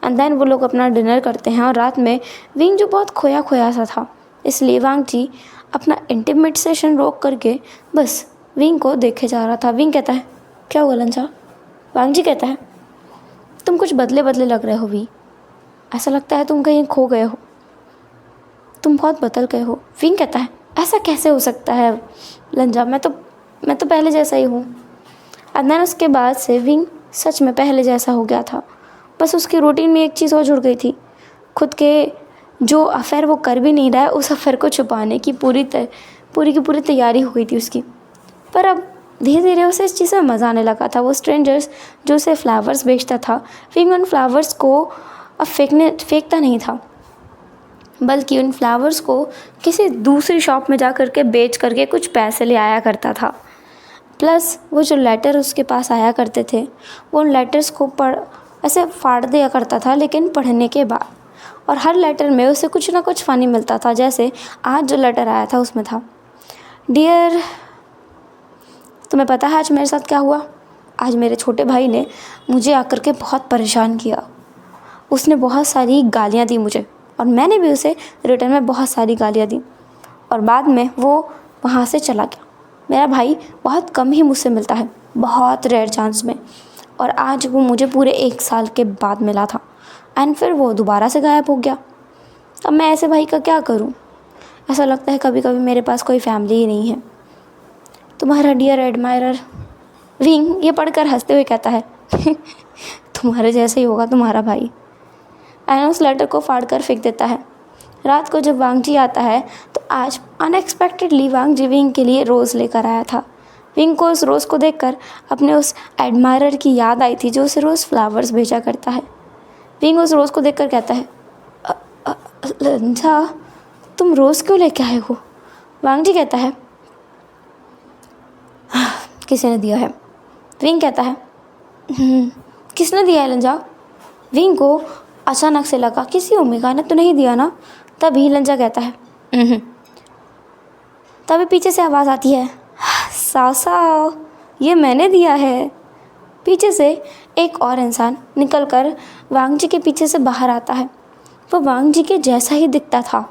S1: एंड देन वो लोग अपना डिनर करते हैं। और रात में विंग जो बहुत खोया खोया सा था, इसलिए वांग जी अपना इंटीमेट सेशन रोक करके बस विंग को देखे जा रहा था। विंग कहता है, क्या हुआ लंचा? वांग जी कहता है, तुम कुछ बदले बदले लग रहे हो वी, ऐसा लगता है तुम कहीं खो गए हो, तुम बहुत बदल गए हो। विंग कहता है, ऐसा कैसे हो सकता है लंजा, मैं तो पहले जैसा ही हूँ। एंड देन उसके बाद से विंग सच में पहले जैसा हो गया था। बस उसकी रूटीन में एक चीज़ और जुड़ गई थी, खुद के जो अफेयर वो कर भी नहीं रहा है उस अफेयर को छुपाने की पूरी की पूरी तैयारी हो गई थी उसकी। पर अब धीरे धीरे उसे इस चीज़ में मज़ा आने लगा था। वो स्ट्रेंजर्स जो उसे फ्लावर्स बेचता था, विंग उन फ्लावर्स को अब फेंकता नहीं था, बल्कि उन फ्लावर्स को किसी दूसरी शॉप में जा कर के बेच करके कुछ पैसे ले आया करता था। प्लस वो जो लेटर उसके पास आया करते थे, वो उन लेटर्स को ऐसे फाड़ दिया करता था, लेकिन पढ़ने के बाद। और हर लेटर में उसे कुछ ना कुछ फ़नी मिलता था। जैसे आज जो लेटर आया था उसमें था, डियर, तुम्हें पता है आज मेरे साथ क्या हुआ? आज मेरे छोटे भाई ने मुझे आकर के बहुत परेशान किया। उसने बहुत सारी गालियाँ दी मुझे और मैंने भी उसे रिटर्न में बहुत सारी गालियाँ दी, और बाद में वो वहाँ से चला गया। मेरा भाई बहुत कम ही मुझसे मिलता है, बहुत रेयर चांस में, और आज वो मुझे पूरे 1 साल के बाद मिला था एंड फिर वो दोबारा से गायब हो गया। अब मैं ऐसे भाई का क्या करूँ? ऐसा लगता है कभी कभी मेरे पास कोई फैमिली ही नहीं है। तुम्हारा डियर एडमायरर। विंग ये पढ़कर हंसते हुए कहता है, तुम्हारे जैसे ही होगा तुम्हारा भाई। एंड उस लेटर को फाड़ कर फेंक देता है। रात को जब वांग जी आता है तो आज अनएक्सपेक्टेडली वांग जी विंग के लिए रोज़ लेकर आया था। विंग को उस रोज़ को देखकर अपने उस एडमायरर की याद आई थी जो उसे रोज़ फ्लावर्स भेजा करता है। विंग उस रोज़ को देखकर कहता है, लंजा, तुम रोज़ क्यों लेके आए हो? वांग जी कहता है, किसी ने दिया है। विंग कहता है, किसने दिया है लंजा? विंग को अचानक से लगा किसी ओमेगा ने तो नहीं दिया ना। तभी लंजा कहता है, तभी पीछे से आवाज़ आती है, साव साव, ये मैंने दिया है। पीछे से एक और इंसान निकलकर वांग जी के पीछे से बाहर आता है। वो वांग जी के जैसा ही दिखता था।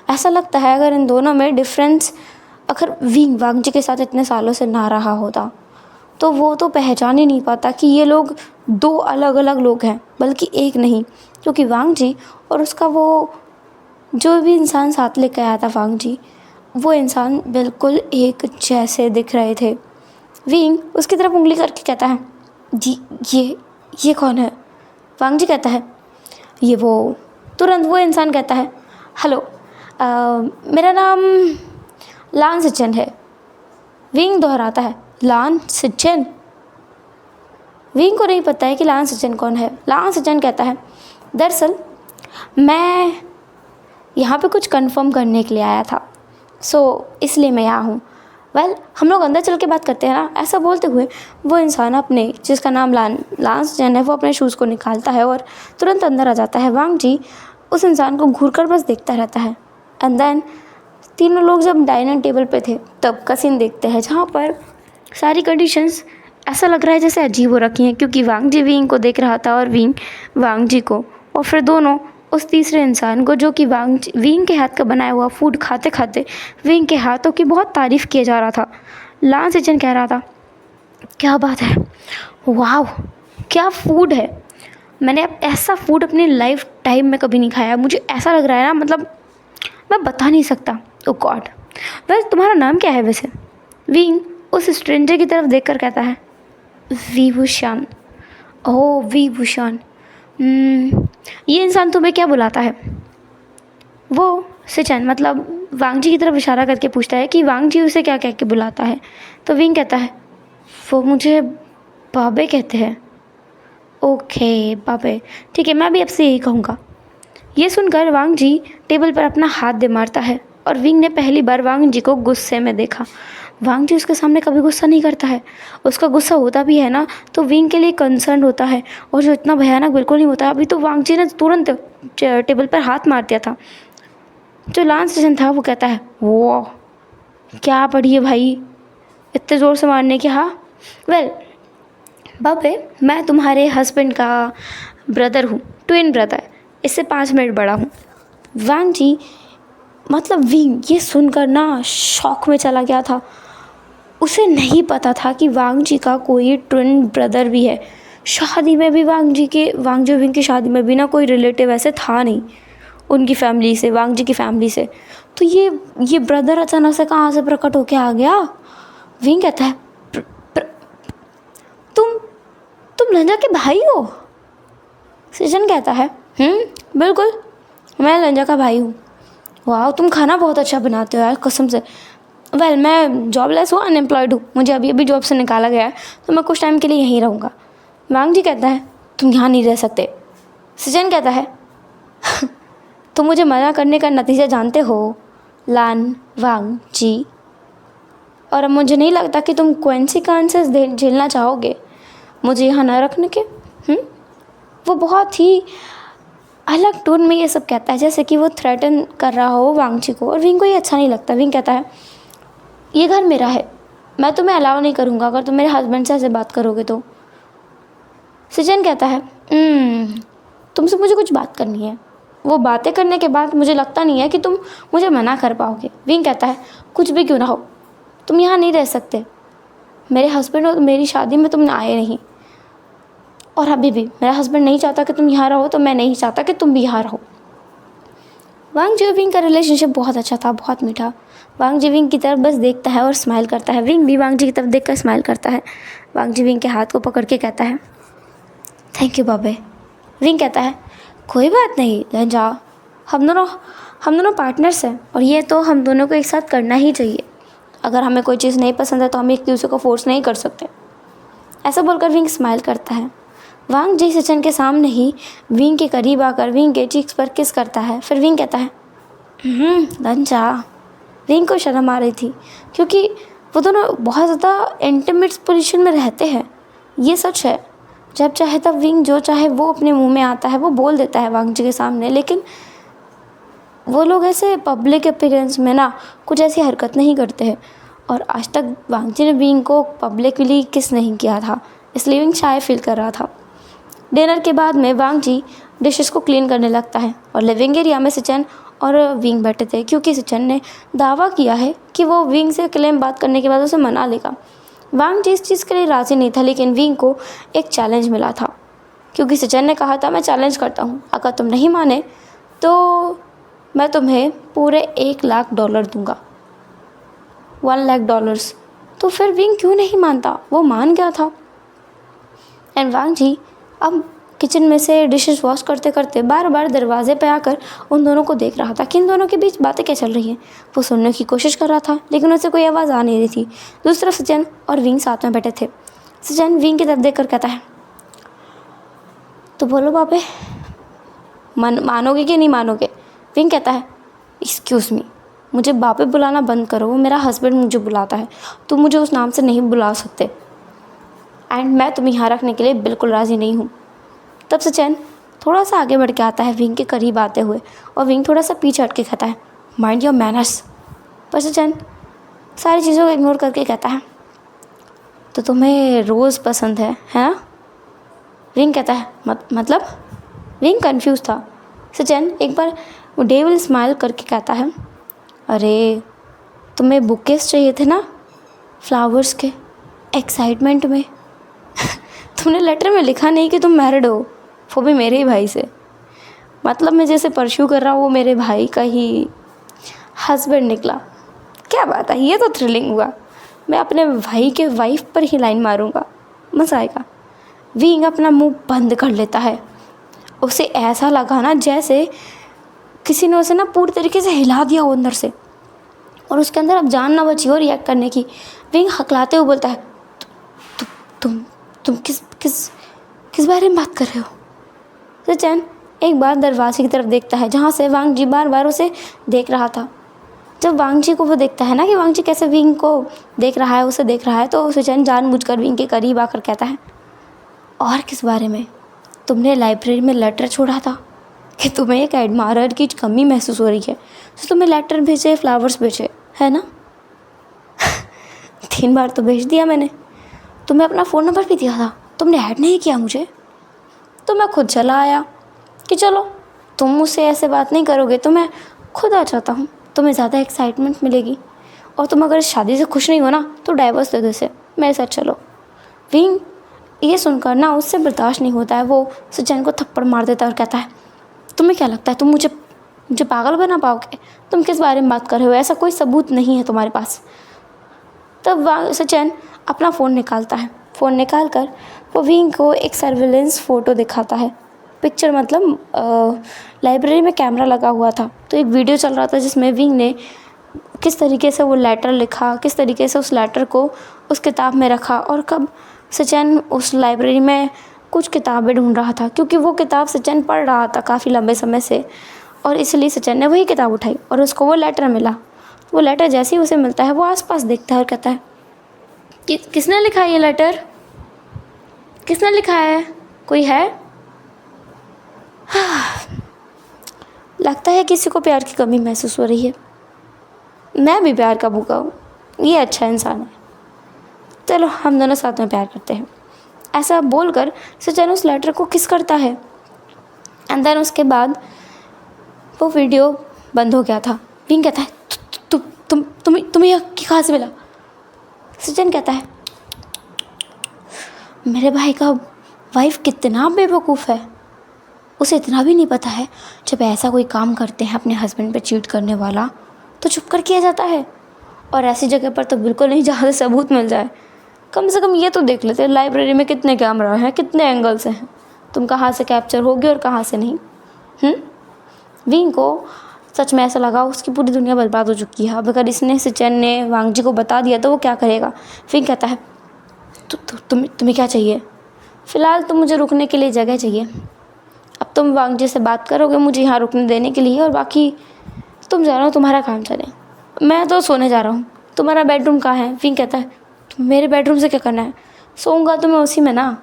S1: ऐसा लगता है अगर इन दोनों में डिफरेंस, अगर विंग वांग जी के साथ इतने सालों से ना रहा होता तो वो तो पहचान ही नहीं पाता कि ये लोग 2 अलग अलग लोग हैं, बल्कि एक नहीं, क्योंकि वांग जी और उसका वो जो भी इंसान साथ लेकर आया था वांग जी, वो इंसान बिल्कुल एक जैसे दिख रहे थे। विंग उसकी तरफ उंगली करके कहता है, जी ये कौन है? वांग जी कहता है, ये वो। तुरंत वो इंसान कहता है, हेलो, मेरा नाम लान सिचन है। विंग दोहराता है, लान सिचन? विंग को नहीं पता है कि लान सिचन कौन है। लान सिचन कहता है, दरअसल मैं यहाँ पे कुछ कंफर्म करने के लिए आया था, इसलिए मैं यहाँ हूँ। वेल, हम लोग अंदर चल के बात करते हैं ना। ऐसा बोलते हुए वो इंसान अपने, जिसका नाम लान सिचन है, वो अपने शूज़ को निकालता है और तुरंत अंदर आ जाता है। वांग जी उस इंसान को घूर कर बस देखता रहता है। एंड देन तीनों लोग जब डाइनिंग टेबल पे थे तब का सीन देखते हैं, जहाँ पर सारी कंडीशंस ऐसा लग रहा है जैसे अजीब हो रखी हैं, क्योंकि वांग जी विंग को देख रहा था और विंग वांग जी को, और फिर दोनों उस तीसरे इंसान को, जो कि विंग के हाथ का बनाया हुआ फूड खाते खाते विंग के हाथों की बहुत तारीफ़ किया जा रहा था। लान सिचन कह रहा था, क्या बात है, वाह क्या फूड है, मैंने अब ऐसा फूड अपनी लाइफ टाइम में कभी नहीं खाया। मुझे ऐसा लग रहा है ना, मतलब मैं बता नहीं सकता। ओ गॉड। वैसे तुम्हारा नाम क्या है वैसे? विंग उस स्ट्रेंजर की तरफ देखकर कहता है, विभूषण। ओह विभूषण, ये इंसान तुम्हें क्या बुलाता है? वो सिचन मतलब वांग जी की तरफ इशारा करके पूछता है कि वांग जी उसे क्या कह के बुलाता है। तो विंग कहता है, वो मुझे बाबे कहते हैं। ओके बाबे, ठीक है, मैं भी आपसे यही कहूँगा। ये सुनकर वांग जी टेबल पर अपना हाथ दे मारता है और विंग ने पहली बार वांग जी को गुस्से में देखा। वांग जी उसके सामने कभी गुस्सा नहीं करता है। उसका गुस्सा होता भी है ना तो विंग के लिए कंसर्न होता है, और जो इतना भयानक बिल्कुल नहीं होता। अभी तो वांग जी ने तुरंत टेबल पर हाथ मार दिया था। जो लान सिचन था वो कहता है, वो क्या पढ़ी है भाई, इतने ज़ोर से मारने की? हाँ वेल, बाबे, मैं तुम्हारे हस्बैंड का ब्रदर हूँ, ट्विन ब्रदर, इससे 5 मिनट बड़ा हूँ। वांग जी मतलब विंग ये सुनकर ना शॉक में चला गया था। उसे नहीं पता था कि वांग जी का कोई ट्विन ब्रदर भी है। शादी में भी वांग जी विंग की शादी में भी ना कोई रिलेटिव ऐसे था नहीं उनकी फैमिली से, वांग जी की फैमिली से। तो ये ब्रदर अचानक से कहाँ से प्रकट होके आ गया। विंग कहता है, "प्र- प्र- तुम तुम लंजा के भाई हो?" सृजन कहता है, बिल्कुल, मैं लंजा का भाई हूँ। वाह, तुम खाना बहुत अच्छा बनाते हो यार, कसम से। वेल, मैं जॉबलेस हूँ, अनएम्प्लॉयड हूँ, मुझे अभी अभी जॉब से निकाला गया है, तो मैं कुछ टाइम के लिए यहीं रहूँगा। वांग जी कहता है, तुम यहाँ नहीं रह सकते। सृजन कहता है, तुम मुझे मना करने का नतीजा जानते हो लान वांग जी, और अब मुझे नहीं लगता कि तुम कॉन्सिक्वेंसेस झेलना चाहोगे मुझे यहाँ न रखने के। वो बहुत ही अलग टोन में ये सब कहता है, जैसे कि वो थ्रेटन कर रहा हो वांग जी को, और विंग को ये अच्छा नहीं लगता। विंग कहता है, ये घर मेरा है, मैं तुम्हें अलाउ नहीं करूँगा अगर तुम मेरे हस्बैंड से ऐसे बात करोगे तो। सृजन कहता है, तुमसे मुझे कुछ बात करनी है, वो बातें करने के बाद मुझे लगता नहीं है कि तुम मुझे मना कर पाओगे। विंग कहता है, कुछ भी क्यों ना हो, तुम यहाँ नहीं रह सकते। मेरे हस्बैंड और मेरी शादी में तुम आए नहीं, और अभी भी मेरा हस्बैंड नहीं चाहता कि तुम यहाँ रहो, तो मैं नहीं चाहता कि तुम भी यहाँ रहो। वांग जी और विंग का रिलेशनशिप बहुत अच्छा था, बहुत मीठा। वांग जी विंग की तरफ बस देखता है और स्माइल करता है। विंग भी वांग जी की तरफ देखकर स्माइल करता है। वांग जी विंग के हाथ को पकड़ के कहता है, थैंक यू बाबे। विंग कहता है, कोई बात नहीं लंजा, हम दोनों पार्टनर्स हैं, और ये तो हम दोनों को एक साथ करना ही चाहिए। अगर हमें कोई चीज़ नहीं पसंद है तो हम एक दूसरे को फोर्स नहीं कर सकते। ऐसा बोलकर विंग स्माइल करता है। वांग जी सचिन के सामने ही विंग के करीब आकर विंग के चीक्स पर किस करता है। फिर विंग कहता है, लंजा। विंग को शर्म आ रही थी, क्योंकि वो दोनों बहुत ज़्यादा इंटीमेट पोजीशन में रहते हैं। ये सच है, जब चाहे तब विंग जो चाहे वो अपने मुंह में आता है वो बोल देता है वांग जी के सामने, लेकिन वो लोग ऐसे पब्लिक अपीयरेंस में ना कुछ ऐसी हरकत नहीं करते हैं। और आज तक वांग जी ने विंग को पब्लिकली किस नहीं किया था, इसलिए विंग शाय फील कर रहा था। डिनर के बाद में वांग जी डिशेस को क्लीन करने लगता है, और लिविंग एरिया में सचिन और विंग बैठे थे, क्योंकि सचिन ने दावा किया है कि वो विंग से क्लेम बात करने के बाद उसे मना लेगा। वांग जी इस चीज़ के लिए राज़ी नहीं था, लेकिन विंग को एक चैलेंज मिला था, क्योंकि सचिन ने कहा था, मैं चैलेंज करता हूँ, अगर तुम नहीं माने तो मैं तुम्हें पूरे $1,00,000 दूंगा, $1,00,000। तो फिर विंग क्यों नहीं मानता, वो मान गया था। एंड वांग जी अब किचन में से डिशेस वॉश करते करते बार बार दरवाजे पे आकर उन दोनों को देख रहा था कि इन दोनों के बीच बातें क्या चल रही हैं। वो सुनने की कोशिश कर रहा था, लेकिन उसे कोई आवाज़ आ नहीं रही थी। दूसरी तरफ सचिन और विंग साथ में बैठे थे। सचिन विंग की तरफ देखकर कहता है, तो बोलो बाबे, मानोगे कि नहीं मानोगे। विंग कहता है, एक्सक्यूज़ मी, मुझे बाबे बुलाना बंद करो, वो मेरा हस्बैंड मुझे बुलाता है, तुम मुझे उस नाम से नहीं बुला सकते, एंड मैं तुम्हें यहाँ रखने के लिए बिल्कुल राज़ी नहीं हूँ। तब सचिन थोड़ा सा आगे बढ़ के आता है विंग के करीब आते हुए, और विंग थोड़ा सा पीछे हट के कहता है, माइंड योर मैनर्स। पर सचिन सारी चीज़ों को इग्नोर करके कहता है, तो तुम्हें रोज़ पसंद है ना। विंग कहता है, मतलब। विंग कंफ्यूज था। सचिन एक बार वो डेविल स्माइल करके कहता है, अरे तुम्हें बुकेस चाहिए थे ना, फ्लावर्स के, एक्साइटमेंट में। तुमने लेटर में लिखा नहीं कि तुम मैरिड हो, वो भी मेरे ही भाई से। मतलब मैं जैसे परस्यू कर रहा हूँ वो मेरे भाई का ही हस्बैंड निकला। क्या बात है, ये तो थ्रिलिंग हुआ। मैं अपने भाई के वाइफ पर ही लाइन मारूंगा, मज़ा आएगा। विंग अपना मुंह बंद कर लेता है। उसे ऐसा लगा ना जैसे किसी ने उसे ना पूरी तरीके से हिला दिया हो अंदर से, और उसके अंदर अब जान ना बची हो रिएक्ट करने की। विंग हकलाते हुए बोलता है, तुम किस बारे में बात कर रहे हो। सचिन एक बार दरवाजे की तरफ देखता है, जहाँ से वांग जी बार बार उसे देख रहा था। जब वांग जी को वो देखता है ना कि वांग जी कैसे विंग को देख रहा है, उसे देख रहा है, तो सचिन जानबूझकर विंग के करीब आकर कहता है, और किस बारे में। तुमने लाइब्रेरी में लेटर छोड़ा था कि तुम्हें एक एडमायरर की कमी महसूस हो रही है, तो तुम्हें लेटर भेजे, फ्लावर्स भेजे, है ना। 3 बार तो भेज दिया मैंने, तुम्हें अपना फ़ोन नंबर भी दिया था, तुमने ऐड नहीं किया मुझे? तो मैं खुद चला आया कि चलो तुम मुझसे ऐसे बात नहीं करोगे तो मैं खुद आ जाता हूँ, तुम्हें ज़्यादा एक्साइटमेंट मिलेगी, और तुम अगर इस शादी से खुश नहीं हो ना तो डाइवोर्स दे दो इसे, मेरे साथ चलो। विंग ये सुनकर ना उससे बर्दाश्त नहीं होता है, वो सचिन को थप्पड़ मार देता है और कहता है तुम्हें क्या लगता है तुम मुझे मुझे पागल बना पाओगे? तुम किस बारे में बात कर रहे हो? ऐसा कोई सबूत नहीं है तुम्हारे पास। तब सचिन अपना फ़ोन निकालता है। फ़ोन निकाल कर वो विंग को एक सर्विलेंस फ़ोटो दिखाता है। पिक्चर मतलब लाइब्रेरी में कैमरा लगा हुआ था तो एक वीडियो चल रहा था जिसमें विंग ने किस तरीके से वो लेटर लिखा, किस तरीके से उस लेटर को उस किताब में रखा, और कब सचिन उस लाइब्रेरी में कुछ किताबें ढूंढ रहा था क्योंकि वो किताब सचिन पढ़ रहा था काफ़ी लंबे समय से, और इसलिए सचिन ने वही किताब उठाई और उसको वो लेटर मिला। वो लेटर जैसे ही उसे मिलता है वो आसपास देखता है और कहता है किसने लिखा है ये लेटर? किसने लिखा है? कोई है? लगता है किसी को प्यार की कमी महसूस हो रही है। मैं भी प्यार का भूखा हूँ, ये अच्छा इंसान है, चलो हम दोनों साथ में प्यार करते हैं। ऐसा बोलकर सचिन उस लेटर को किस करता है एंड देन उसके बाद वो वीडियो बंद हो गया था। विंग कहता है तुम्हें यह कहाँ से मिला? सचिन कहता है मेरे भाई का वाइफ कितना बेवकूफ़ है, उसे इतना भी नहीं पता है जब ऐसा कोई काम करते हैं अपने हस्बैंड पे चीट करने वाला तो छुप कर किया जाता है, और ऐसी जगह पर तो बिल्कुल नहीं जहाँ से सबूत मिल जाए। कम से कम ये तो देख लेते हैं लाइब्रेरी में कितने कैमरा हैं, कितने एंगल्स हैं, तुम कहाँ से कैप्चर होगे और कहाँ से नहीं। विंग को सच में ऐसा लगा उसकी पूरी दुनिया बर्बाद हो चुकी है। अब अगर इसने सचिन ने वांग जी को बता दिया तो वो क्या करेगा? विंग कहता है तुम्हें क्या चाहिए? फ़िलहाल तो मुझे रुकने के लिए जगह चाहिए। अब तुम वांग जी से बात करोगे मुझे यहाँ रुकने देने के लिए, और बाकी तुम जा रहा हो, तुम्हारा काम चले। मैं तो सोने जा रहा हूँ। तुम्हारा बेडरूम कहाँ है? विंग कहता है मेरे बेडरूम से क्या करना है? सोऊंगा तो मैं उसी में ना।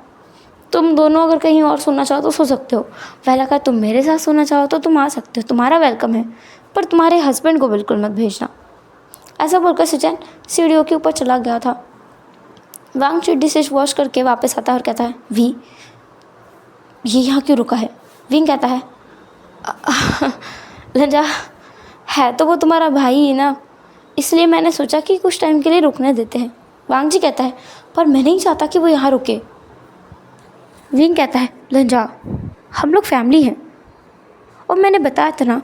S1: तुम दोनों अगर कहीं और सोना चाहो तो सो सकते हो। पहला कहा तुम मेरे साथ सोना चाहो तो तुम आ सकते हो, तुम्हारा वेलकम है, पर तुम्हारे हस्बैंड को बिल्कुल मत भेजना। ऐसा बोलकर सचिन सीढ़ियों के ऊपर चला गया था। वांग जी डिशेस वॉश करके वापस आता है और कहता है वी ये यहाँ क्यों रुका है? विंग कहता है लंजा है तो वो तुम्हारा भाई ही ना, इसलिए मैंने सोचा कि कुछ टाइम के लिए रुकने देते हैं। वांग जी कहता है पर मैं नहीं चाहता कि वो यहाँ रुके। विंग कहता है लंजा हम लोग फैमिली हैं, और मैंने बताया था ना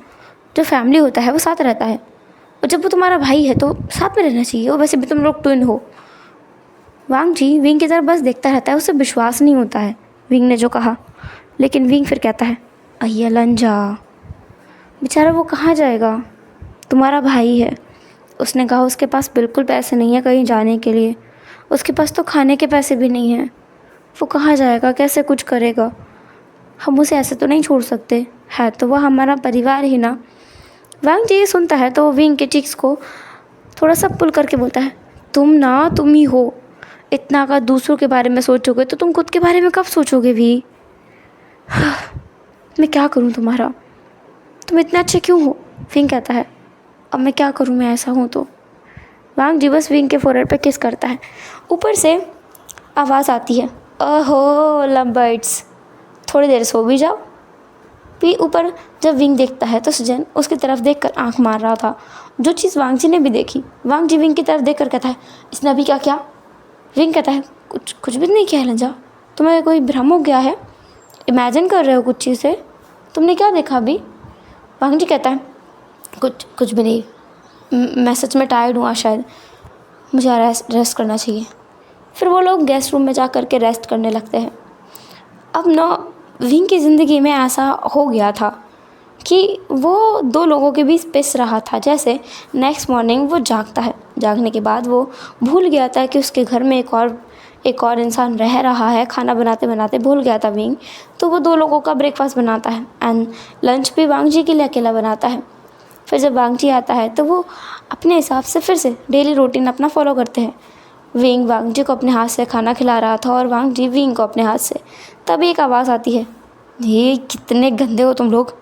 S1: जो फैमिली होता है वो साथ रहता है, और जब वो तुम्हारा भाई है तो साथ में रहना चाहिए, और वैसे भी तुम लोग ट्विन हो। वांग जी विंग की तरफ बस देखता रहता है, उसे विश्वास नहीं होता है विंग ने जो कहा। लेकिन विंग फिर कहता है अय्या लंजा बेचारा वो कहाँ जाएगा, तुम्हारा भाई है। उसने कहा उसके पास बिल्कुल पैसे नहीं है कहीं जाने के लिए, उसके पास तो खाने के पैसे भी नहीं हैं, वो कहाँ जाएगा, कैसे कुछ करेगा? हम उसे ऐसे तो नहीं छोड़ सकते, है तो वह हमारा परिवार ही ना। वांग जी ये सुनता है तो विंग के चीक्स को थोड़ा सा पुल करके बोलता है तुम ही हो, इतना अगर दूसरों के बारे में सोचोगे तो तुम खुद के बारे में कब सोचोगे भी? मैं क्या करूँ तुम्हारा, तुम इतने अच्छे क्यों हो? विंग कहता है अब मैं क्या करूँ, मैं ऐसा हूँ तो। वांग जी बस विंग के फोरहेड पे किस करता है। ऊपर से आवाज़ आती है ओहो लंबर्ड्स, थोड़ी देर सो भी जाओ। फिर ऊपर जब विंग देखता है तो सजन उसकी तरफ देखकर आंख मार रहा था, जो चीज़ वांग जी ने भी देखी। वांग जी विंग की तरफ देखकर कहता है इसने अभी क्या किया? विंग कहता है कुछ भी नहीं किया लंजा, तुम्हें कोई भ्रम हो गया है, इमेजिन कर रहे हो कुछ चीज़ें, तुमने क्या देखा अभी? वांग जी कहता है कुछ भी नहीं, मैं सच में टायर्ड हूँ आज, शायद मुझे रेस्ट करना चाहिए। फिर वो लोग गेस्ट रूम में जा कर के रेस्ट करने लगते हैं। अब ना विंग की ज़िंदगी में ऐसा हो गया था कि वो दो लोगों के बीच पिस रहा था। जैसे नेक्स्ट मॉर्निंग वो जागता है, जागने के बाद वो भूल गया था कि उसके घर में एक और इंसान रह रहा है। खाना बनाते बनाते भूल गया था विंग, तो वो दो लोगों का ब्रेकफास्ट बनाता है एंड लंच भी वांग जी के लिए अकेला बनाता है। फिर जब वांग जी आता है तो वो अपने हिसाब से फिर से डेली रूटीन अपना फॉलो करते हैं। विंग वांग जी को अपने हाथ से खाना खिला रहा था और वांग जी विंग को अपने हाथ से। तभी एक आवाज़ आती है ये कितने गंदे हो तुम लोग,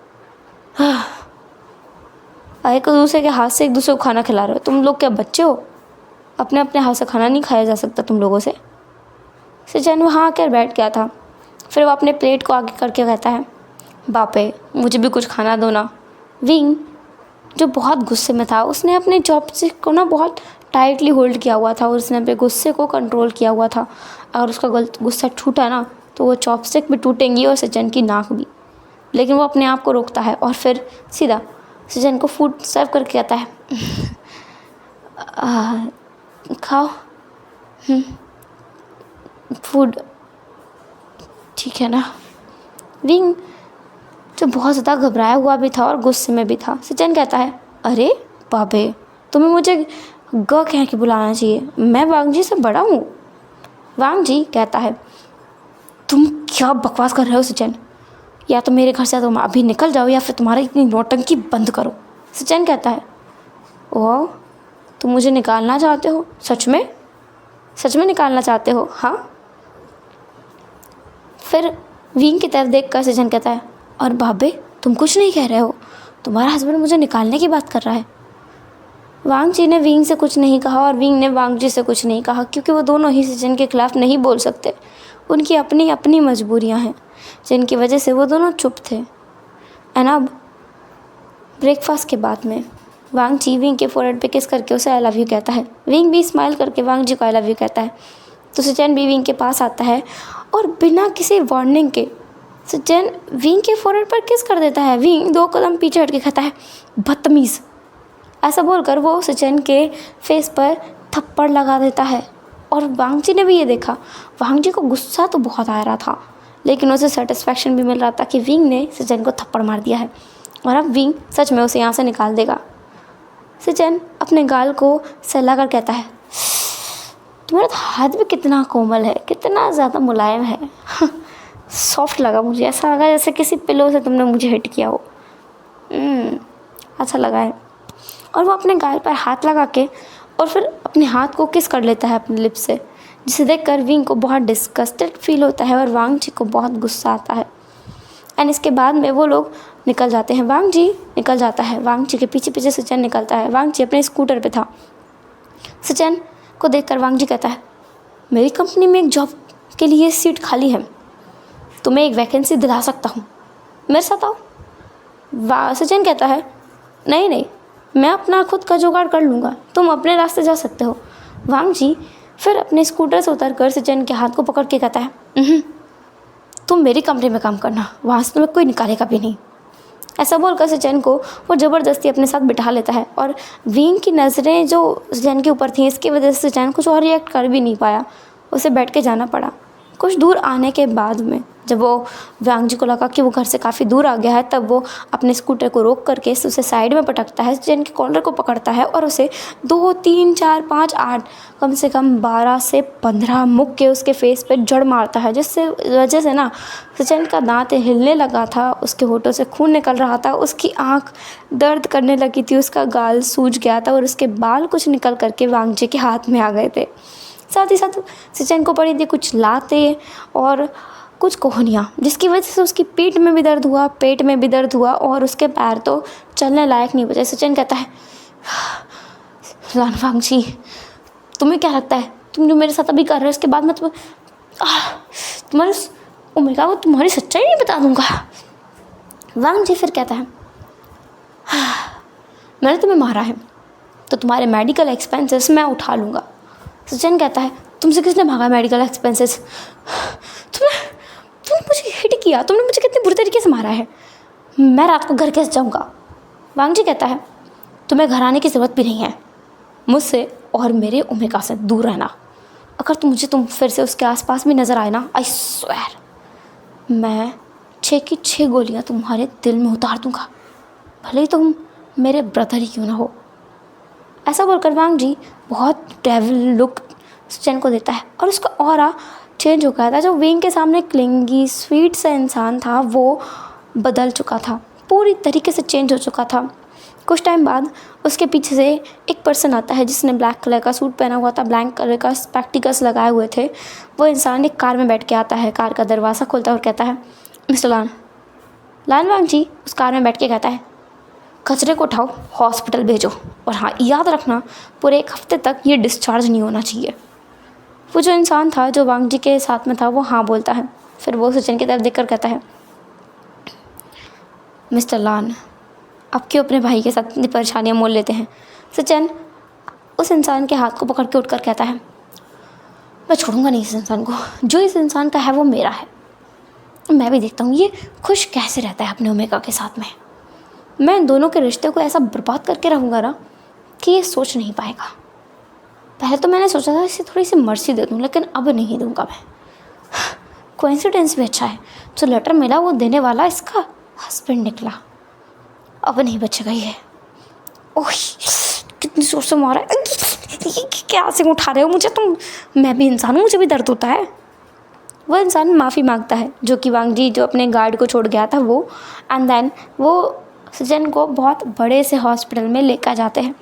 S1: एक दूसरे के हाथ से एक दूसरे को खाना खिला रहे हो, तुम लोग क्या बच्चे हो? अपने अपने हाथ से खाना नहीं खाया जा सकता तुम लोगों से? सचिन वहाँ आकर बैठ गया था। फिर वो अपने प्लेट को आगे करके कहता है, बापे मुझे भी कुछ खाना दो ना। विंग जो बहुत गुस्से में था, उसने अपने चॉपस्टिक को ना बहुत टाइटली होल्ड किया हुआ था और उसने अपने गुस्से को कंट्रोल किया हुआ था। अगर उसका गुस्सा टूटा ना तो वो चॉपस्टिक भी टूटेंगी और सचिन की नाक भी। लेकिन वो अपने आप को रोकता है और फिर सीधा सचिन को फूड सर्व करके कहता है, खाओ फूड, ठीक है ना। विंग जो बहुत ज़्यादा घबराया हुआ भी था और गुस्से में भी था, सचिन कहता है, अरे बाबे तुम्हें मुझे ग कह के बुलाना चाहिए, मैं वांग जी से बड़ा हूँ। वांग जी कहता है, तुम क्या बकवास कर रहे हो सचिन, या तो मेरे घर से तुम अभी निकल जाओ या फिर तुम्हारी इतनी नौटंकी बंद करो। सचिन कहता है, ओह तुम मुझे निकालना चाहते हो, सच में निकालना चाहते हो, हाँ। फिर विंग की तरफ देख कर सचिन कहता है, और बाबे तुम कुछ नहीं कह रहे हो, तुम्हारा हस्बैंड मुझे निकालने की बात कर रहा है। वांग जी ने विंग से कुछ नहीं कहा और विंग ने वांग जी से कुछ नहीं कहा, क्योंकि वो दोनों ही सचिन के खिलाफ नहीं बोल सकते। उनकी अपनी अपनी मजबूरियां हैं जिनकी वजह से वो दोनों चुप थे। एंड अब ब्रेकफास्ट के बाद में वांग जी विंग के फोरहेड पे किस करके उसे आई लव यू कहता है। विंग भी स्माइल करके वांग जी को आई लव यू कहता है। तो सचिन भी विंग के पास आता है और बिना किसी वार्निंग के सचिन विंग के फोरहेड पर किस कर देता है। विंग 2 कदम पीछे हट के कहता है, बदतमीज़। ऐसा बोलकर वो सचिन के फेस पर थप्पड़ लगा देता है और वांग जी ने भी ये देखा। वांग जी को गुस्सा तो बहुत आ रहा था, लेकिन उसे सेटिस्फेक्शन भी मिल रहा था कि विंग ने सचिन को थप्पड़ मार दिया है और अब विंग सच में उसे यहाँ से निकाल देगा। सचिन अपने गाल को सहला कर कहता है, तुम्हारा हाथ भी कितना कोमल है, कितना ज़्यादा मुलायम है। सॉफ्ट लगा मुझे, ऐसा लगा जैसे किसी पिलो से तुमने मुझे हिट किया हो। अच्छा लगा है। और वो अपने गाल पर हाथ लगा के और फिर अपने हाथ को किस कर लेता है अपने लिप्स से, जिसे देखकर विंग को बहुत डिस्गस्टेड फील होता है और वांग जी को बहुत गुस्सा आता है। एंड इसके बाद में वो लोग निकल जाते हैं। वांग जी निकल जाता है, वांग जी के पीछे पीछे सचिन निकलता है। वांग जी अपने स्कूटर पे था। सचिन को देखकर वांग जी कहता है, मेरी कंपनी में एक जॉब के लिए सीट खाली है, तुम्हें एक वैकेंसी दिला सकता हूँ, मेरे साथ आओ। सचिन कहता है, नहीं, मैं अपना खुद का जुगाड़ कर लूँगा, तुम अपने रास्ते जा सकते हो। वांग जी फिर अपने स्कूटर से उतर कर सचिन के हाथ को पकड़ के कहता है, तुम मेरी कंपनी में काम करना, वहाँ से तुम्हें कोई निकालेगा भी नहीं। ऐसा बोलकर सचिन को वो ज़बरदस्ती अपने साथ बिठा लेता है और विंग की नज़रें जो सचिन के ऊपर थी, इसकी वजह से सचिन कुछ और रिएक्ट कर भी नहीं पाया, उसे बैठ के जाना पड़ा। कुछ दूर आने के बाद में जब वो वांग जी को लगा कि वो घर से काफ़ी दूर आ गया है, तब वो अपने स्कूटर को रोक करके उसे साइड में पटकता है, सचिन के कॉलर को पकड़ता है और उसे 2, 3, 4, 5, 8 कम से कम 12 से 15 मुक्के उसके फेस पे जड़ मारता है, जिससे वजह से ना सचिन का दांत हिलने लगा था, उसके होठों से खून निकल रहा था, उसकी आँख दर्द करने लगी थी, उसका गाल सूज गया था और उसके बाल कुछ निकल करके वांग जी के हाथ में आ गए थे। साथ ही साथ सचिन को पड़ी थी कुछ लातें और कुछ कोहनियाँ, जिसकी वजह से उसकी पीठ में भी दर्द हुआ, पेट में भी दर्द हुआ और उसके पैर तो चलने लायक नहीं बचे। सचिन कहता है, वांग जी तुम्हें क्या लगता है तुम जो मेरे साथ अभी कर रहे हो, इसके बाद मैं तुम्हारे ओमेगा को तुम्हारी सच्चाई नहीं बता दूंगा। वांग जी फिर कहता है, मैंने तुम्हें मारा है तो तुम्हारे मेडिकल एक्सपेंसेस मैं उठा लूँगा। सचिन कहता है, तुमसे किसने मांगा मेडिकल एक्सपेंसेस? तुमने मुझे हिट किया, तुमने मुझे कितने बुरे तरीके से मारा है, मैं रात को घर कैसे जाऊँगा? वांग जी कहता है, तुम्हें घर आने की ज़रूरत भी नहीं है, मुझसे और मेरे ओमेगा से दूर रहना। अगर तुम फिर से उसके आसपास भी नज़र आए ना, आई स्वेयर मैं 6 की 6 गोलियाँ तुम्हारे दिल में उतार दूँगा, भले ही तुम मेरे ब्रदर ही क्यों ना हो। ऐसा बोलकर वांग जी बहुत डेविल लुक सचिन को देता है और उसका ऑरा चेंज हो गया था। जो विंग के सामने क्लिंगी स्वीट सा इंसान था, वो बदल चुका था, पूरी तरीके से चेंज हो चुका था। कुछ टाइम बाद उसके पीछे से एक पर्सन आता है जिसने ब्लैक कलर का सूट पहना हुआ था, ब्लैक कलर का स्पेक्टिकल्स लगाए हुए थे। वो इंसान एक कार में बैठ के आता है, कार का दरवाज़ा खोलता है और कहता है, मिस्टर लान। वांग जी उस कार में बैठ के कहता है, कचरे को उठाओ, हॉस्पिटल भेजो, और हाँ याद रखना पूरे 1 हफ्ते तक ये डिस्चार्ज नहीं होना चाहिए। वो जो इंसान था जो वांग जी के साथ में था वो हाँ बोलता है। फिर वो सचिन की तरफ देखकर कहता है, मिस्टर लान, आप क्यों अपने भाई के साथ इतनी परेशानियाँ मोल लेते हैं? सचिन उस इंसान के हाथ को पकड़ के उठकर कहता है, मैं छोड़ूंगा नहीं इस इंसान को, जो इस इंसान का है वो मेरा है। मैं भी देखता हूँ ये खुश कैसे रहता है अपने ओमेगा के साथ में। मैं इन दोनों के रिश्ते को ऐसा बर्बाद करके रहूँगा ना कि ये सोच नहीं पाएगा। पहले तो मैंने सोचा था इसे थोड़ी सी मर्सी दे दूँ, लेकिन अब नहीं दूंगा मैं। कोइंसिडेंस भी अच्छा है, जो लेटर मिला वो देने वाला इसका हस्बैंड निकला। अब नहीं बचेगा ये। ओह कितनी जोर से मारा है, क्या से उठा रहे हो मुझे तुम? मैं भी इंसान हूँ, मुझे भी दर्द होता है। वो इंसान माफ़ी मांगता है, जो कि वांग जी जो अपने गार्ड को छोड़ गया था वो। एंड देन वो सचिन को बहुत बड़े से हॉस्पिटल में लेकर जाते हैं।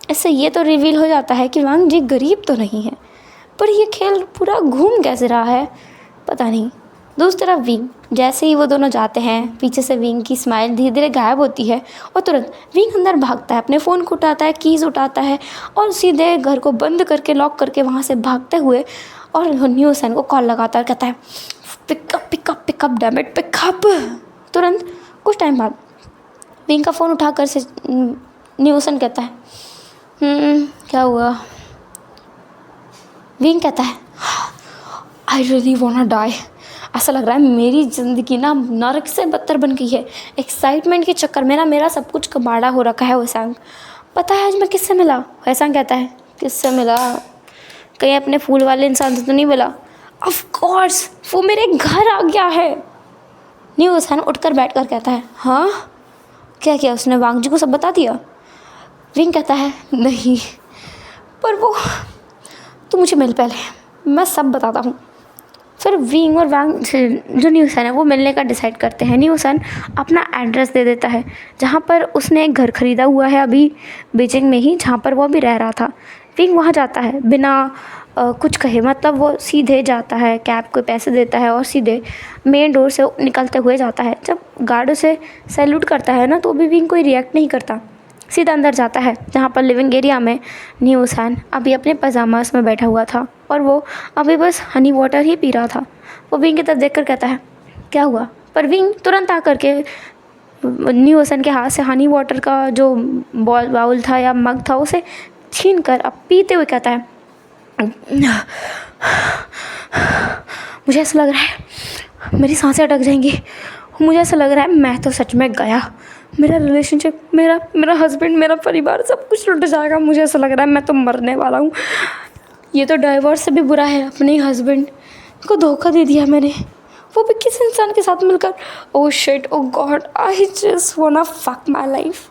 S1: इससे ये तो रिवील हो जाता है कि वांग जी गरीब तो नहीं है, पर ये खेल पूरा घूम कैसे रहा है पता नहीं। दूसरी तरफ विंग, जैसे ही वो दोनों जाते हैं, पीछे से विंग की स्माइल धीरे धीरे गायब होती है और तुरंत विंग अंदर भागता है, अपने फ़ोन को उठाता है, कीज़ उठाता है और सीधे घर को बंद करके लॉक करके वहाँ से भागते हुए और न्यू सन को कॉल लगाता है, कहता है pickup pickup pickup damn it pickup. तुरंत कुछ टाइम बाद विंग का फ़ोन उठाकर से न्यू सन कहता है, क्या हुआ? विंग कहता है, आई रियली वांट डाई। ऐसा लग रहा है मेरी ज़िंदगी ना नरक से बदतर बन गई है। एक्साइटमेंट के चक्कर में ना मेरा सब कुछ कबाड़ा हो रखा है। वैसांग, पता है आज मैं किससे मिला? वैसांग कहता है, किससे मिला? कहीं अपने फूल वाले इंसान से तो नहीं मिला? ऑफ कोर्स, वो मेरे घर आ गया है। न्यू सन उठकर बैठकर कहता है, हाँ क्या किया उसने? वांग जी को सब बता दिया? विंग कहता है, नहीं, पर वो तू मुझे मिल पहले, मैं सब बताता हूँ। फिर विंग और वांग जो न्यू सन है वो मिलने का डिसाइड करते हैं। न्यू सन अपना एड्रेस दे देता है जहाँ पर उसने एक घर ख़रीदा हुआ है अभी बीजिंग में ही, जहाँ पर वो अभी रह रहा था। विंग वहाँ जाता है बिना कुछ कहे, मतलब वो सीधे जाता है, कैब को पैसे देता है और सीधे मेन डोर से निकलते हुए जाता है। जब गार्ड उसे सैल्यूट करता है ना तो भी विंग कोई रिएक्ट नहीं करता, सीधा अंदर जाता है जहाँ पर लिविंग एरिया में न्यू सन अभी अपने पजामास में बैठा हुआ था और वो अभी बस हनी वाटर ही पी रहा था। वो विंग की तरफ देखकर कहता है, क्या हुआ? पर विंग तुरंत आकर के न्यू सन के हाथ से हनी वाटर का जो बाउल था या मग था उसे छीन कर अब पीते हुए कहता है, मुझे ऐसा लग रहा है मेरी सांसें अटक जाएंगी। मुझे ऐसा लग रहा है मैं तो सच में गया, मेरा रिलेशनशिप, मेरा हस्बैंड, मेरा परिवार सब कुछ लुट जाएगा। मुझे ऐसा लग रहा है मैं तो मरने वाला हूँ। ये तो डाइवोर्स से भी बुरा है, अपने हस्बैंड को धोखा दे दिया मैंने, वो भी किस इंसान के साथ मिलकर। Oh shit, oh god, I just wanna fuck my life.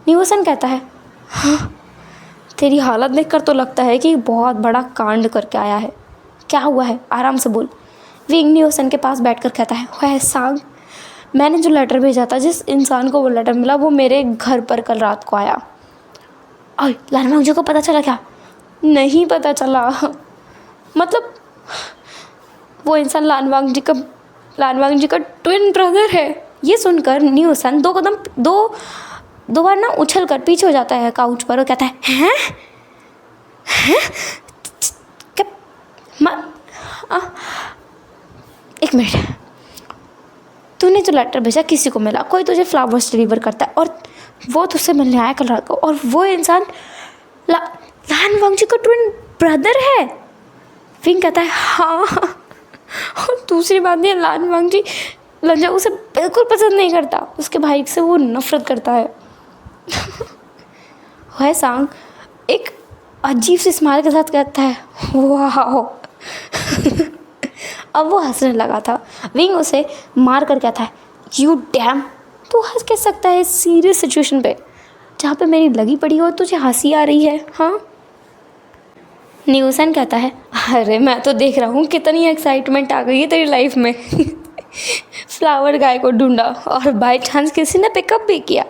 S1: न्यू सन कहता है, हाँ तेरी हालत देखकर तो लगता है कि बहुत बड़ा कांड करके आया है। क्या हुआ है? आराम से बोल। विंग न्यू सन के पास बैठकर कहता है, वह सांग, मैंने जो लेटर भेजा था, जिस इंसान को वो लेटर मिला वो मेरे घर पर कल रात को आया। और लानवांग जी को पता चला क्या? नहीं पता चला। मतलब वो इंसान लानवांग जी का ट्विन ब्रदर है। ये सुनकर न्यू सन दो बार ना उछल कर पीछे हो जाता है काउच पर और कहता है, हैं एक मिनट, तूने जो लेटर भेजा किसी को मिला, कोई तुझे फ्लावर्स डिलीवर करता है और वो तुझसे मिलने आया कल रात को, और वो इंसान लानवांग जी का ट्विन ब्रदर है। विंग कहता है, हाँ। और दूसरी बात ये, लानवांग जी लंजा उसे बिल्कुल पसंद नहीं करता, उसके भाई से वो नफरत करता है। वह सांग एक अजीब सी स्माइल के साथ कहता है, वाह। अब वो हंसने लगा था। विंग उसे मार कर कहता है, यू डैम, तू हंस कैसे सकता है इस सीरियस सिचुएशन पे जहाँ पे मेरी लगी पड़ी हो, तुझे हंसी आ रही है? हाँ। न्यू सन कहता है, अरे मैं तो देख रहा हूँ कितनी एक्साइटमेंट आ गई है तेरी लाइफ में। फ्लावर गाय को ढूंढा और बाय चांस किसी ने पिकअप भी किया,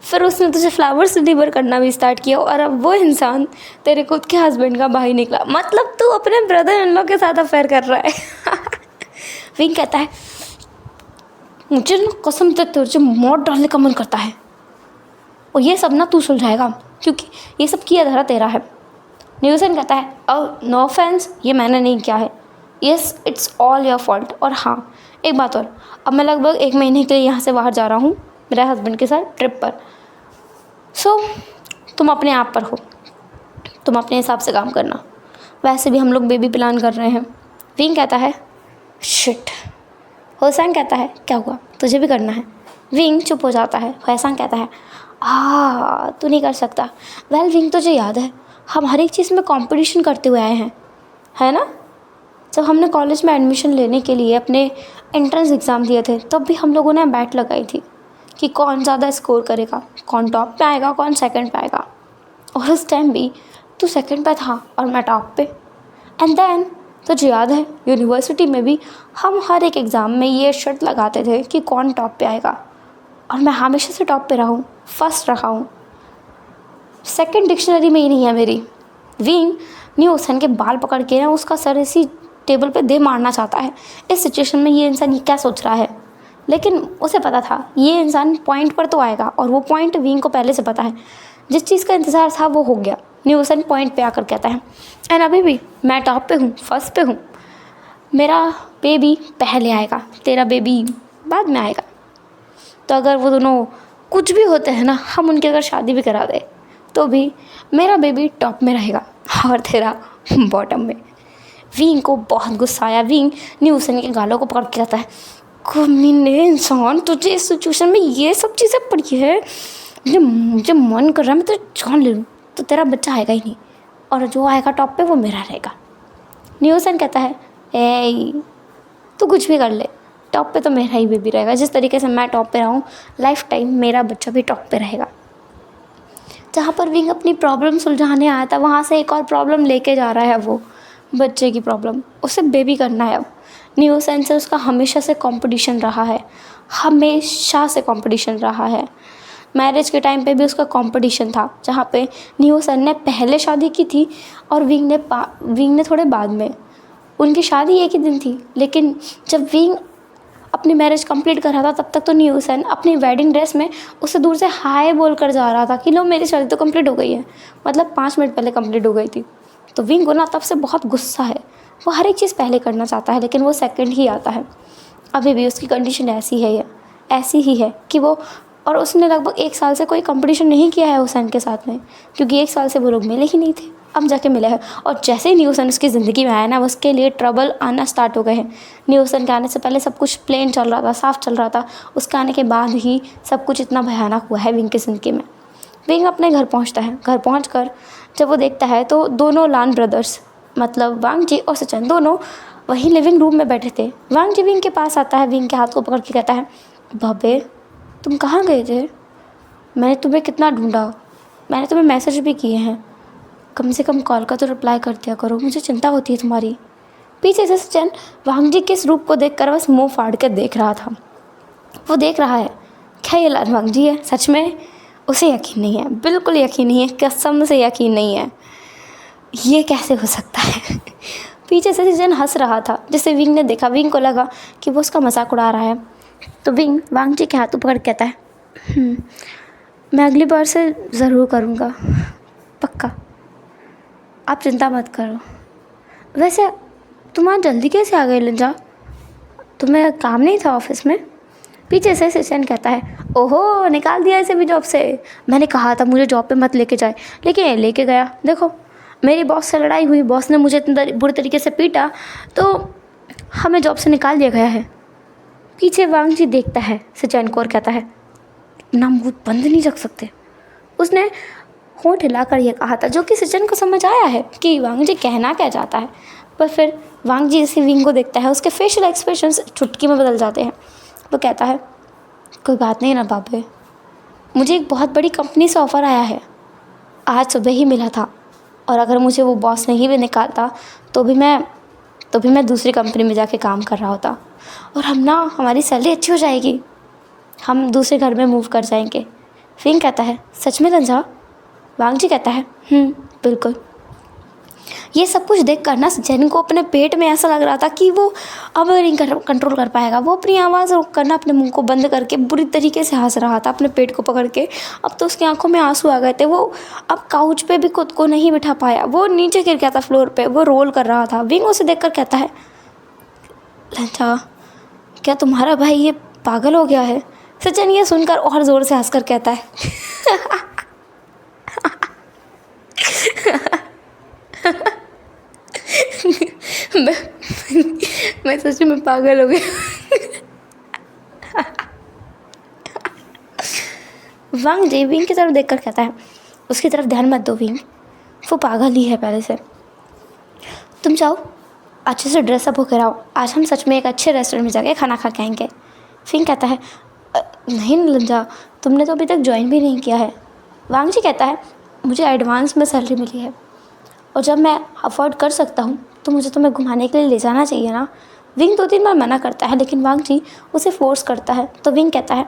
S1: फिर उसने तुझे फ्लावर्स डिलीवर करना भी स्टार्ट किया और अब वो इंसान तेरे खुद के हस्बैंड का भाई निकला। मतलब तू अपने ब्रदर इन लॉ के साथ अफेयर कर रहा है। विंग कहता है, मुझे ना कसम से तुझे मौत डालने का मन करता है, और ये सब ना तू सुलझाएगा क्योंकि ये सब किया धरा तेरा है। न्यूसन कहता है नो ऑफेंस, ये मैंने नहीं किया है, yes it's all your fault. और हाँ, एक बात और, अब मैं लगभग 1 महीने के लिए यहाँ से बाहर जा रहा हूँ मेरे हस्बैंड के साथ ट्रिप पर। सो तुम अपने आप पर हो, तुम अपने हिसाब से काम करना। वैसे भी हम लोग बेबी प्लान कर रहे हैं। विंग कहता है शिट। होसान कहता है क्या हुआ, तुझे भी करना है। विंग चुप हो जाता है। होसान कहता है तू नहीं कर सकता। वेल विंग, तुझे याद है हम हर एक चीज़ में कंपटीशन करते हुए आए हैं, है ना। जब हमने कॉलेज में एडमिशन लेने के लिए अपने एंट्रेंस एग्ज़ाम दिए थे, तब भी हम लोगों ने बैट लगाई थी कि कौन ज़्यादा स्कोर करेगा, कौन टॉप पे आएगा, कौन सेकंड पे आएगा। और उस टाइम भी तू सेकंड पे था और मैं टॉप पे। एंड देन तुझे याद है यूनिवर्सिटी में भी हम हर एक एग्ज़ाम में ये शर्त लगाते थे कि कौन टॉप पे आएगा, और मैं हमेशा से टॉप पे रहा हूँ, फर्स्ट रहा हूँ। सेकंड डिक्शनरी में ही नहीं है मेरी। विंग न्यूसन के बाल पकड़ के ना उसका सर इसी टेबल पे दे मारना चाहता है। इस सिचुएशन में ये इंसान ये क्या सोच रहा है, लेकिन उसे पता था ये इंसान पॉइंट पर तो आएगा, और वो पॉइंट विंग को पहले से पता है। जिस चीज़ का इंतज़ार था वो हो गया। न्यूसन पॉइंट पे आकर कहता है एंड अभी भी मैं टॉप पे हूँ, फर्स्ट पे हूँ। मेरा बेबी पहले आएगा, तेरा बेबी बाद में आएगा। तो अगर वो दोनों कुछ भी होते हैं ना, हम उनकी अगर शादी भी करा दे तो भी मेरा बेबी टॉप में रहेगा और तेरा बॉटम में। विंग को बहुत गुस्सा आया। विंग न्यूसन के गालों को पकड़ के कहता है कमीने इंसान, तुझे इस सिचुएशन में ये सब चीज़ें पड़ी है, मुझे मन कर रहा है मैं तो जान ले लूँ, तो तेरा बच्चा आएगा ही नहीं, और जो आएगा टॉप पे वो मेरा रहेगा। न्यूसन कहता है ए तू कुछ भी कर ले, टॉप पे तो मेरा ही बेबी रहेगा। जिस तरीके से मैं टॉप पे रहा हूँ, लाइफ टाइम मेरा बच्चा भी टॉप पे रहेगा। जहाँ पर विंग अपनी प्रॉब्लम सुलझाने आया था, वहाँ से एक और प्रॉब्लम लेके जा रहा है। वो बच्चे की प्रॉब्लम, उसे बेबी करना है अब। न्यूसन से उसका हमेशा से कंपटीशन रहा है, हमेशा से कंपटीशन रहा है। मैरिज के टाइम पे भी उसका कंपटीशन था, जहाँ पे न्यूसन ने पहले शादी की थी और विंग ने थोड़े बाद में। उनकी शादी एक ही दिन थी, लेकिन जब विंग अपनी मैरिज कंप्लीट कर रहा था तब तक तो न्यूसन अपनी वेडिंग ड्रेस में उससे दूर से हाय बोल कर जा रहा था कि लो मेरी शादी तो कंप्लीट हो गई है, मतलब 5 मिनट पहले कंप्लीट हो गई थी। तो विंग को ना तब से बहुत गुस्सा है। वो हर एक चीज़ पहले करना चाहता है, लेकिन वो सेकंड ही आता है। अभी भी उसकी कंडीशन ऐसी ही है कि वो, और उसने लगभग 1 साल से कोई कंपटीशन नहीं किया है हुसैन के साथ में, क्योंकि 1 साल से वो लोग मिले ही नहीं थे, अब जाके मिले हैं। और जैसे ही न्यूसन उसकी ज़िंदगी में आया ना, उसके लिए ट्रबल आना स्टार्ट हो गए हैं। न्यूसन के आने से पहले सब कुछ प्लेन चल रहा था, साफ चल रहा था। उसके आने के बाद ही सब कुछ इतना भयानक हुआ है विंग की ज़िंदगी में। विंग अपने घर पहुंचता है। घर पहुंचकर जब वो देखता है तो दोनों लान ब्रदर्स, मतलब वांग जी और सचिन, दोनों वही लिविंग रूम में बैठे थे। वांग जी विंग के पास आता है, विंग के हाथ को पकड़ के कहता है बाबे तुम कहाँ गए थे, मैंने तुम्हें कितना ढूंढा, मैंने तुम्हें मैसेज भी किए हैं, कम से कम कॉल का तो रिप्लाई कर दिया करो, मुझे चिंता होती है तुम्हारी। पीछे से सचिन वांग जी के इस रूप को देखकर बस मुंह फाड़ कर देख रहा था। वो देख रहा है क्या ये लाल वांग जी है, सच में? उसे यकीन नहीं है, बिल्कुल यकीन नहीं है, कसम से यकीन नहीं है, ये कैसे हो सकता है। पीछे से सचिन हंस रहा था, जिसे विंग ने देखा। विंग को लगा कि वो उसका मजाक उड़ा रहा है, तो विंग वांग जी के हाथों पकड़ कहता है मैं अगली बार से ज़रूर करूँगा, पक्का, आप चिंता मत करो। वैसे तुम आज जल्दी कैसे आ गए लिंजा, तुम्हें काम नहीं था ऑफिस में? पीछे से सचिन कहता है ओहो निकाल दिया इसे भी जॉब से, मैंने कहा था मुझे जॉब पे मत लेके जाए, लेकिन ये लेके गया। देखो मेरी बॉस से लड़ाई हुई, बॉस ने मुझे इतना बुरे तरीके से पीटा तो हमें जॉब से निकाल दिया गया है। पीछे वांग जी देखता है सचिन को और कहता है इतना मुँह बंद नहीं रख सकते। उसने होंठ हिलाकर यह कहा था, जो कि सचिन को समझ आया है कि वांग जी कहना क्या चाहता है। पर फिर वांग जी जैसे विंग को देखता है, उसके फेशियल एक्सप्रेशंस चुटकी में बदल जाते हैं। वो कहता है कोई बात नहीं ना बाबे, मुझे एक बहुत बड़ी कंपनी से ऑफ़र आया है, आज सुबह ही मिला था, और अगर मुझे वो बॉस नहीं भी निकालता तो भी मैं दूसरी कंपनी में जाके काम कर रहा होता, और हमारी सैलरी अच्छी हो जाएगी, हम दूसरे घर में मूव कर जाएंगे। विंग कहता है सच में रंजा? वांग जी कहता है बिल्कुल। ये सब कुछ देख कर ना सचिन को अपने पेट में ऐसा लग रहा था कि वो अब नहीं कंट्रोल कर पाएगा। वो अपनी आवाज़ रोक कर ना अपने मुंह को बंद करके बुरी तरीके से हंस रहा था अपने पेट को पकड़ के। अब तो उसकी आंखों में आंसू आ गए थे। वो अब काउच पे भी खुद को नहीं बिठा पाया, वो नीचे गिर गया था फ्लोर पे, वो रोल कर रहा था। विंग उसे देख कर कहता है, लंचा क्या तुम्हारा भाई ये पागल हो गया है? सचिन ये सुनकर और ज़ोर से हंसकर कहता है मैं सच में पागल हो गया। वांग जी विंग की तरफ देखकर कहता है, उसकी तरफ ध्यान मत दो विंग, वो पागल ही है पहले से। तुम जाओ अच्छे से ड्रेसअप होकर आओ, आज हम सच में एक अच्छे रेस्टोरेंट में जाके खाना खा के आएंगे। विंग कहता है, नहीं लंजा, तुमने तो अभी तक ज्वाइन भी नहीं किया है। वांग जी कहता है, मुझे एडवांस में सैलरी मिली है और जब मैं अफोर्ड कर सकता हूँ तो मुझे तुम्हें घुमाने के लिए ले जाना चाहिए ना। विंग 2-3 बार मना करता है लेकिन वांग जी उसे फोर्स करता है। तो विंग कहता है,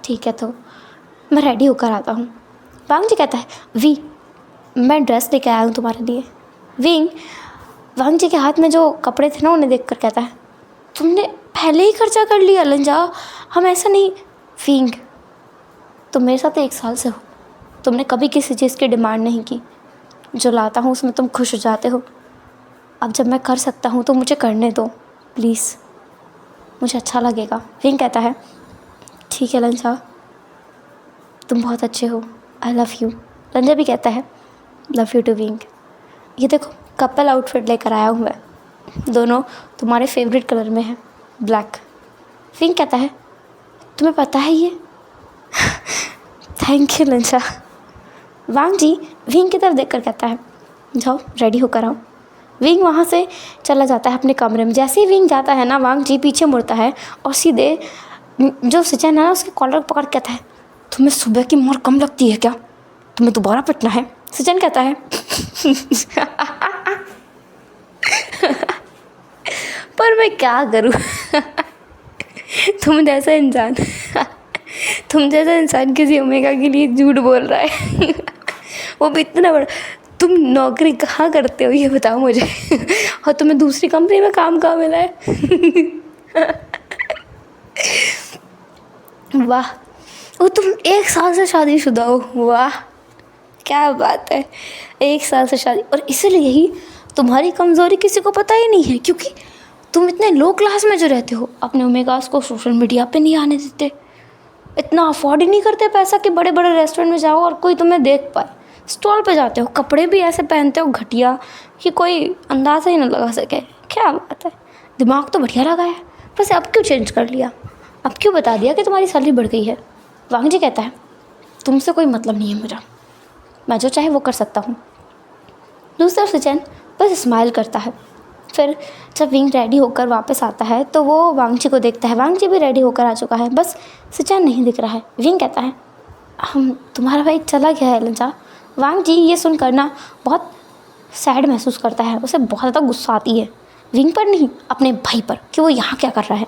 S1: ठीक है तो मैं रेडी होकर आता हूँ। वांग जी कहता है, वी मैं ड्रेस लेकर आया हूँ तुम्हारे लिए। विंग वांग जी के हाथ में जो कपड़े थे ना उन्हें देख कर कहता है, तुमने पहले ही खर्चा कर लिया लंजा, हम ऐसा नहीं। विंग तुम मेरे साथ 1 साल से हो, तुमने कभी किसी चीज़ की डिमांड नहीं की, जो लाता हूँ उसमें तुम खुश हो जाते हो। अब जब मैं कर सकता हूँ तो मुझे करने दो प्लीज़, मुझे अच्छा लगेगा। विंग कहता है, ठीक है लंजा, तुम बहुत अच्छे हो, आई लव यू। लंजा भी कहता है, लव यू टू विंग। ये देखो कपल आउटफिट लेकर आया हूँ मैं, दोनों तुम्हारे फेवरेट कलर में है, ब्लैक। विंग कहता है, तुम्हें पता है ये? थैंक यू लंजा। वांग जी विंग की तरफ देखकर कहता है, जाओ रेडी होकर आओ। विंग वहाँ से चला जाता है अपने कमरे में। जैसे ही विंग जाता है ना, वांग जी पीछे मुड़ता है और सीधे जो सचिन है ना उसके कॉलर को पकड़ कहता है, तुम्हें सुबह की मोर कम लगती है क्या? तुम्हें दोबारा पिटना है? सचिन कहता है, पर मैं क्या करूँ? तुम जैसा इंसान किसी ओमेगा के लिए झूठ बोल रहा है। वो भी इतना बड़ा। तुम नौकरी कहाँ करते हो ये बताओ मुझे। और तुम्हें दूसरी कंपनी में काम कहाँ मिला है? वाह, वो तुम 1 साल से शादीशुदा हो, वाह क्या बात है, 1 साल से शादी। और इसीलिए ही तुम्हारी कमज़ोरी किसी को पता ही नहीं है, क्योंकि तुम इतने लो क्लास में जो रहते हो, अपने ओमेगास को सोशल मीडिया पे नहीं आने देते, इतना अफोर्ड ही नहीं करते पैसा कि बड़े बड़े रेस्टोरेंट में जाओ और कोई तुम्हें देख पाए। स्टॉल पे जाते हो, कपड़े भी ऐसे पहनते हो घटिया कि कोई अंदाज़ा ही ना लगा सके। क्या बात है, दिमाग तो बढ़िया लगा है, बस अब क्यों चेंज कर लिया? अब क्यों बता दिया कि तुम्हारी सैलरी बढ़ गई है? वांग जी कहता है, तुमसे कोई मतलब नहीं है मेरा, मैं जो चाहे वो कर सकता हूँ। दूसरा सचिन बस स्माइल करता है। फिर जब विंग रेडी होकर वापस आता है तो वो वांग जी को देखता है। वांग जी भी रेडी होकर आ चुका है, बस सचिन नहीं दिख रहा है। विंग कहता है, हम तुम्हारा भाई चला गया है लंजा। वांग जी ये सुनकर ना बहुत सैड महसूस करता है, उसे बहुत ज़्यादा गुस्सा आती है, विंग पर नहीं अपने भाई पर, कि वो यहाँ क्या कर रहा है।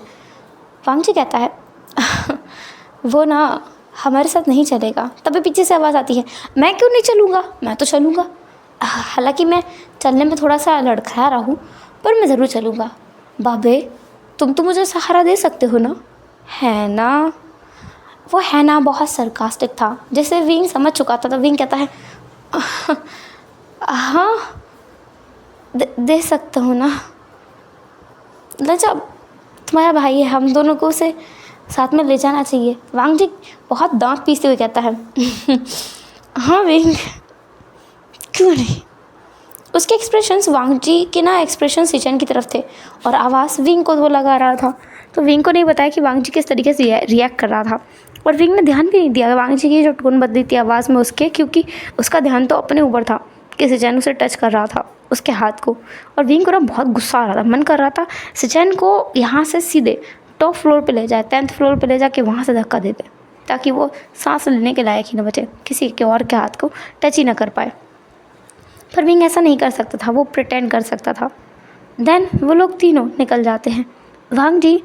S1: वांग जी कहता है, वो ना हमारे साथ नहीं चलेगा। तभी पीछे से आवाज़ आती है, मैं क्यों नहीं चलूँगा, मैं तो चलूँगा। हालांकि मैं चलने में थोड़ा सा लड़खड़ा रहा हूँ, पर मैं ज़रूर चलूँगा। बाबे तुम तो मुझे सहारा दे सकते हो ना, है ना? वो है ना बहुत सरकास्टिक था, जैसे विंग समझ चुका था। तो विंग कहता है, हाँ दे सकता हूँ ना लंजा, तुम्हारा भाई है, हम दोनों को उसे साथ में ले जाना चाहिए। वांग जी बहुत दांत पीसते हुए कहता है, हाँ विंग क्यों नहीं। उसके एक्सप्रेशंस वांग जी के ना एक्सप्रेशन सचिन की तरफ थे और आवाज़ विंग को वो लगा रहा था। तो विंग को नहीं बताया कि वांग जी किस तरीके से रिएक्ट कर रहा था, और विंग ने ध्यान भी नहीं दिया वांग जी की जो टोन बदली थी आवाज़ में उसके, क्योंकि उसका ध्यान तो अपने ऊपर था कि सचिन उसे टच कर रहा था उसके हाथ को। और विंग को ना बहुत गुस्सा आ रहा था, मन कर रहा था सचिन को यहाँ से सीधे टॉप फ्लोर पे ले जाए, 10th फ्लोर पे ले जाके वहाँ से धक्का दे दे, ताकि वो सांस लेने के लायक ही न बचे, किसी के और के हाथ को टच ही ना कर पाए। पर विंग ऐसा नहीं कर सकता था, वो प्रिटेंड कर सकता था। देन वो लोग तीनों निकल जाते हैं। वांग जी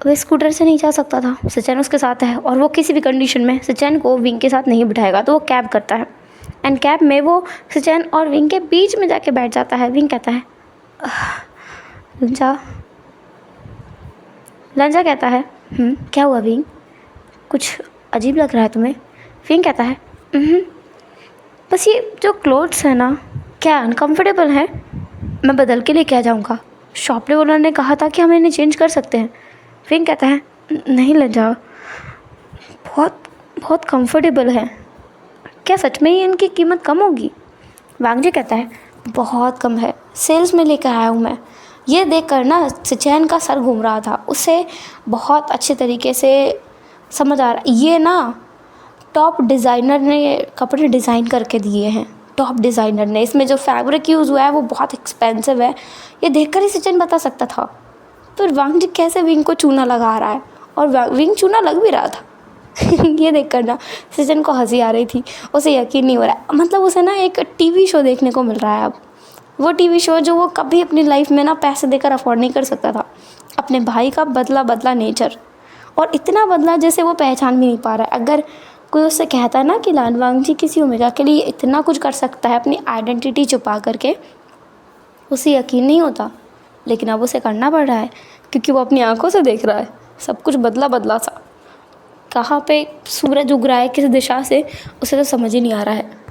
S1: वो स्कूटर से नहीं जा सकता था, सचिन उसके साथ है और वो किसी भी कंडीशन में सचिन को विंग के साथ नहीं बिठाएगा, तो वो कैब करता है। एंड कैब में वो सचैन और विंग के बीच में जाके बैठ जाता है। विंग कहता है लंजा। लंजा कहता है क्या हुआ विंग, कुछ अजीब लग रहा है तुम्हें? विंग कहता है बस ये जो क्लोथ्स है ना क्या अनकम्फर्टेबल है, मैं बदल के लेके आ जाऊँगा। शॉप वालों ने कहा था कि हम इन्हें चेंज कर सकते हैं। विंग कहता है नहीं लंजा, बहुत बहुत कंफर्टेबल है, क्या सच में ही इनकी कीमत कम होगी? वांगजी कहता है बहुत कम है, सेल्स में लेकर आया हूँ मैं। ये देखकर ना सचैन का सर घूम रहा था, उसे बहुत अच्छे तरीके से समझ आ रहा ये ना टॉप डिज़ाइनर ने कपड़े डिज़ाइन करके दिए हैं। टॉप डिज़ाइनर ने, इसमें जो फैब्रिक यूज़ हुआ है वो बहुत एक्सपेंसिव है। ये देखकर ही सचिन बता सकता था। पर वांगजी कैसे विंग को चूना लगा रहा है, और विंग चूना लग भी रहा था। ये देखकर ना सचिन को हंसी आ रही थी, उसे यकीन नहीं हो रहा। मतलब उसे ना एक टीवी शो देखने को मिल रहा है अब। वो टीवी शो जो वो कभी अपनी लाइफ में ना पैसे देकर अफोर्ड नहीं कर सकता था। अपने भाई का बदला बदला नेचर, और इतना बदला जैसे वो पहचान भी नहीं पा रहा है। अगर कोई उससे कहता है ना कि लान वांगजी किसी ओमेगा के लिए इतना कुछ कर सकता है अपनी आइडेंटिटी छुपा करके, उसे यकीन नहीं होता। लेकिन अब उसे करना पड़ रहा है क्योंकि वो अपनी आंखों से देख रहा है सब कुछ बदला बदला सा। कहाँ पे सूरज उग रहा है किस दिशा से, उसे तो समझ ही नहीं आ रहा है।